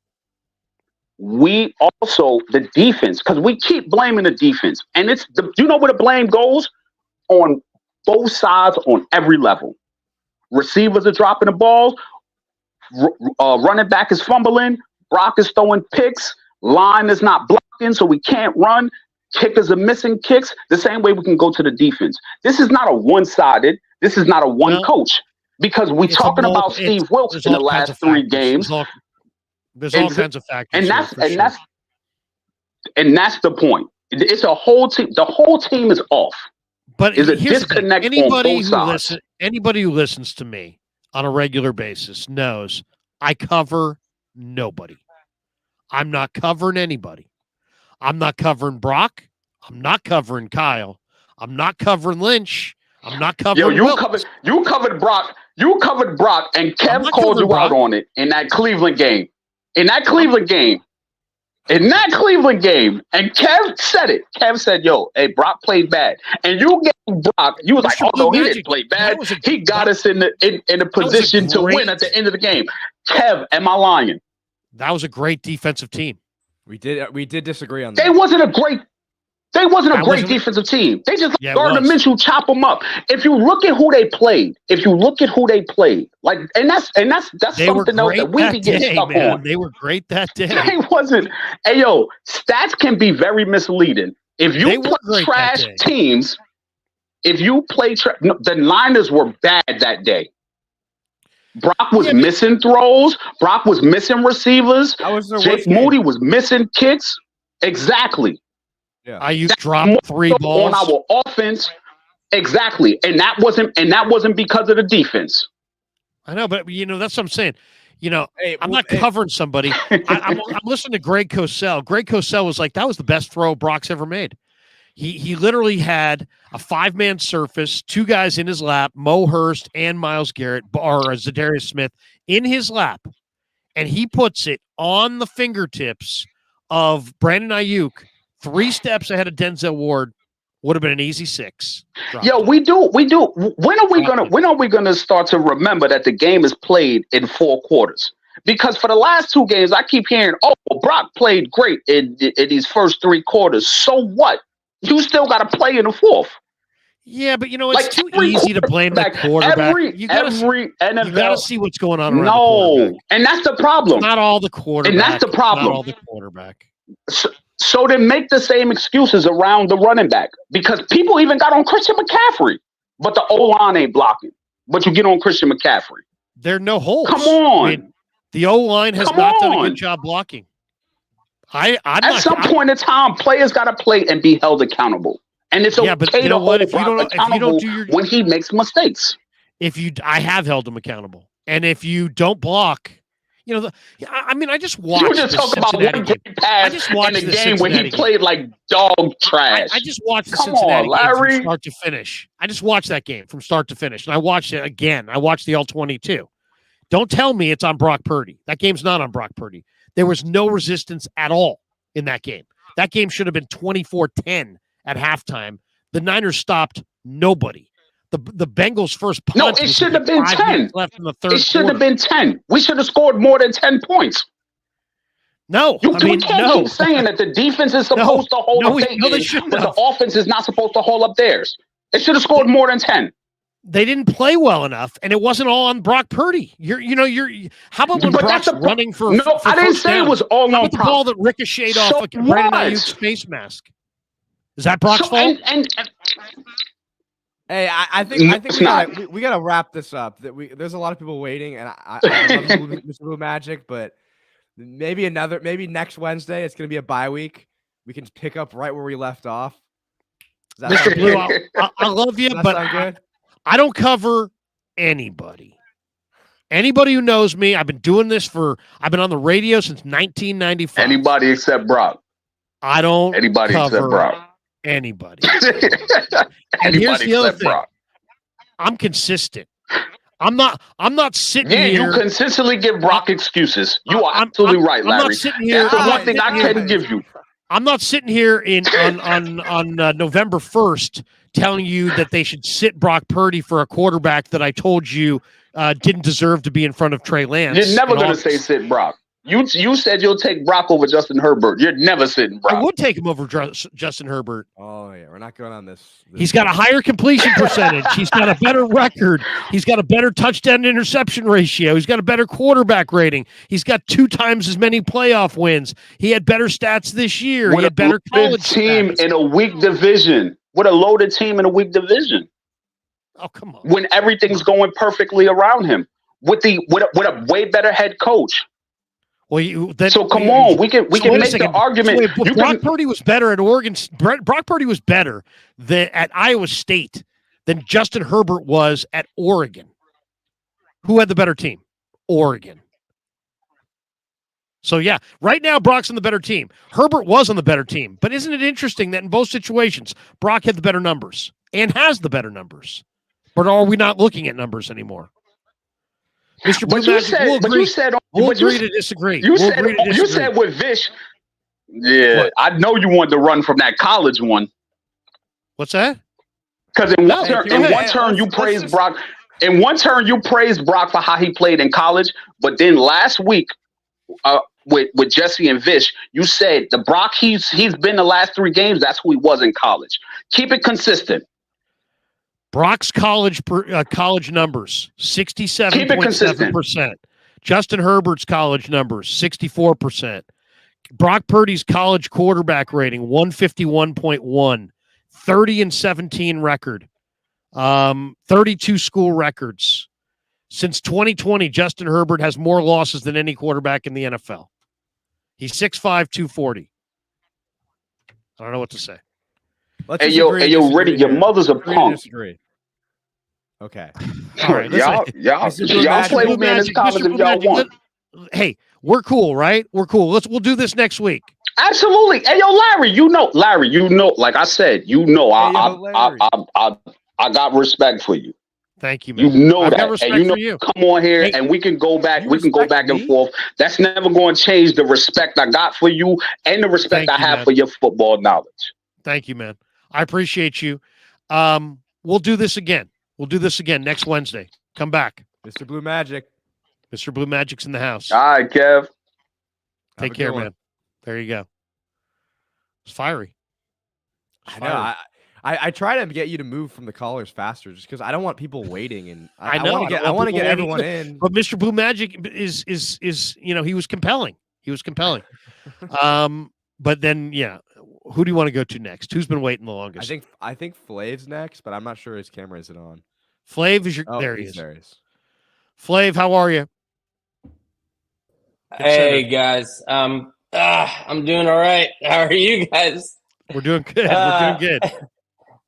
we also the defense, because we keep blaming the defense, and it's you know where the blame goes on both sides on every level. Receivers are dropping the balls. Running back is fumbling. Brock is throwing picks. Line is not blocking, so we can't run. Kickers are missing kicks. The same way we can go to the defense. This is not a one-sided. This is not a one coach, because we're talking about Steve Wilkes in the last 3 games. There's all kinds of factors, and that's the point. It's a whole team. The whole team is off. But is a disconnect on both sides. Anybody who listens to me on a regular basis knows I cover nobody. I'm not covering anybody. I'm not covering Brock. I'm not covering Kyle. I'm not covering Lynch. I'm not covering. You covered Brock. You covered Brock, and Kev called you out on it in that Cleveland game. And Kev said it. Kev said, "Yo, hey, Brock played bad," and you gave Brock. You was like, "Oh no, he didn't play bad. He got us in a position to win at the end of the game." Kev, am I lying? That was a great defensive team. We did disagree on that. They wasn't a great defensive team. They just Gardner Minshew chop them up. If you look at who they played, like, and that's something else that we can get stuck on. They were great that day. They wasn't. Hey yo, stats can be very misleading. If you play trash teams, the Niners were bad that day. Brock was missing throws. Brock was missing receivers. Jake Moody was missing kicks. Exactly. Yeah. I used dropped 3 balls on our offense. Exactly. And that wasn't because of the defense. I know, but that's what I'm saying. I'm not covering somebody. I'm listening to Greg Cosell. Greg Cosell was like, that was the best throw Brock's ever made. He literally had a 5-man surface, 2 guys in his lap, Mo Hurst and Myles Garrett, or Zadarius Smith in his lap, and he puts it on the fingertips of Brandon Ayuk, 3 steps ahead of Denzel Ward. Would have been an easy 6. Yo, we do. When are we gonna start to remember that the game is played in 4 quarters? Because for the last 2 games, I keep hearing, "Oh, Brock played great in these first 3 quarters." So what? You still got to play in the 4th. Yeah, but it's too easy to blame the quarterback. You got to see what's going on around the quarterback. And that's the problem. It's not all the quarterback. And that's the problem. Not all the quarterback. So then make the same excuses around the running back, because people even got on Christian McCaffrey, but the O-line ain't blocking. But you get on Christian McCaffrey. There are no holes. Come on. The O-line has not done a good job blocking. At some point in time, players got to play and be held accountable. And it's okay to hold Brock accountable when he makes mistakes. I have held him accountable. And if you don't block, I just watched. You just talk about one great pass in the game when he played like dog trash. I just watched the Cincinnati game from start to finish. I just watched that game from start to finish. And I watched it again. I watched the All-22. Don't tell me it's on Brock Purdy. That game's not on Brock Purdy. There was no resistance at all in that game. That game should have been 24-10 at halftime. The Niners stopped nobody. The Bengals' first punt. No, it should have been 10. Left in the third. It should have been 10. We should have scored more than 10 points. No, we can't keep saying that the defense is supposed to hold up their game, but the offense is not supposed to hold up theirs. It should have scored more than 10. They didn't play well enough, and it wasn't all on Brock Purdy. How about when Brock's running for? No, I didn't say it was all on the ball that ricocheted off of Brandon Ayuk's face mask. Is that Brock's fault? Hey, I think we gotta wrap this up. There's a lot of people waiting, and I love Mr. Blue Magic, but maybe next Wednesday it's gonna be a bye week. We can pick up right where we left off. Mr. Blue, I love you, but I don't cover anybody. Anybody who knows me, I've been doing this I've been on the radio since 1995. Anybody except Brock. I don't Anybody except Brock. Anybody. And here's the other thing. Brock. I'm consistent. I'm not sitting here. Yeah, you consistently give Brock excuses. You are absolutely right, Larry. I'm not sitting here. That's the one thing I can give you. I'm not sitting here on November 1st telling you that they should sit Brock Purdy for a quarterback that I told you didn't deserve to be in front of Trey Lance. You're never going to say sit Brock. You said you'll take Brock over Justin Herbert. You're never sitting Brock. I would take him over Justin Herbert. Oh, yeah. We're not going on this. He's got a higher completion percentage. He's got a better record. He's got a better touchdown to interception ratio. He's got a better quarterback rating. He's got 2 times as many playoff wins. He had better stats this year. He had better college team stats. In a weak division. With a loaded team in a weak division. Oh, come on. When everything's going perfectly around him. With a way better head coach. Well, so come on, we can make the argument. Brock Purdy was better at Oregon. Brock Purdy was better at Iowa State than Justin Herbert was at Oregon. Who had the better team? Oregon. So yeah, right now Brock's on the better team. Herbert was on the better team, but isn't it interesting that in both situations Brock had the better numbers and has the better numbers? But are we not looking at numbers anymore? Mr. Blue Magic, we'll agree to disagree. You said with Vish. Yeah, what? I know you wanted to run from that college one. What's that? Because in one turn you praised Brock. In one turn you praised Brock for how he played in college, but then last week, with Jesse and Vish, you said the Brock he's been the last 3 games. That's who he was in college. Keep it consistent. Brock's college numbers, 67.7%. Justin Herbert's college numbers, 64%. Brock Purdy's college quarterback rating, 151.1. 30-17 record. 32 school records. Since 2020, Justin Herbert has more losses than any quarterback in the NFL. He's 6'5", 240. I don't know what to say. Hey, yo, Reddy, your mother's a punk. Okay. All right. Y'all play with me in this conference if y'all want. Hey, we're cool, right? We're cool. We'll do this next week. Absolutely. Hey, yo, Larry, like I said, I got respect for you. Thank you, man. You know that. And come on here and we can go back. We can go back and forth. That's never going to change the respect I got for you and the respect I have for your football knowledge. Thank you, man. I appreciate you. We'll do this again. We'll do this again next Wednesday. Come back. Mr. Blue Magic. Mr. Blue Magic's in the house. All right, Kev. Take care, man. There you go. It's fiery. I know. I try to get you to move from the callers faster just because I don't want people waiting. And I want to get everyone in. But Mr. Blue Magic is he was compelling. He was compelling. But then, yeah. Who do you want to go to next? Who's been waiting the longest? I think Flav's next, but I'm not sure his camera isn't on. Flav is there he is. Flav, how are you? Hey guys. I'm doing all right. How are you guys? We're doing good. We're doing good.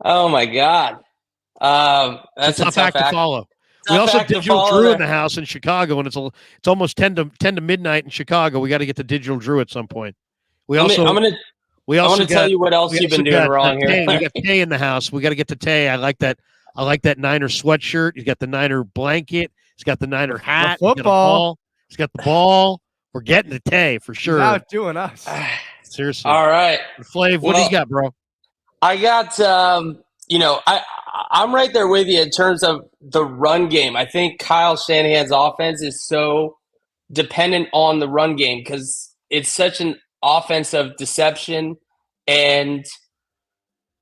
Oh my God. That's a tough act to follow. We also have Digital Drew in the house in Chicago, and it's almost 10 to midnight in Chicago. We got to get to Digital Drew at some point. I want to tell you what else you've been doing wrong here. We got Tay in the house. We got to get to Tay. I like that Niner sweatshirt. He's got the Niner blanket. He's got the Niner hat. The football. He's got the ball. We're getting to Tay for sure. He's outdoing us. Seriously. All right. Flav, what do you got, bro? I got, I'm right there with you in terms of the run game. I think Kyle Shanahan's offense is so dependent on the run game because it's such an offense of deception. And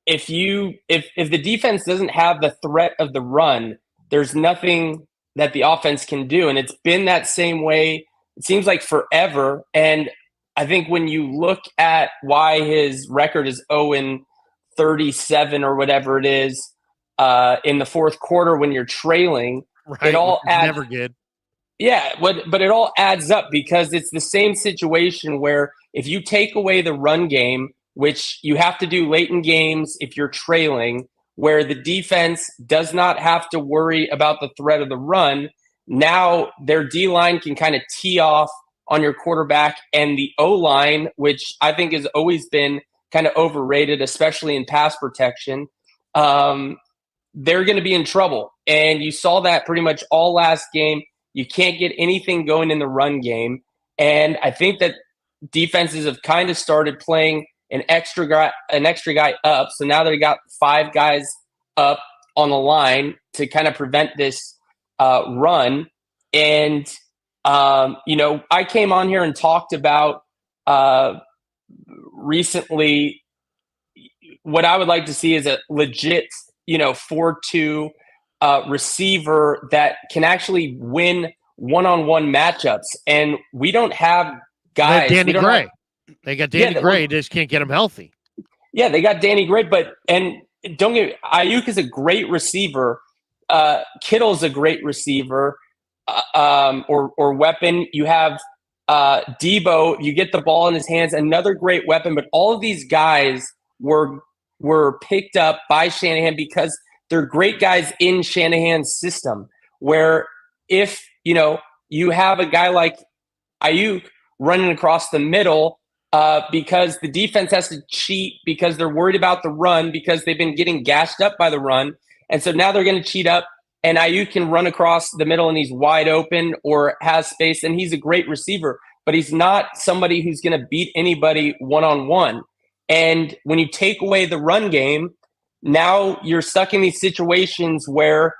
if the defense doesn't have the threat of the run, there's nothing that the offense can do. And it's been that same way, it seems like forever. And I think when you look at why his record is 0-37 or whatever it is in the fourth quarter when you're trailing, right, it all adds, never good. Yeah, but it all adds up because it's the same situation where if you take away the run game, which you have to do late in games if you're trailing, where the defense does not have to worry about the threat of the run. Now their D-line can kind of tee off on your quarterback, and the O-line, which I think has always been kind of overrated, especially in pass protection, they're going to be in trouble. And you saw that pretty much all last game. You can't get anything going in the run game. And I think that defenses have kind of started playing an extra guy up. So now they got 5 guys up on the line to kind of prevent this run. And, I came on here and talked about recently what I would like to see is a legit, 4-2 receiver that can actually win one-on-one matchups. And we don't have guys. Danny Gray. They got Danny Gray. They just can't get him healthy. Yeah, they got Danny Gray, and don't get Ayuk is a great receiver. Kittle's a great receiver, or weapon. You have Debo. You get the ball in his hands, another great weapon. But all of these guys were picked up by Shanahan because they're great guys in Shanahan's system. Where if you have a guy like Ayuk running across the middle. Because the defense has to cheat because they're worried about the run because they've been getting gashed up by the run. And so now they're going to cheat up, and Ayuk can run across the middle and he's wide open or has space, and he's a great receiver, but he's not somebody who's going to beat anybody one-on-one. And when you take away the run game, now you're stuck in these situations where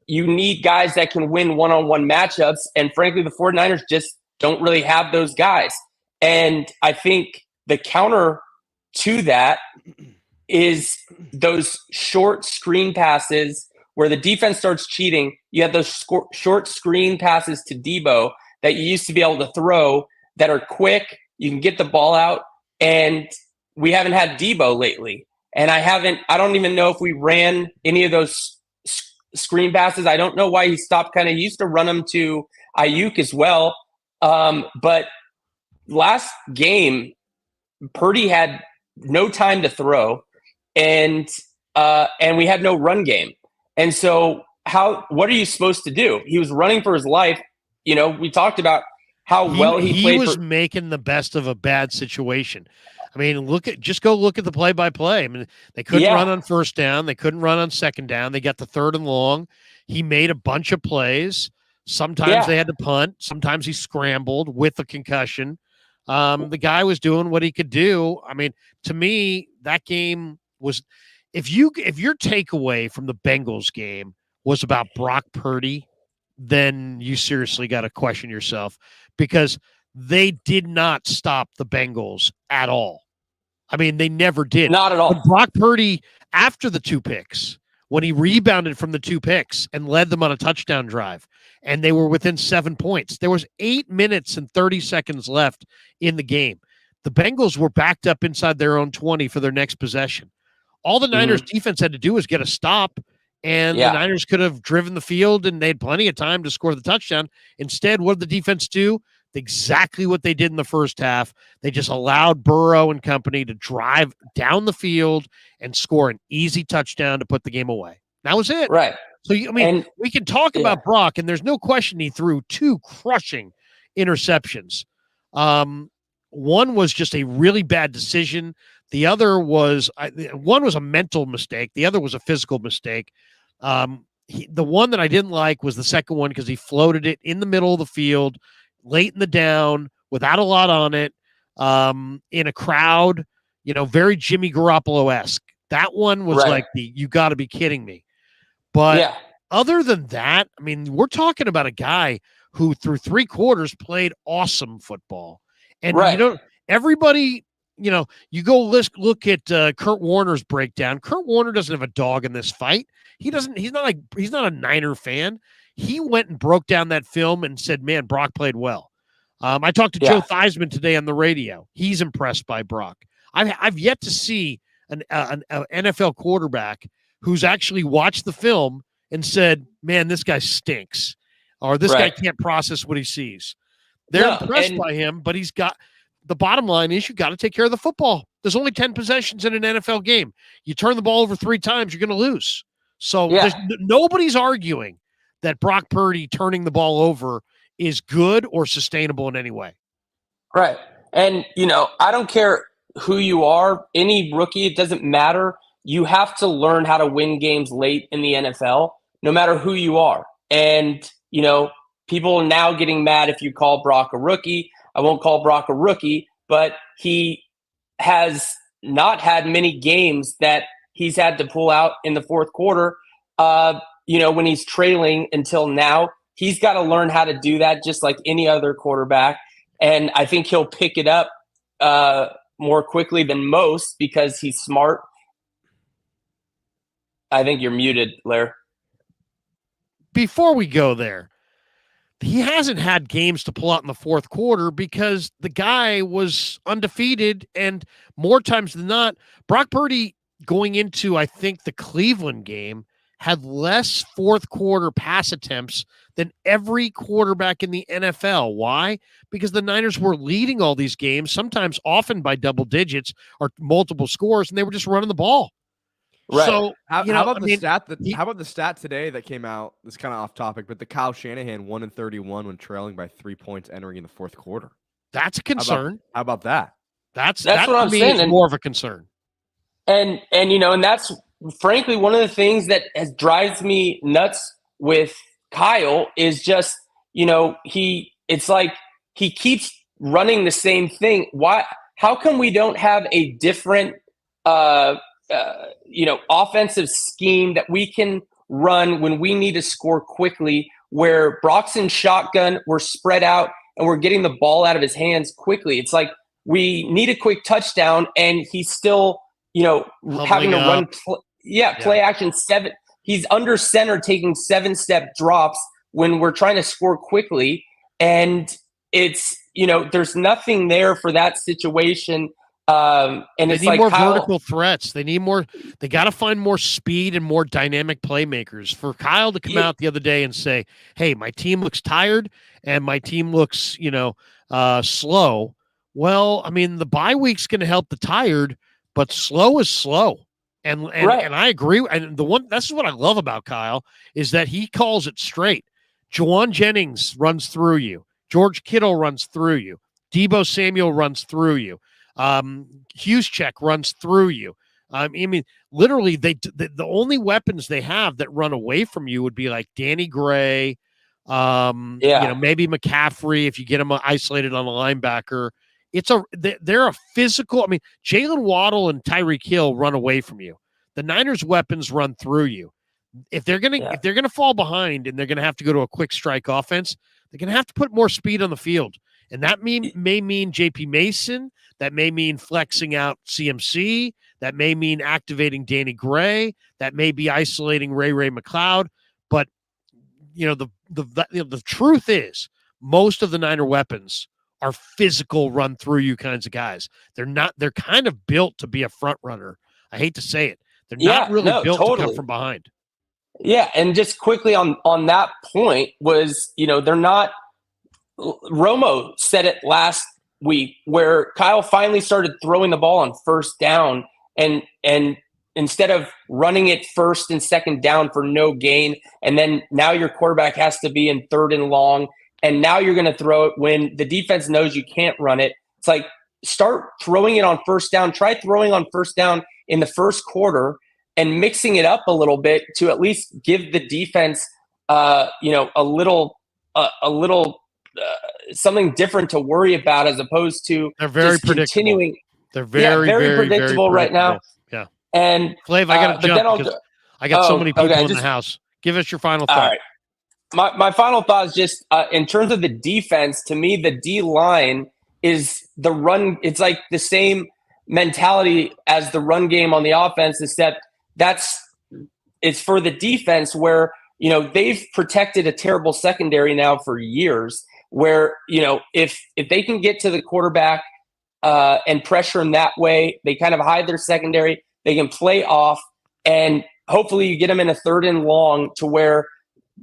you need guys that can win one-on-one matchups, and frankly, the 49ers just don't really have those guys. And I think the counter to that is those short screen passes where the defense starts cheating. You have those short screen passes to Debo that you used to be able to throw that are quick. You can get the ball out, and we haven't had Debo lately. And I don't even know if we ran any of those screen passes. I don't know why he stopped. He used to run them to Ayuk as well. But last game, Purdy had no time to throw, and we had no run game. And so what are you supposed to do? He was running for his life. We talked about how well he played. He was making the best of a bad situation. I mean, go look at the play-by-play. I mean, they couldn't run on first down. They couldn't run on second down. They got the third and long. He made a bunch of plays. Sometimes they had to punt. Sometimes he scrambled with a concussion. The guy was doing what he could do. I mean, to me, that game was if your takeaway from the Bengals game was about Brock Purdy, then you seriously got to question yourself, because they did not stop the Bengals at all. I mean, they never did. Not at all. But Brock Purdy, after the 2 picks, when he rebounded from the 2 picks and led them on a touchdown drive, and they were within 7 points. There was 8 minutes and 30 seconds left in the game. The Bengals were backed up inside their own 20 for their next possession. All the Niners defense had to do was get a stop, and the Niners could have driven the field, and they had plenty of time to score the touchdown. Instead, what did the defense do? Exactly what they did in the first half. They just allowed Burrow and company to drive down the field and score an easy touchdown to put the game away. That was it. Right. So, we can talk about Brock, and there's no question he threw 2 crushing interceptions. One was just a really bad decision. The other was one was a mental mistake. The other was a physical mistake. The one that I didn't like was the second one, because he floated it in the middle of the field, late in the down, without a lot on it, in a crowd, very Jimmy Garoppolo-esque. That one was like you got to be kidding me. But other than that, I mean, we're talking about a guy who through 3 quarters played awesome football. And, everybody, you go look at Kurt Warner's breakdown. Kurt Warner doesn't have a dog in this fight. He's not a Niner fan. He went and broke down that film and said, man, Brock played well. I talked to Joe Theismann today on the radio. He's impressed by Brock. I've yet to see an NFL quarterback who's actually watched the film and said, man, this guy stinks, or this guy can't process what he sees. They're impressed by him, but the bottom line is you got to take care of the football. There's only 10 possessions in an NFL game. You turn the ball over 3 times, you're going to lose. So nobody's arguing that Brock Purdy turning the ball over is good or sustainable in any way. Right. And, I don't care who you are, any rookie, it doesn't matter. You have to learn how to win games late in the NFL, no matter who you are. And, people are now getting mad if you call Brock a rookie. I won't call Brock a rookie, but he has not had many games that he's had to pull out in the fourth quarter, when he's trailing until now. He's got to learn how to do that just like any other quarterback. And I think he'll pick it up more quickly than most because he's smart. I think you're muted, Lair. Before we go there, he hasn't had games to pull out in the fourth quarter because the guy was undefeated, and more times than not, Brock Purdy going into, I think, the Cleveland game had less fourth quarter pass attempts than every quarterback in the NFL. Why? Because the Niners were leading all these games, sometimes often by double digits or multiple scores, and they were just running the ball. Right. So how about the stat today that came out? This kind of off topic, but the Kyle Shanahan 1-31 when trailing by 3 points entering in the fourth quarter. That's a concern. How about that? That's what I'm saying. Is more of a concern. And that's frankly one of the things that drives me nuts with Kyle is just, it's like he keeps running the same thing. Why? How come we don't have a different offensive scheme that we can run when we need to score quickly, where Brock's in shotgun, we're spread out, and we're getting the ball out of his hands quickly? It's like we need a quick touchdown, and he's still, having to run play action 7. He's under center taking 7-step drops when we're trying to score quickly. And it's, there's nothing there for that situation. And they it's need like more vertical threats. They got to find more speed and more dynamic playmakers. For Kyle to come out the other day and say, hey, my team looks tired and my team looks, slow. Well, I mean, the bye week's going to help the tired, but slow is slow. And I agree. And that's what I love about Kyle is that he calls it straight. Juwan Jennings runs through you. George Kittle runs through you. Deebo Samuel runs through you. Juszczyk runs through you. I mean, literally, the only weapons they have that run away from you would be like Danny Gray, maybe McCaffrey if you get him isolated on a linebacker. They're a physical. I mean, Jalen Waddle and Tyreek Hill run away from you. The Niners' weapons run through you. If they're gonna fall behind and they're gonna have to go to a quick strike offense, they're gonna have to put more speed on the field, and that may mean J.P. Mason. That may mean flexing out CMC. That may mean activating Danny Gray. That may be isolating Ray McLeod. But the truth is, most of the Niner weapons are physical, run through you kinds of guys. They're kind of built to be a front runner. I hate to say it. They're not really built to come from behind. Yeah, and just quickly on that point was, they're not. Romo said it last week where Kyle finally started throwing the ball on first down and instead of running it first and second down for no gain, and then now your quarterback has to be in third and long, and now you're going to throw it when the defense knows you can't run it. It's like, start throwing it on first down. Try throwing on first down in the first quarter and mixing it up a little bit to at least give the defense, a little something different to worry about, as opposed to they're very predictable. They're very predictable right now. Yeah. And Flav, I got to jump because I got so many people in the house. Give us your final thought. All right. My final thought is just in terms of the defense. To me, the D line is the run. It's like the same mentality as the run game on the offense, except it's for the defense where they've protected a terrible secondary now for years. Where if they can get to the quarterback and pressure him that way, they kind of hide their secondary. They can play off, and hopefully you get them in a third and long to where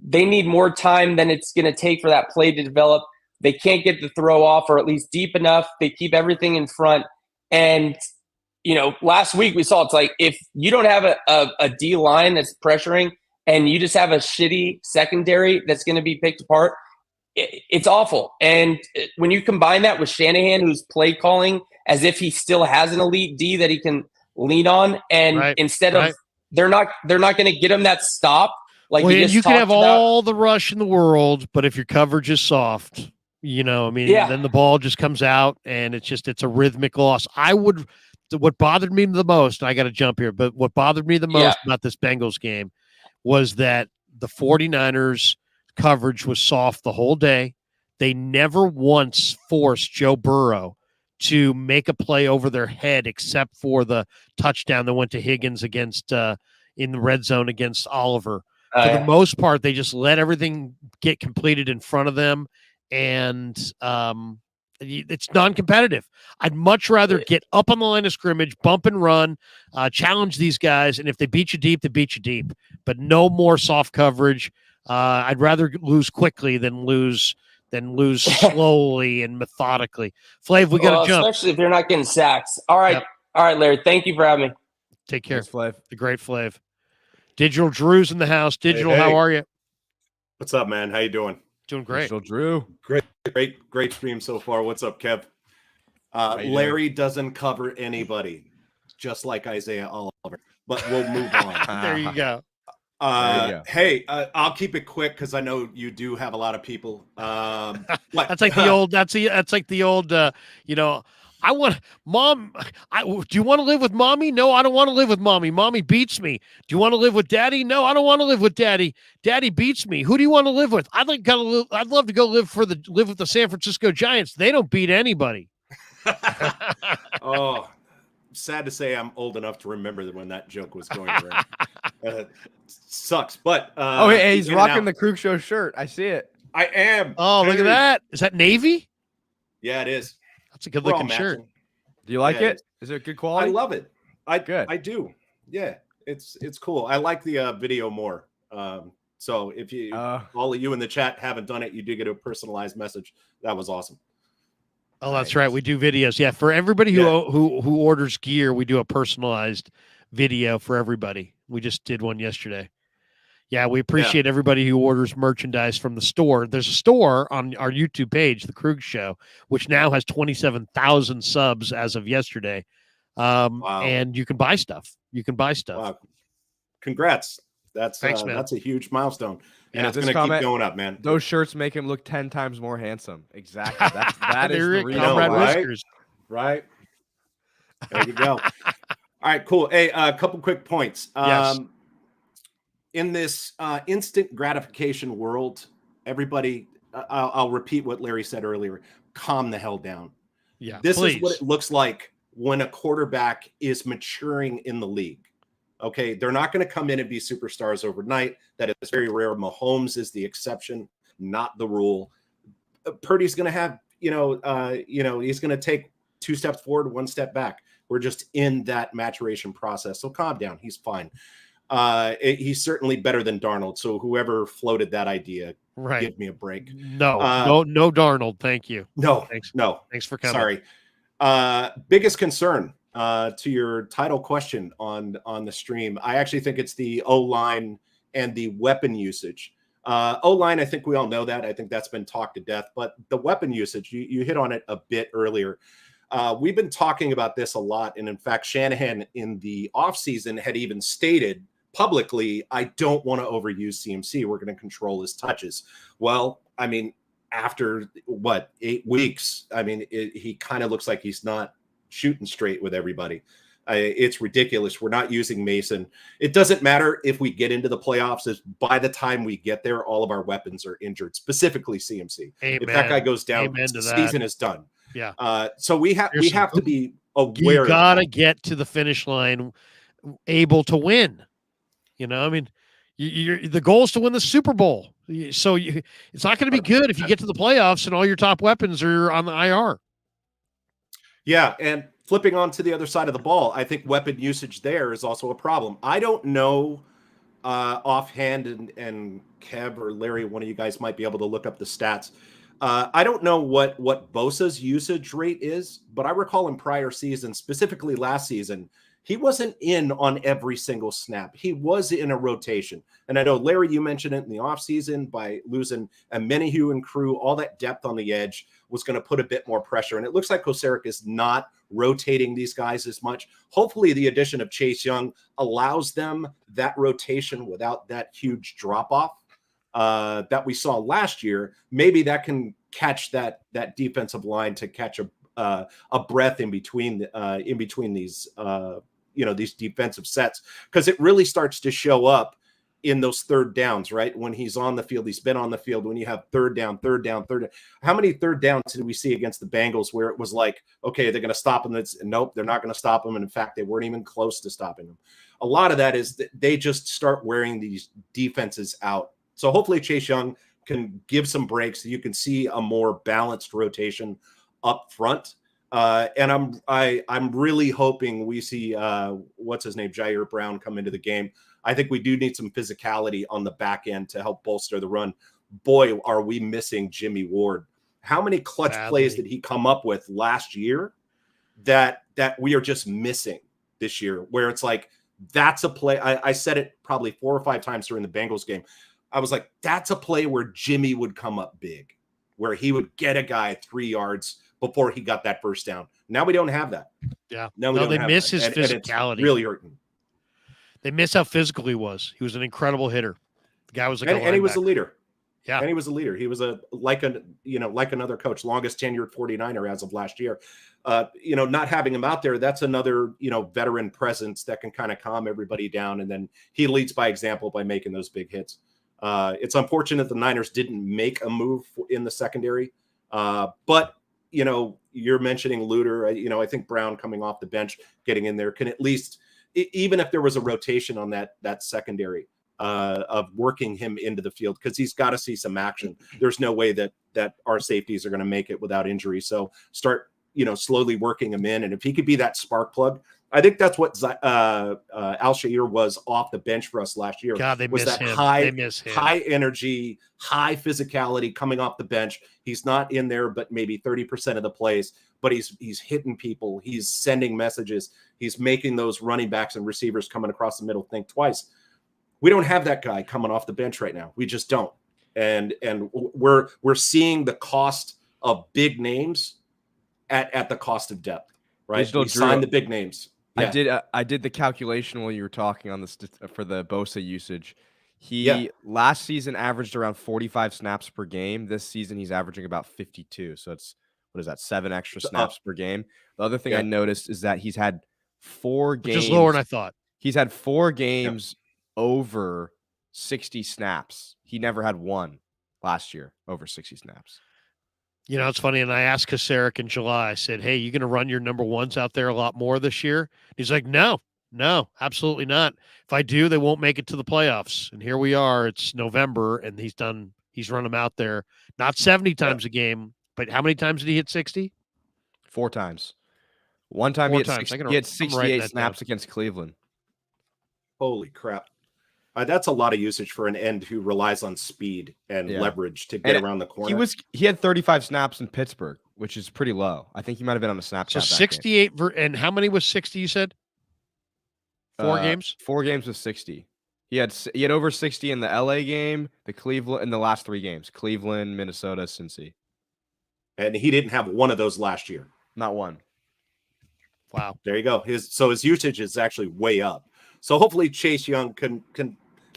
they need more time than it's going to take for that play to develop. They can't get the throw off, or at least deep enough. They keep everything in front, and last week we saw it's like if you don't have a D line that's pressuring and you just have a shitty secondary that's going to be picked apart, it's awful. And when you combine that with Shanahan, who's play calling as if he still has an elite D that he can lean on, and instead of they're not going to get him that stop. Like you can have all the rush in the world, but if your coverage is soft, then the ball just comes out and it's a rhythmic loss. What bothered me the most, and I got to jump here, but what bothered me the most about this Bengals game was that the 49ers coverage was soft the whole day. They never once forced Joe Burrow to make a play over their head, except for the touchdown that went to Higgins against in the red zone against Oliver. For the most part, they just let everything get completed in front of them, and it's non-competitive. I'd much rather get up on the line of scrimmage, bump and run, challenge these guys, and if they beat you deep, they beat you deep. But no more soft coverage. I'd rather lose quickly than lose slowly and methodically. Flav, we got to jump. Especially if they're not getting sacks. All right. Yep. All right, Larry. Thank you for having me. Take care. Thanks, Flav. The great Flav. Digital Drew's in the house. Digital, hey. How are you? What's up, man? How you doing? Doing great. Digital Drew. Great stream so far. What's up, Kev? Larry doesn't cover anybody, just like Isaiah Oliver. But we'll move on. There you go. Hey, I'll keep it quick because I know you do have a lot of people. That's like the old. That's like the old. I want mom. Do you want to live with mommy? No, I don't want to live with mommy. Mommy beats me. Do you want to live with daddy? No, I don't want to live with daddy. Daddy beats me. Who do you want to live with? I'd love to go live with the San Francisco Giants. They don't beat anybody. Oh, sad to say I'm old enough to remember when that joke was going around. Sucks, but hey, he's rocking the Krug Show shirt. I see it. I am. Oh, look at that. Is that navy? Yeah, it is. That's a good looking shirt. Do you like it? Is it good quality? I love it. I do. Yeah, it's cool. I like the video more. So if you all of you in the chat haven't done it, you do get a personalized message. That was awesome. Oh, that's right. We do videos. Yeah, for everybody who orders gear, we do a personalized video for everybody. We just did one yesterday. Yeah, we appreciate everybody who orders merchandise from the store. There's a store on our YouTube page, The Krug Show, which now has 27,000 subs as of yesterday. Wow. And you can buy stuff. Wow. Congrats. Thanks, man. That's a huge milestone. And it's going to keep going up, man. Those shirts make him look 10 times more handsome. Exactly. That is the reason. Right. There you go. All right, cool. Hey, a couple quick points. Yes. In this instant gratification world, everybody, I'll repeat what Larry said earlier, calm the hell down. Yeah, this is what it looks like when a quarterback is maturing in the league. Okay, they're not going to come in and be superstars overnight. That is very rare. Mahomes is the exception, not the rule. Purdy's going to have, he's going to take 2 steps forward, 1 step back. We're just in that maturation process. So calm down. He's fine. He's certainly better than Darnold. So whoever floated that idea, give me a break. No Darnold. Thank you. No, thanks. No, thanks for coming. Sorry. Biggest concern to your title question on the stream. I actually think it's the O-line and the weapon usage. O-line, I think we all know that. I think that's been talked to death. But the weapon usage, you hit on it a bit earlier. We've been talking about this a lot. And in fact, Shanahan in the offseason had even stated publicly, I don't want to overuse CMC. We're going to control his touches. Well, I mean, after 8 weeks, I mean, he kind of looks like he's not shooting straight with everybody. It's ridiculous. We're not using Mason. It doesn't matter if we get into the playoffs. As by the time we get there, all of our weapons are injured, specifically CMC. Amen. If that guy goes down, the season is done. Yeah. So we have to be aware. You gotta get to the finish line able to win. I mean, the goal is to win the Super Bowl. So it's not going to be good if you get to the playoffs and all your top weapons are on the IR. Yeah, and flipping on to the other side of the ball, I think weapon usage there is also a problem. I don't know offhand, and Kev or Larry, one of you guys might be able to look up the stats. I don't know what Bosa's usage rate is, but I recall in prior seasons, specifically last season, he wasn't in on every single snap. He was in a rotation. And I know, Larry, you mentioned it in the offseason by losing a Menahu and crew, all that depth on the edge was going to put a bit more pressure. And it looks like Kocurek is not rotating these guys as much. Hopefully the addition of Chase Young allows them that rotation without that huge drop-off that we saw last year. Maybe that can catch that defensive line to catch a breath in between these these defensive sets, because it really starts to show up in those third downs, right? When he's on the field, he's been on the field. When you have third down. How many third downs did we see against the Bengals where it was like, okay, they're going to stop him? Nope, they're not going to stop him. And in fact, they weren't even close to stopping him. A lot of that is that they just start wearing these defenses out. So hopefully Chase Young can give some breaks so you can see a more balanced rotation up front. And I'm really hoping we see what's his name, Jair Brown, come into the game. I think we do need some physicality on the back end to help bolster the run. Boy, are we missing Jimmy Ward. How many clutch plays did he come up with last year that we are just missing this year, where it's like, that's a play. I said it probably 4 or 5 times during the Bengals game. I was like, that's a play where Jimmy would come up big, where he would get a guy 3 yards before he got that first down. Now we don't have that. Yeah. No, they miss his physicality. It's really hurting. They miss how physical he was. He was an incredible hitter. The guy was and he was a leader. Yeah. And he was a leader. He was like another coach, longest tenured 49er as of last year. Not having him out there, that's another, veteran presence that can kind of calm everybody down. And then he leads by example by making those big hits. It's unfortunate the Niners didn't make a move in the secondary. But you're mentioning Luter. I think Brown coming off the bench, getting in there, can at least, even if there was a rotation on that secondary, of working him into the field, because he's got to see some action. There's no way that our safeties are going to make it without injury. So start, slowly working him in. And if he could be that spark plug, I think that's what Al-Shaair was off the bench for us last year. God, they was miss that him. high energy, high physicality coming off the bench. He's not in there, but maybe 30% of the plays, but he's hitting people. He's sending messages. He's making those running backs and receivers coming across the middle think twice. We don't have that guy coming off the bench right now. We just don't. And we're seeing the cost of big names at the cost of depth, right? We signed the big names. Yeah. I did the calculation while you were talking on for the Bosa usage. He last season averaged around 45 snaps per game. This season he's averaging about 52. So it's, what is that, 7 extra snaps per game. The other thing I noticed is that he's had 4 games. Which is lower than I thought. He's had 4 games over 60 snaps. He never had one last year over 60 snaps. It's funny. And I asked Kocurek in July, I said, hey, you going to run your number ones out there a lot more this year? He's like, no, absolutely not. If I do, they won't make it to the playoffs. And here we are. It's November, and he's run them out there, not 70 times a game, but how many times did he hit 60? 4 times. One time he had 68 snaps against Cleveland. Holy crap. That's a lot of usage for an end who relies on speed and leverage to get around the corner. He had 35 snaps in Pittsburgh, which is pretty low. I think he might have been on a snap. So 68 and how many was 60? You said 4 games. 4 games with 60. He had over 60 in the LA game, the Cleveland, in the last 3 games: Cleveland, Minnesota, Cincy. And he didn't have one of those last year. Not one. Wow. There you go. His usage is actually way up. So hopefully Chase Young can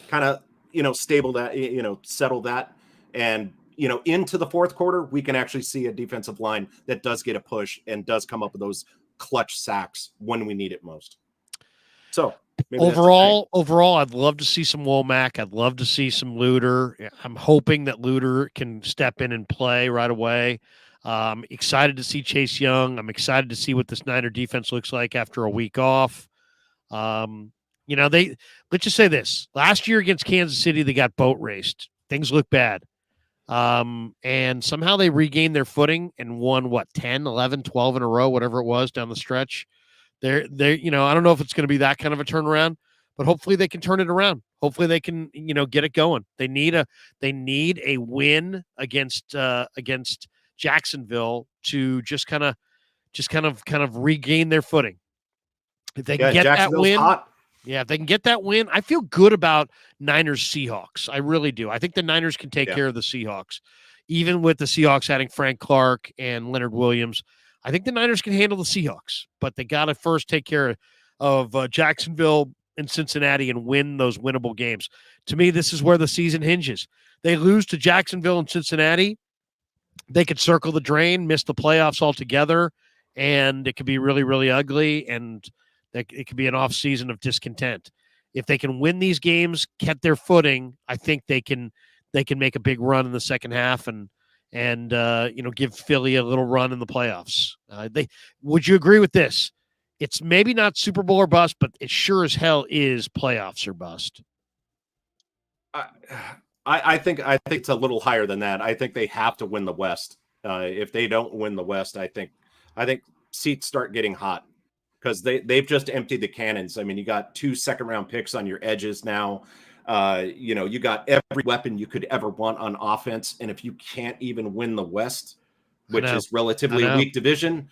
kind of, stable that, settle that. And, into the fourth quarter, we can actually see a defensive line that does get a push and does come up with those clutch sacks when we need it most. So overall, I'd love to see some Womack. I'd love to see some Luter. I'm hoping that Luter can step in and play right away. Excited to see Chase Young. I'm excited to see what this Niner defense looks like after a week off. Let's just say this. Last year against Kansas City, they got boat raced. Things look bad. And somehow they regained their footing and won 10, 11, 12 in a row, whatever it was down the stretch. I don't know if it's going to be that kind of a turnaround, but hopefully they can turn it around. hopefully they can, get it going. They need a win against Jacksonville to just kind of regain their footing. If they can get that win, hot. Yeah, if they can get that win, I feel good about Niners Seahawks. I really do. I think the Niners can take care of the Seahawks. Even with the Seahawks adding Frank Clark and Leonard Williams, I think the Niners can handle the Seahawks, but they got to first take care of Jacksonville and Cincinnati and win those winnable games. To me, this is where the season hinges. They lose to Jacksonville and Cincinnati, they could circle the drain, miss the playoffs altogether, and it could be really, really ugly, and it could be an off season of discontent. If they can win these games, get their footing, I think they can make a big run in the second half and give Philly a little run in the playoffs. Would you agree with this? It's maybe not Super Bowl or bust, but it sure as hell is playoffs or bust. I think it's a little higher than that. I think they have to win the West. If they don't win the West, I think seats start getting hot because they've just emptied the cannons. I mean, you got 2 second-round picks on your edges now. You got every weapon you could ever want on offense, and if you can't even win the West, which is relatively a weak division,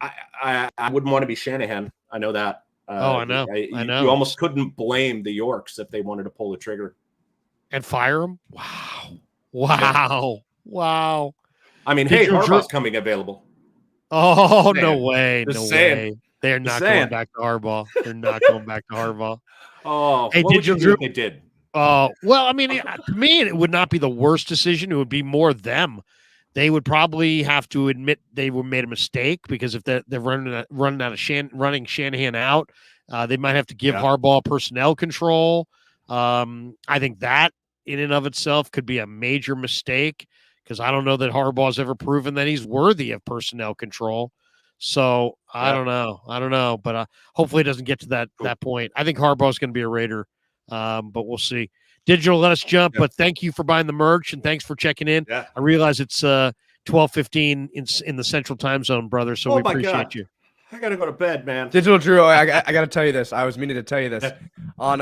I wouldn't want to be Shanahan. I know that. I know. You almost couldn't blame the Yorks if they wanted to pull the trigger and fire him. Wow. I mean, Harbaugh's coming available. Oh, no way. Just saying. Way. They're not going back to Harbaugh. They're not going back to Harbaugh. Oh, hey, what would you do if they did? Well, I mean, to me, it would not be the worst decision. It would be more them. They would probably have to admit they made a mistake because if they're running Shanahan out, they might have to give Harbaugh personnel control. I think that in and of itself could be a major mistake because I don't know that Harbaugh's ever proven that he's worthy of personnel control. So I don't know, but hopefully it doesn't get to that point. I think Harbaugh's going to be a Raider, but we'll see. Digital, let us jump, but thank you for buying the merch and thanks for checking in. Yeah. I realize it's 12:15 in the Central Time Zone, brother. So we appreciate you. I gotta go to bed, man. Digital Drew, I got to tell you this. I was meaning to tell you this. On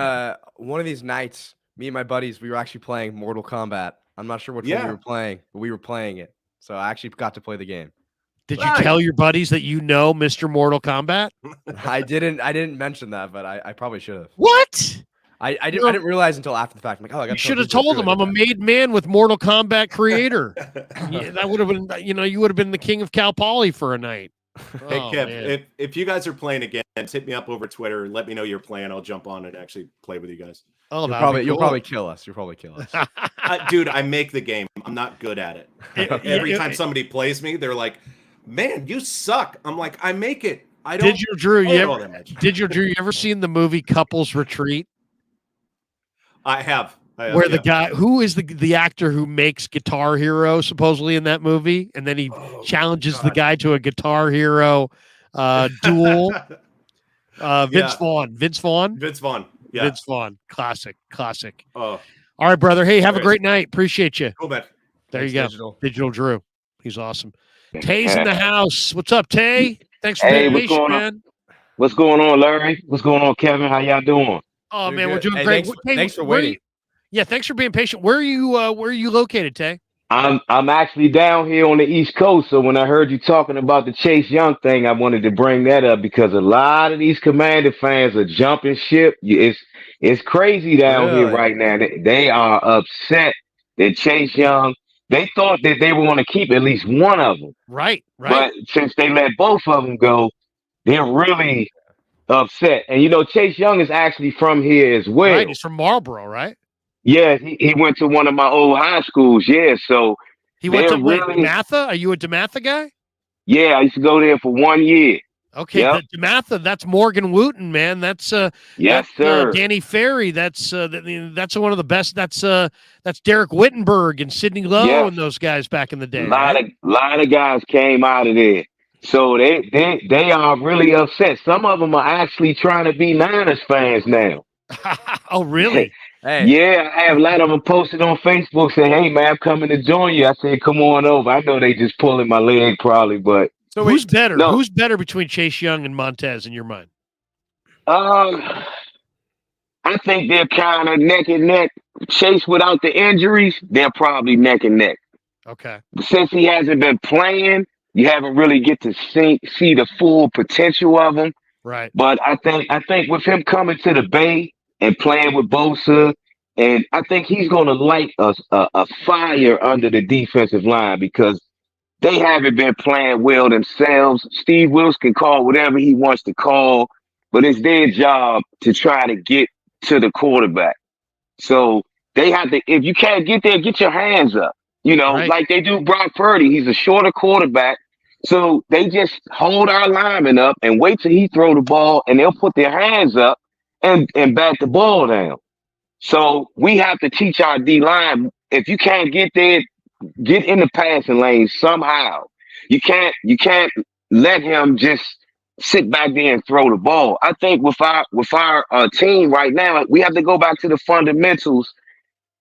one of these nights, me and my buddies, we were actually playing Mortal Kombat. I'm not sure which one we were playing, but we were playing it. So I actually got to play the game. Did you tell your buddies that you know Mr. Mortal Kombat? I didn't mention that, but I probably should have. What? I didn't realize until after the fact. I'm like, I got. You should have told them I'm a made man with Mortal Kombat creator. That would have been, you would have been the king of Cal Poly for a night. Hey, Kev, if you guys are playing again, hit me up over Twitter. Let me know you're playing. I'll jump on and actually play with you guys. Oh, you'll probably kill us. You'll probably kill us. Dude, I make the game. I'm not good at it. Every time somebody plays me, they're like, man, you suck. I'm like, I make it. I don't. Drew, you ever seen the movie Couples Retreat? I have. Where the guy who is the actor who makes Guitar Hero supposedly in that movie, and then he challenges the guy to a Guitar Hero duel. Vince Vaughn. Yeah. Vince Vaughn. Classic. Oh. All right, brother. Hey, have a great night. Appreciate you. Cool, man. There you go. Digital Drew. He's awesome. Tay's in the house. What's up, Tay? Thanks for being patient, man. What's going on, Larry? What's going on, Kevin? How y'all doing? Oh, man, we're doing great. Thanks for waiting. Yeah, thanks for being patient. Where are you located, Tay? I'm actually down here on the East Coast. So when I heard you talking about the Chase Young thing, I wanted to bring that up because a lot of these Commander fans are jumping ship. It's crazy down here right now. They are upset that Chase Young. They thought that they were going to keep at least one of them. Right. But since they let both of them go, they're really upset. And Chase Young is actually from here as well. Right, he's from Marlboro, right? Yeah, he went to one of my old high schools. Yeah, so he went to DeMatha. Are you a DeMatha guy? Yeah, I used to go there for 1 year. Okay, DeMatha. That's Morgan Wooten, man. That's yes, sir. Danny Ferry. That's one of the best. That's Derek Wittenberg and Sidney Lowe and those guys back in the day. A lot of guys came out of there. So they are really upset. Some of them are actually trying to be Niners fans now. Oh, really? Hey. Yeah, I have a lot of them posted on Facebook saying, "Hey, man, I'm coming to join you." I said, "Come on over." I know they just pulling my leg probably, but so who's better? No. Who's better between Chase Young and Montez in your mind? I think they're kind of neck and neck. Chase without the injuries, they're probably neck and neck. Okay. Since he hasn't been playing, you haven't really get to see the full potential of him. Right. But I think with him coming to the Bay and playing with Bosa, and I think he's going to light a fire under the defensive line because they haven't been playing well themselves. Steve Wilks can call whatever he wants to call, but it's their job to try to get to the quarterback. So they have to, if you can't get there, get your hands up. You know, Right. like they do Brock Purdy. He's a shorter quarterback. So they just hold our lineman up and wait till he throw the ball, and they'll put their hands up and bat the ball down. So we have to teach our D-line, if you can't get there, get in the passing lane somehow. You can't let him just sit back there and throw the ball. I think with our team right now, we have to go back to the fundamentals.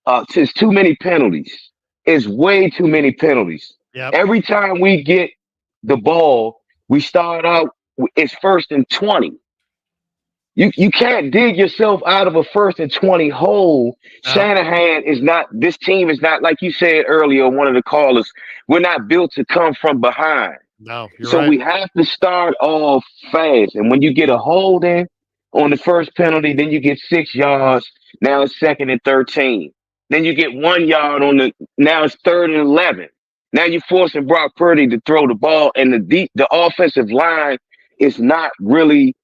It's too many penalties. It's way too many penalties. Yep. Every time we get the ball, we start out, it's 1st and 20. You can't dig yourself out of a 1st and 20 hole. Shanahan is not, this team is not, like you said earlier, one of the callers, we're not built to come from behind. No, you're so right. we have to start off fast. And when you get a holding on the first penalty, then you get 6 yards. Now it's 2nd and 13. Then you get 1 yard now it's 3rd and 11. Now you're forcing Brock Purdy to throw the ball, and the offensive line is not really,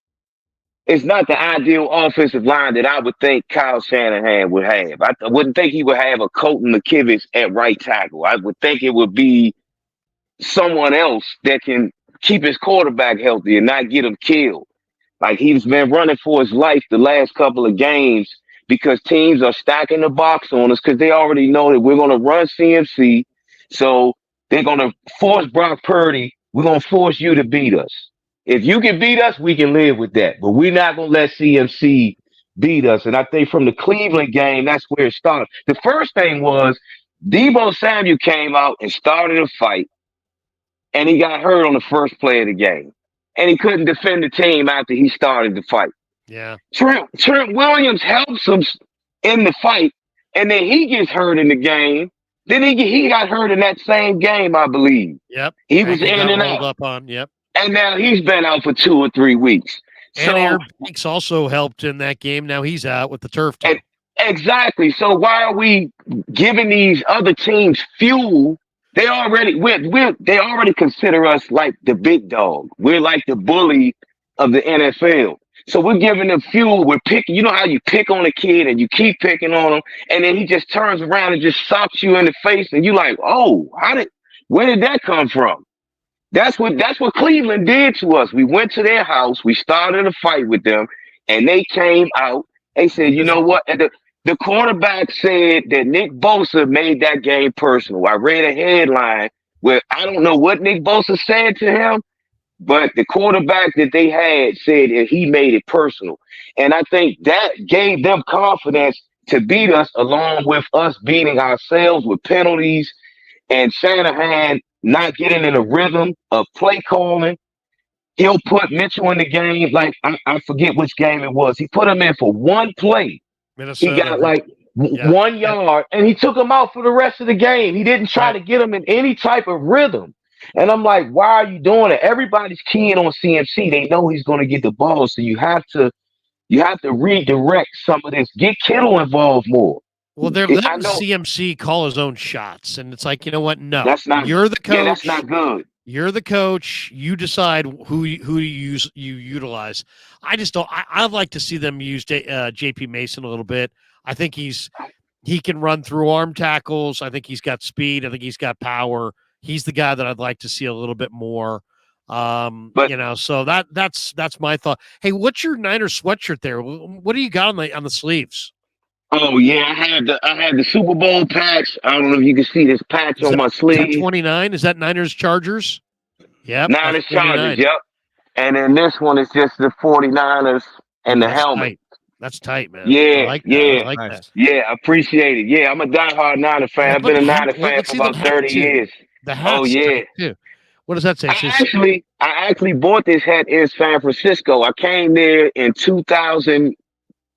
it's not the ideal offensive line that I would think Kyle Shanahan would have. I wouldn't think he would have a Colton McKivitz at right tackle. I would think it would be someone else that can keep his quarterback healthy and not get him killed. Like, he's been running for his life the last couple of games because teams are stacking the box on us because they already know that we're going to run CMC. So they're going to force Brock Purdy. We're going to force you to beat us. If you can beat us, we can live with that. But we're not going to let CMC beat us. And I think from the Cleveland game, that's where it started. The first thing was Deebo Samuel came out and started a fight, and he got hurt on the first play of the game. And he couldn't defend the team after he started the fight. Yeah. Trent Williams helps him in the fight, and then he gets hurt in the game. Then he got hurt in that same game, I believe. Yep. He was in and out. Up on, yep. And now he's been out for 2 or 3 weeks. And Aaron Banks also helped in that game. Now he's out with the turf toe. Exactly. So why are we giving these other teams fuel? They already consider us like the big dog. We're like the bully of the NFL. So we're giving them fuel. We're picking. You know how you pick on a kid and you keep picking on him, and then he just turns around and just socks you in the face, and you like, oh, where did that come from? That's what Cleveland did to us. We went to their house. We started a fight with them, and they came out. They said, you know what? And the quarterback said that Nick Bosa made that game personal. I read a headline where I don't know what Nick Bosa said to him, but the quarterback that they had said that he made it personal. And I think that gave them confidence to beat us, along with us beating ourselves with penalties and Shanahan not getting in a rhythm of play calling. He'll put Mitchell in the game. Like, I forget which game it was. He put him in for one play. Minnesota. He got like 1 yard, and he took him out for the rest of the game. He didn't try to get him in any type of rhythm. And I'm like, why are you doing it? Everybody's keying on CMC. They know he's going to get the ball, so you have to redirect some of this. Get Kittle involved more. Well, they're letting CMC call his own shots, and it's like, you know what? No, you're the coach. Yeah, that's not good. You're the coach. You decide who you utilize. I just don't. I'd like to see them use JP Mason a little bit. I think he can run through arm tackles. I think he's got speed. I think he's got power. He's the guy that I'd like to see a little bit more. So that's my thought. Hey, what's your Niners sweatshirt there? What do you got on the sleeves? Oh yeah, I had the Super Bowl patch. I don't know if you can see this patch on my sleeve. 29? Is that Niners Chargers? Yep. Niners Chargers, yep. And then this one is just the 49ers and the helmet. Tight. That's tight, man. Yeah, I like that. Yeah, I appreciate it. Yeah, I'm a diehard Niner fan. I've been a Niner fan for about 30 years. The hat's tight too. What does that say? I actually bought this hat in San Francisco. I came there in 2000.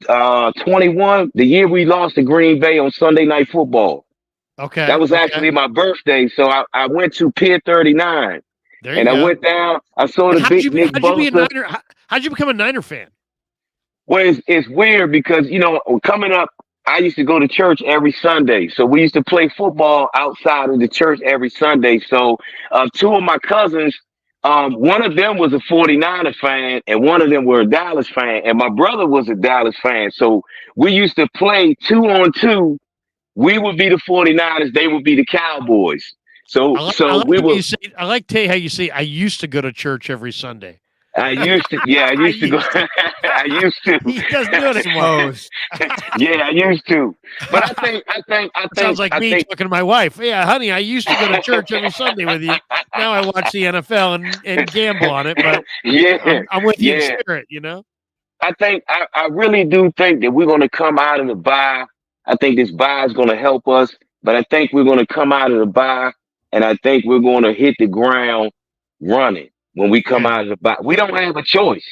21, the year we lost to Green Bay on Sunday Night Football. Okay. That was actually my birthday. So I went to Pier 39. There you go. I went down. I saw the big Nick Bosa. How'd you become a Niner fan? Well, it's weird because, coming up, I used to go to church every Sunday. So we used to play football outside of the church every Sunday. So two of my cousins, one of them was a 49er fan and one of them were a Dallas fan. And my brother was a Dallas fan. So we used to play 2-on-2. We would be the 49ers. They would be the Cowboys. So I like how you say, I used to go to church every Sunday. I used to go. I used to. He doesn't do it anymore. Yeah, I used to. But I think sounds like me talking to my wife. Yeah, honey, I used to go to church every Sunday with you. Now I watch the NFL and gamble on it. But yeah, I'm with you in spirit. I really do think that we're going to come out of the bye. I think this bye is going to help us. But I think we're going to come out of the bye, and I think we're going to hit the ground running. When we come out of the box, we don't have a choice.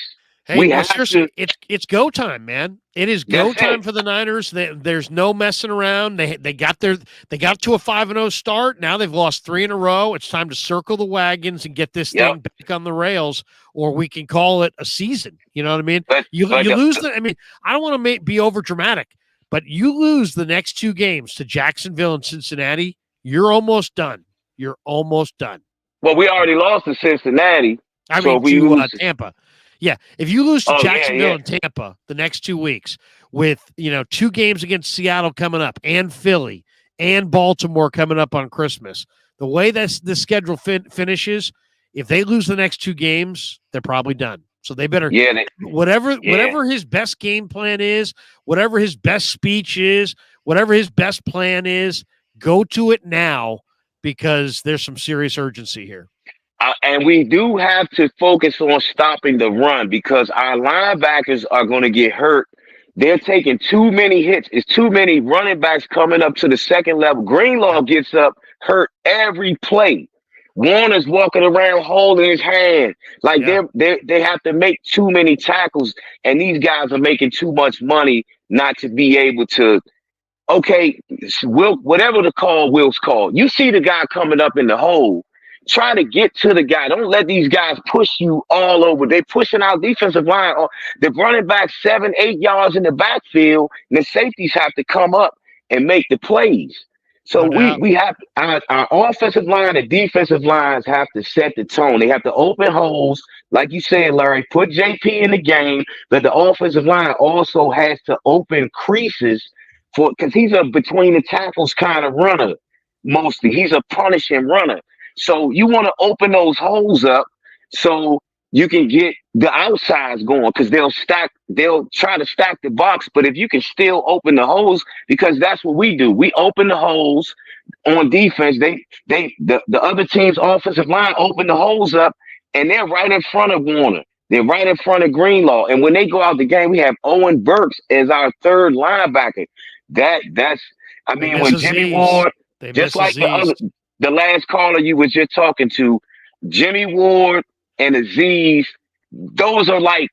Hey, seriously, it's go time, man. It is go time for the Niners. There's no messing around. They got to a 5-0 start. Now they've lost 3 in a row. It's time to circle the wagons and get this thing back on the rails, or we can call it a season. You know what I mean? You lose I don't want to be over dramatic, but you lose the next 2 games to Jacksonville and Cincinnati, you're almost done. You're almost done. Well, we already lost to Cincinnati. To Tampa. Yeah, if you lose to Jacksonville and Tampa the next 2 weeks with, 2 games against Seattle coming up and Philly and Baltimore coming up on Christmas, the way the schedule finishes, if they lose the next 2 games, they're probably done. So they better whatever his best game plan is, whatever his best speech is, whatever his best plan is, go to it now. Because there's some serious urgency here. And we do have to focus on stopping the run because our linebackers are going to get hurt. They're taking too many hits. It's too many running backs coming up to the second level. Greenlaw gets up, hurt every play. Warner's walking around holding his hand. Like they have to make too many tackles, and these guys are making too much money not to be able to. Okay, whatever the call, Will's call. You see the guy coming up in the hole. Try to get to the guy. Don't let these guys push you all over. They're pushing our defensive line. They're running back 7-8 yards in the backfield, and the safeties have to come up and make the plays. So we have our offensive line and defensive lines have to set the tone. They have to open holes, like you said, Larry. Put JP in the game, but the offensive line also has to open creases. Because he's a between the tackles kind of runner, mostly. He's a punishing runner. So you want to open those holes up so you can get the outsides going because they'll try to stack the box. But if you can still open the holes, because that's what we do. We open the holes on defense. The other team's offensive line open the holes up and they're right in front of Warner. They're right in front of Greenlaw. And when they go out the game, we have Owen Burks as our third linebacker. When Jimmy Ward, just like the last caller you was just talking to, Jimmy Ward and Aziz, those are like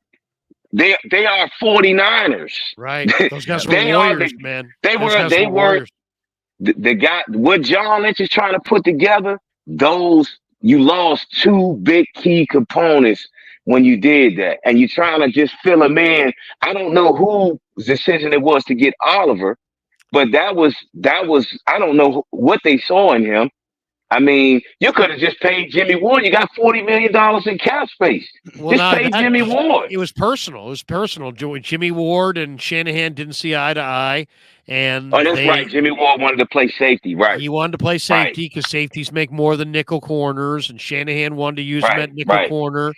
they are 49ers. Right. Those guys were warriors, man. They were the guy what John Lynch is trying to put together, you lost 2 big key components when you did that. And you're trying to just fill them in. I don't know whose decision it was to get Oliver. But that was I don't know what they saw in him. I mean, you could have just paid Jimmy Ward. You got $40 million in cap space. Pay Jimmy Ward. It was personal. Jimmy Ward and Shanahan didn't see eye to eye. And that's right. Jimmy Ward wanted to play safety, right? He wanted to play safety because safeties make more than nickel corners, and Shanahan wanted to use him at nickel corner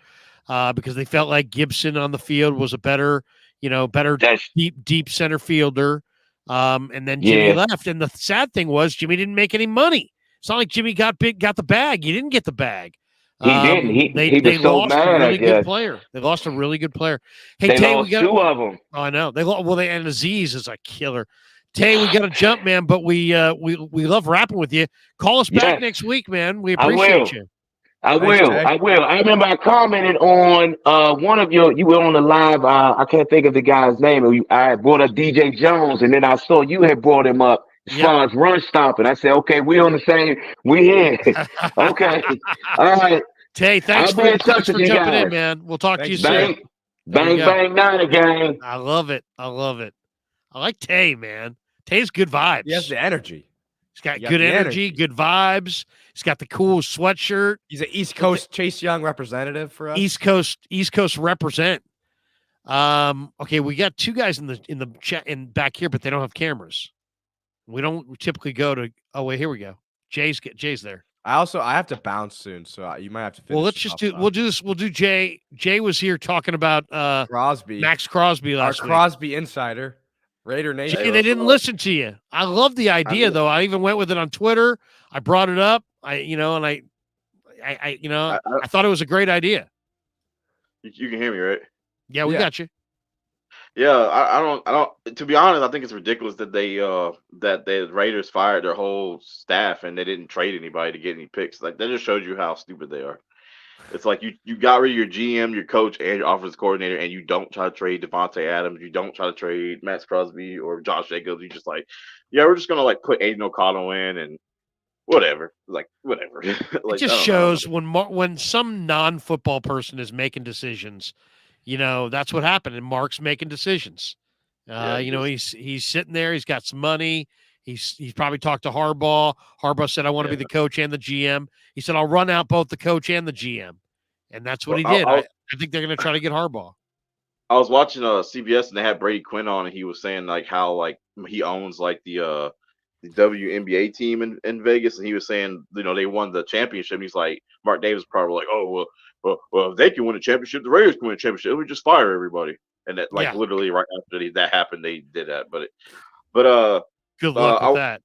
because they felt like Gibson on the field was a better deep center fielder. And then Jimmy left. And the sad thing was Jimmy didn't make any money. It's not like Jimmy got the bag. He didn't get the bag. He didn't. They was so lost mad, a really good player. They lost a really good player. Hey, Tay, we got 2 of them. Oh, I know. And Aziz is a killer. Tay, we got to jump, man, but we love rapping with you. Call us back next week, man. We appreciate you. I Thanks, will. Jay. I will. I remember I commented on one of you were on the live. I can't think of the guy's name. I brought up DJ Jones, and then I saw you had brought him up as far as run stopping. I said, okay, we on the same. We here. Okay. All right. Tay, thanks for jumping in, man. We'll talk to you soon. Bang, bang, Niner gang. I love it. I like Tay, man. Tay's good vibes. He has the energy. He's got good energy, good vibes. He's got the cool sweatshirt. He's an East Coast Chase Young representative for us. East Coast represent. Okay, we got two guys in the chat and back here, but they don't have cameras. We don't typically go to. Oh wait, here we go. Jay's there. I have to bounce soon, so you might have to finish. Well, let's just do. We'll do this. We'll do Jay. Jay was here talking about Crosby, Max Crosby last week. Our Crosby insider. Raider Nation. Jay, they didn't listen to you. I love the idea, though. I even went with it on Twitter. I brought it up. I thought it was a great idea. You can hear me, right? Yeah, we got you. Yeah, I don't. To be honest, I think it's ridiculous that the Raiders fired their whole staff and they didn't trade anybody to get any picks. Like that just shows you how stupid they are. It's like you got rid of your GM, your coach, and your offensive coordinator, and you don't try to trade Devontae Adams. You don't try to trade Max Crosby or Josh Jacobs. You just like, yeah, we're just gonna like put Aiden O'Connell in and whatever. Like whatever. Like, it just shows when some non-football person is making decisions. That's what happened. And Mark's making decisions. He's sitting there. He's got some money. He's probably talked to Harbaugh. Harbaugh said, I want to be the coach and the GM. He said, I'll run out both the coach and the GM. And that's what he did. I think they're going to try to get Harbaugh. I was watching CBS and they had Brady Quinn on and he was saying like how like he owns like the WNBA team in Vegas. And he was saying, they won the championship. And he's like, Mark Davis probably like, oh, well, if they can win a championship, the Raiders can win a championship. We just fire everybody. And that literally right after that happened, they did that. But good luck with that.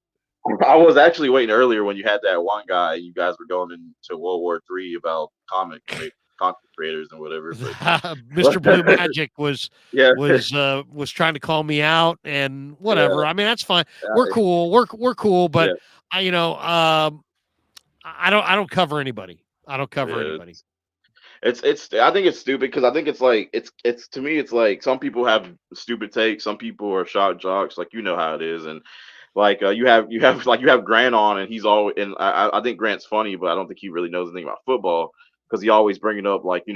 I was actually waiting earlier when you had that one guy. You guys were going into World War III about content creators and whatever. But, Mr. Blue Magic was trying to call me out and whatever. Yeah. I mean, that's fine. We're cool. We're cool. But I don't cover anybody. I don't cover anybody. I think it's stupid because I think it's like it's to me it's like some people have stupid takes, some people are shock jocks, like how it is, and like you have Grant on and he's always, and I think Grant's funny, but I don't think he really knows anything about football because he always bringing up like they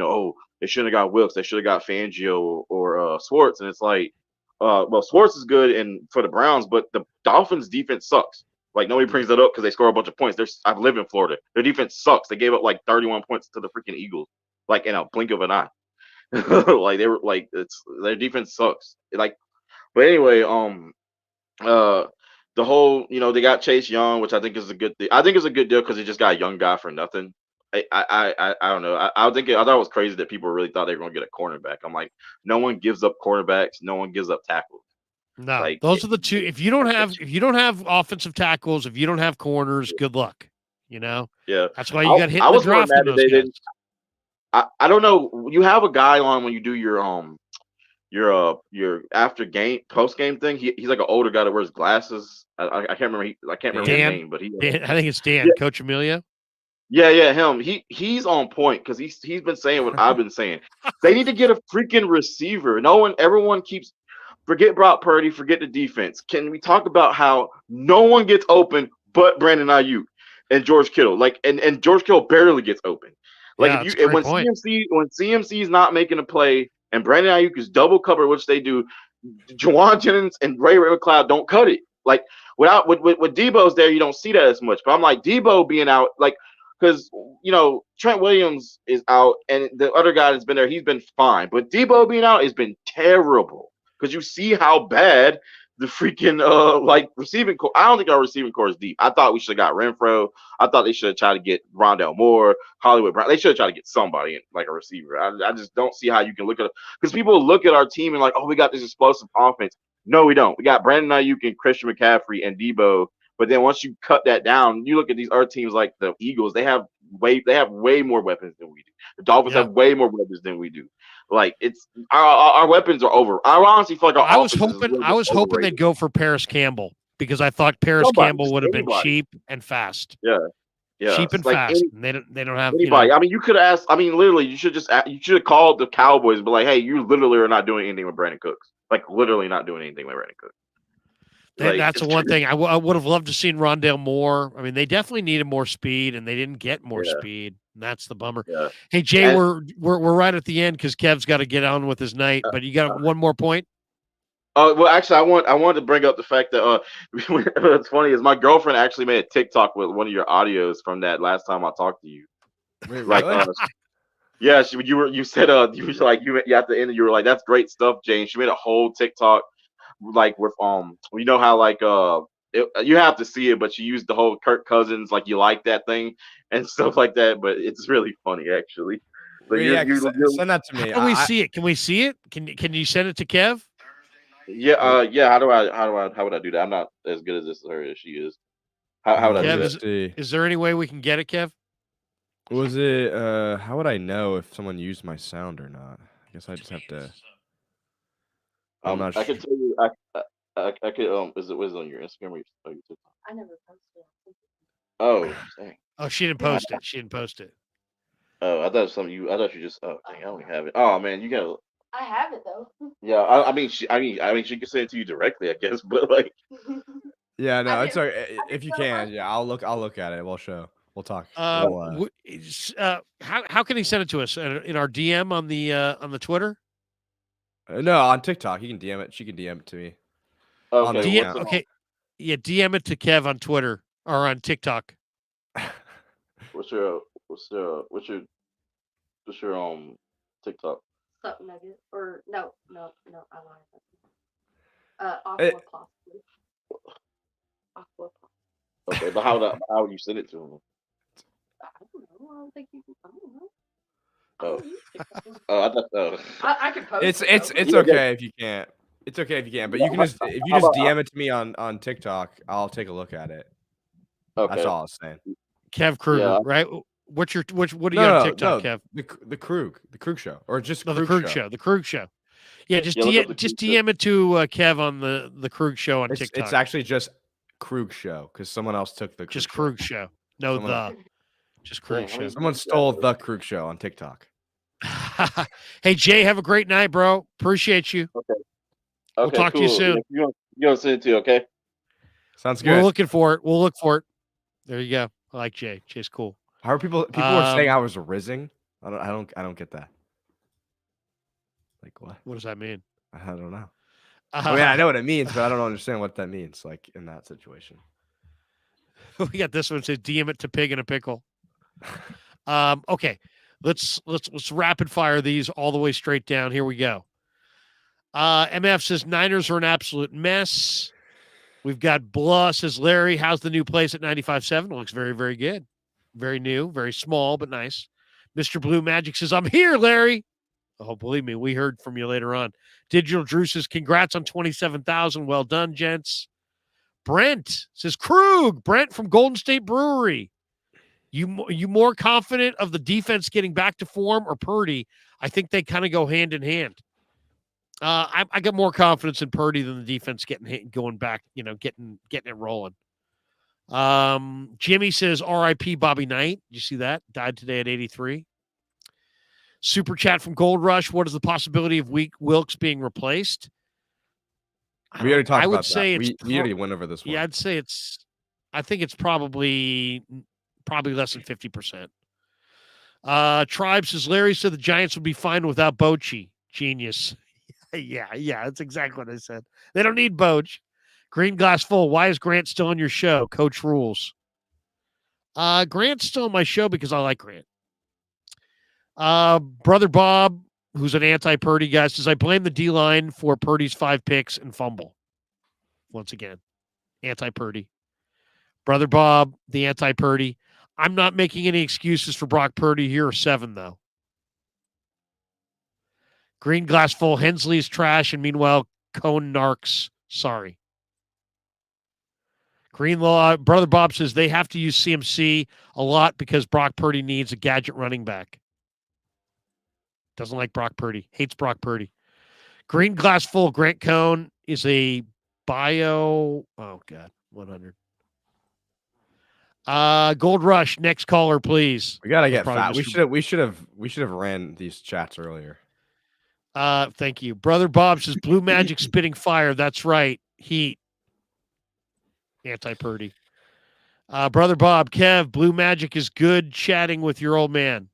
shouldn't have got Wilkes, they should have got Fangio or Swartz, and it's like well Swartz is good and for the Browns, but the Dolphins defense sucks. Like nobody brings that up because they score a bunch of points. I've lived in Florida. Their defense sucks. They gave up like 31 points to the freaking Eagles. Like in a blink of an eye. Like they were like their defense sucks. Like but anyway, the whole, they got Chase Young, which I think is a good thing. I think it's a good deal because they just got a young guy for nothing. I don't know. I thought it was crazy that people really thought they were gonna get a cornerback. I'm like, no one gives up cornerbacks, no one gives up tackles. No, like, those are the two. If you don't have offensive tackles, if you don't have corners, good luck. Yeah. That's why you got hit in the draft. I don't know. You have a guy on when you do your after game post game thing. He's like an older guy that wears glasses. I can't remember. I can't remember his name, but I think it's Dan. Coach Emilio. Yeah, him. He's on point because he's been saying what I've been saying. They need to get a freaking receiver. Everyone keeps forget Brock Purdy, forget the defense. Can we talk about how no one gets open but Brandon Ayuk and George Kittle? Like and George Kittle barely gets open. Like when CMC is not making a play and Brandon Ayuk is double covered, which they do, Juwan Jennings and Ray McLeod don't cut it. Like with Debo's there, you don't see that as much. But I'm like Debo being out, like because Trent Williams is out and the other guy that's been there, he's been fine. But Debo being out has been terrible because you see how bad the freaking receiving core. I don't think our receiving core is deep. I thought we should have got Renfro. I thought they should have tried to get Rondell Moore, Hollywood Brown. They should have tried to get somebody in, like a receiver. I just don't see how you can look at it because people look at our team and like, oh, we got this explosive offense. No, we don't. We got Brandon Ayuk and Christian McCaffrey and Debo. But then once you cut that down, you look at these other teams like the Eagles. They have way more weapons than we do. The Dolphins have way more weapons than we do. Like it's our weapons are over. I honestly feel like I was hoping they'd go for Paris Campbell because I thought Paris Campbell would have been cheap and fast. Yeah, Yeah, cheap and like fast. And they don't have anybody. I mean, you could ask. I mean, literally, you should have called the Cowboys and be like, "Hey, you literally are not doing anything with Brandon Cooks. Like, literally not doing anything with Brandon Cooks." That's the one thing I would have loved to seen Rondale Moore. I mean, they definitely needed more speed, and they didn't get more speed. And that's the bummer. Yeah. Hey Jay, we're right at the end because Kev's got to get on with his night. But you got one more point. Well, actually, I wanted to bring up the fact that what's funny is my girlfriend actually made a TikTok with one of your audios from that last time I talked to you. Wait, like, really? Yeah, you said you was like you at the end you were like, that's great stuff, Jane. She made a whole TikTok like with you know how like you have to see it, but she used the whole Kirk Cousins like you like that thing and stuff like that. But it's really funny actually. But send that to me. Can we see it? Can we see it? Can you send it to Kev? Yeah, yeah. How would I do that? I'm not as good at this as her as she is. How would I do that? Is there any way we can get it, Kev? Was it how would I know if someone used my sound or not? I guess I just have to I'm not I sure. can tell you I could was it on your Instagram or your TikTok? I never posted. Oh, dang. Oh, she didn't post it. She didn't post it. Oh, I thought it was something I thought you just dang, I don't have it. Oh man, you gotta I have it though. Yeah, I mean she can send it to you directly, I guess, but like Yeah, no, it's okay. If you can, yeah, I'll look at it. We'll talk. How can he send it to us in our DM on the Twitter? No, on TikTok. He can DM it. She can DM it to me. Okay. Okay. Yeah, DM it to Kev on Twitter or on TikTok. What's your TikTok? Something nugget or no, I lied. Aqua possibly. Aqua. Okay, but how would you send it to him? I don't know. I don't think you can. I don't know. I thought I can post. It's okay if you can't. It's okay if you can't, but you can just if you just DM it to me on TikTok, I'll take a look at it. Okay. That's all I was saying. Kev Kruger, right? What are you on TikTok, Kev? The Krug show, or just the Krug show. The Krug show. Yeah, just DM it to Kev on the Krug show on TikTok. It's actually just Krug show because someone else took the just Krug show. No, just Krug show. Someone stole the Krug show on TikTok. Hey Jay, have a great night, bro. Appreciate you. Okay. We'll talk to you soon. You're gonna send it to you, okay? Sounds good. We're looking for it. We'll look for it. There you go. I like Jay. Jay's cool. How are people were saying I was rizzing? I don't get that. Like what? What does that mean? I don't know. I mean, I know what it means, but I don't understand what that means. Like in that situation. We got this one. It says DM it to Pig in a Pickle. Okay. Let's rapid fire these all the way straight down. Here we go. MF says Niners are an absolute mess. We've got Blah says Larry, how's the new place at 95.7? Looks very, very good. Very new, very small, but nice. Mr. Blue Magic says, I'm here, Larry. Oh, believe me, we heard from you later on. Digital Drew says, congrats on 27,000. Well done, gents. Brent says, Krug, Brent from Golden State Brewery. You more confident of the defense getting back to form or Purdy? I think they kind of go hand in hand. I got more confidence in Purdy than the defense going back, getting it rolling. Jimmy says R.I.P. Bobby Knight. Did you see that? Died today at 83. Super chat from Gold Rush. What is the possibility of Wilkes being replaced? We already talked about say that. We already went over this one. Yeah, I think it's probably less than 50%. Tribe says Larry said the Giants would be fine without Bochy. Genius. Yeah, that's exactly what I said. They don't need Boch. Green Glass Full. Why is Grant still on your show? Coach rules. Grant's still on my show because I like Grant. Brother Bob, who's an anti-Purdy guy, says I blame the D-line for Purdy's 5 picks and fumble. Once again, anti-Purdy. Brother Bob, the anti-Purdy. I'm not making any excuses for Brock Purdy. Here are 7, though. Green Glass Full. Hensley is trash, and meanwhile, Cone narcs. Sorry. Greenlaw, Brother Bob says they have to use CMC a lot because Brock Purdy needs a gadget running back. Doesn't like Brock Purdy. Hates Brock Purdy. Green Glass Full. Grant Cone is a 100. Gold Rush, next caller, please. We gotta get fat. We should have ran these chats earlier. Thank you. Brother Bob says Blue Magic spitting fire. That's right. Heat. Anti-Purdy. Brother Bob, Kev, Blue Magic is good chatting with your old man.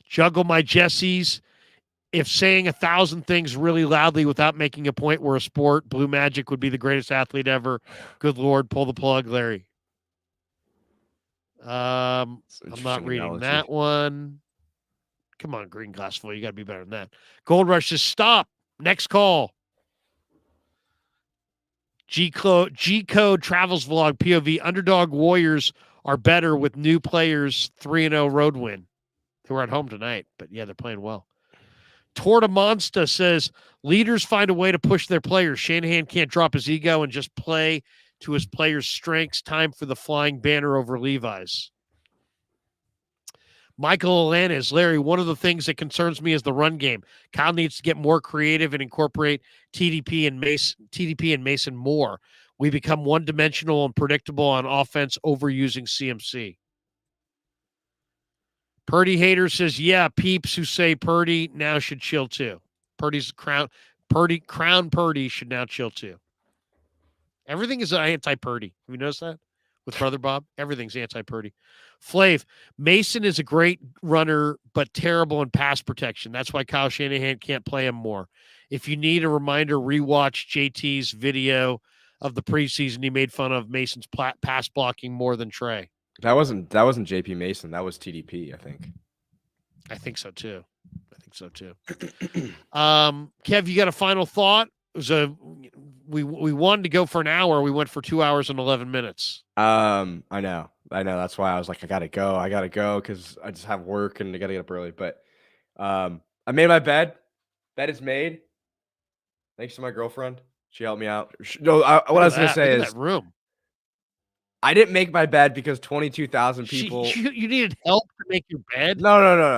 Juggle my Jessies. If saying 1,000 things really loudly without making a point were a sport, Blue Magic would be the greatest athlete ever. Good Lord, pull the plug, Larry. I'm not reading that one. Come on, Green Glass Full. You got to be better than that. Gold Rush says, stop. Next call. G-Code Travels Vlog POV. Underdog Warriors are better with new players. 3-0 road win. Who are at home tonight, but yeah, they're playing well. Torta Monsta says, leaders find a way to push their players. Shanahan can't drop his ego and just play to his players' strengths. Time for the flying banner over Levi's. Michael Alanis, Larry, one of the things that concerns me is the run game. Kyle needs to get more creative and incorporate TDP and Mason more. We become one-dimensional and predictable on offense overusing CMC. Purdy hater says, yeah, peeps who say Purdy now should chill too. Crown Purdy should now chill too. Everything is anti-Purdy. Have you noticed that? With Brother Bob, everything's anti-Purdy. Flav, Mason is a great runner, but terrible in pass protection. That's why Kyle Shanahan can't play him more. If you need a reminder, rewatch JT's video of the preseason. He made fun of Mason's pass blocking more than Trey. That wasn't JP Mason. That was TDP, I think. I think so too. Kev, you got a final thought? It was we wanted to go for an hour. We went for 2 hours and 11 minutes. I know. That's why I was like, I gotta go because I just have work and I gotta get up early. But I made my bed. Bed is made. Thanks to my girlfriend. She helped me out. No, what I was gonna say is that room. I didn't make my bed because 22,000 people. You needed help to make your bed? No.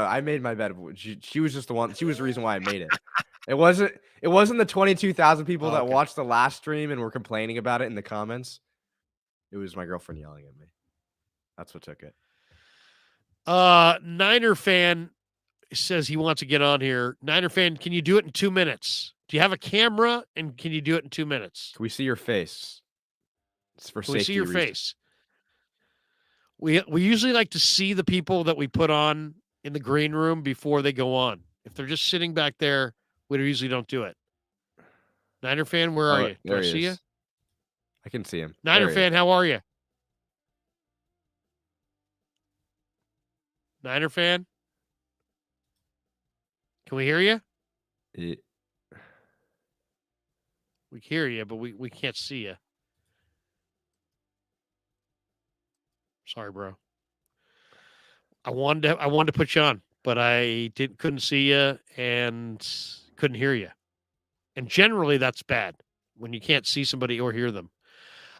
I made my bed. She was just the one. She was the reason why I made it. It wasn't the 22,000 people that watched the last stream and were complaining about it in the comments. It was my girlfriend yelling at me. That's what took it. Niner fan says he wants to get on here. Niner fan, can you do it in 2 minutes? Do you have a camera and can you do it in 2 minutes? Can we see your face? It's for safety. We see your face. We usually like to see the people that we put on in the green room before they go on. If they're just sitting back there, we usually don't do it. Niner fan, where are you? Do I see you? I can see him. Niner fan, how are you? Niner fan? Can we hear you? Yeah. We hear you, but we can't see you. Sorry, bro. I wanted to put you on, but I couldn't see you and couldn't hear you. And generally, that's bad when you can't see somebody or hear them.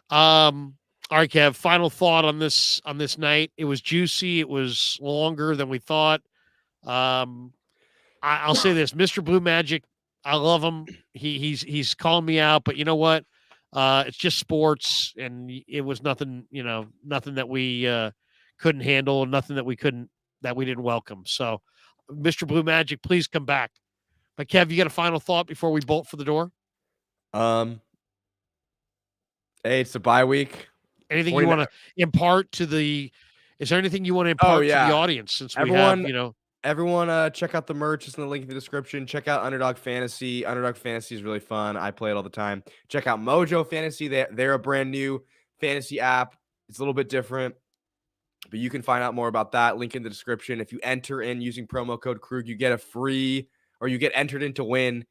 All right, Kev. Final thought on this night. It was juicy. It was longer than we thought. I'll say this, Mr. Blue Magic. I love him. He's calling me out, but you know what? It's just sports, and it was nothing. Nothing that we couldn't handle, nothing that we didn't welcome. So, Mr. Blue Magic, please come back. But Kev, you got a final thought before we bolt for the door? Hey, it's a bye week. Anything you want to impart to the? Is there anything you want to impart to the audience since Everyone, check out the merch. It's in the link in the description. Check out Underdog Fantasy. Underdog Fantasy is really fun. I play it all the time. Check out Mojo Fantasy. They're a brand new fantasy app. It's a little bit different, but you can find out more about that. Link in the description. If you enter in using promo code Krug, you get a free, or you get entered in to win.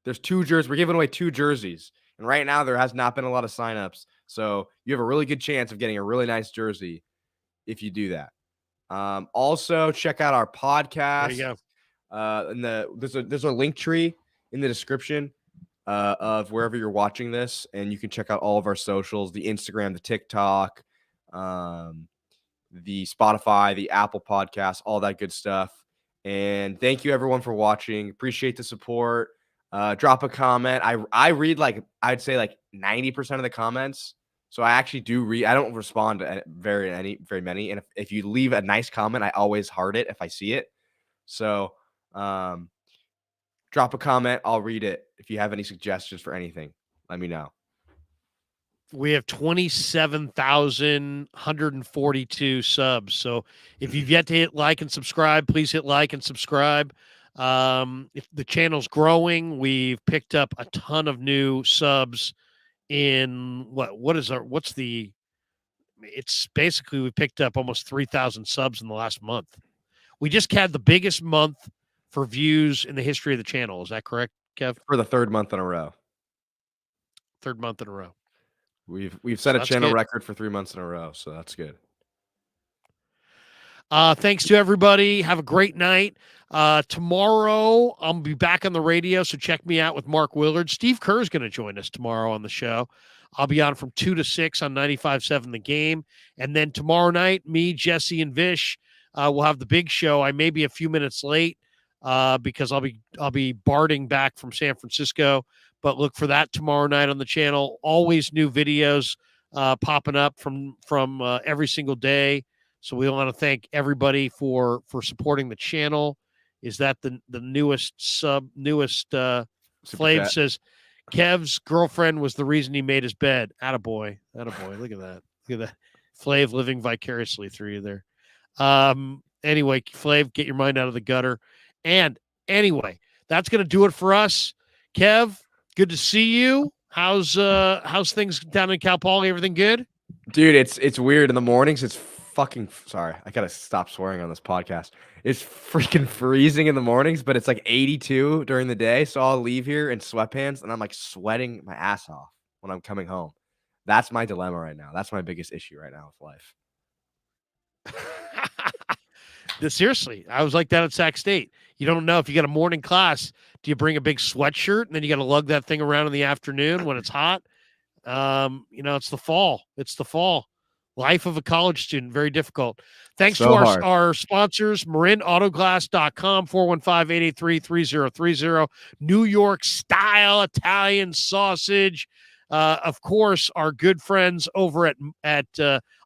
There's 2 jerseys. We're giving away 2 jerseys. And right now there has not been a lot of signups. So you have a really good chance of getting a really nice jersey if you do that. Also check out our podcast. There you go. There's a link tree in the description of wherever you're watching this, and you can check out all of our socials, the Instagram, the TikTok, the Spotify, the Apple Podcast, all that good stuff. And thank you everyone for watching. Appreciate the support. Drop a comment. I read I'd say 90% of the comments. So I actually do read. I don't respond to very many. And if you leave a nice comment, I always heart it if I see it. So drop a comment. I'll read it. If you have any suggestions for anything, let me know. We have 27,142 subs. So if you've yet to hit like and subscribe, please hit like and subscribe. If the channel's growing, we've picked up a ton of new subs in it's basically we picked up almost 3,000 subs in the last month. We just had the biggest month for views in the history of the channel. Is that correct, Kev? For the third month in a row. Third month in a row. We've set a channel record for 3 months in a row, so that's good. Thanks to everybody. Have a great night. Tomorrow, I'll be back on the radio, so check me out with Mark Willard. Steve Kerr is going to join us tomorrow on the show. I'll be on from 2 to 6 on 95.7 The Game. And then tomorrow night, me, Jesse, and Vish will have the big show. I may be a few minutes late because I'll be barding back from San Francisco. But look for that tomorrow night on the channel. Always new videos popping up from every single day. So we want to thank everybody for supporting the channel. Is that the newest Flav says Kev's girlfriend was the reason he made his bed. Attaboy. Look at that. Look at that. Flav living vicariously through you there. Anyway, Flav, get your mind out of the gutter. And anyway, that's going to do it for us. Kev, good to see you. How's things down in Cal Poly? Everything good? Dude, it's weird in the mornings. It's fucking sorry. I gotta stop swearing on this podcast. It's freaking freezing in the mornings, but it's 82 during the day. So I'll leave here in sweatpants and I'm sweating my ass off when I'm coming home. That's my dilemma right now. That's my biggest issue right now with life. Seriously, I was like that at Sac State. You don't know if you got a morning class. Do you bring a big sweatshirt and then you got to lug that thing around in the afternoon when it's hot? It's the fall. Life of a college student, very difficult. Thanks to our sponsors, MarinAutoglass.com, 415-883-3030, New York style Italian sausage. Of course, our good friends over at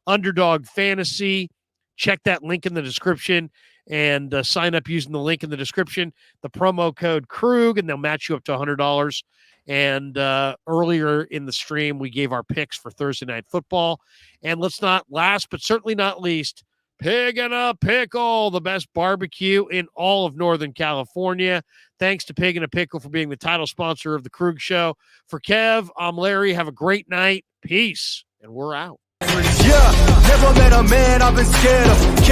Underdog Fantasy. Check that link in the description and sign up using the link in the description, the promo code Krug, and they'll match you up to $100. And earlier in the stream, we gave our picks for Thursday Night Football. And last but certainly not least, Pig and a Pickle, the best barbecue in all of Northern California. Thanks to Pig and a Pickle for being the title sponsor of the Krug Show. For Kev, I'm Larry. Have a great night. Peace. And we're out. Yeah, never met a man I've been scared of.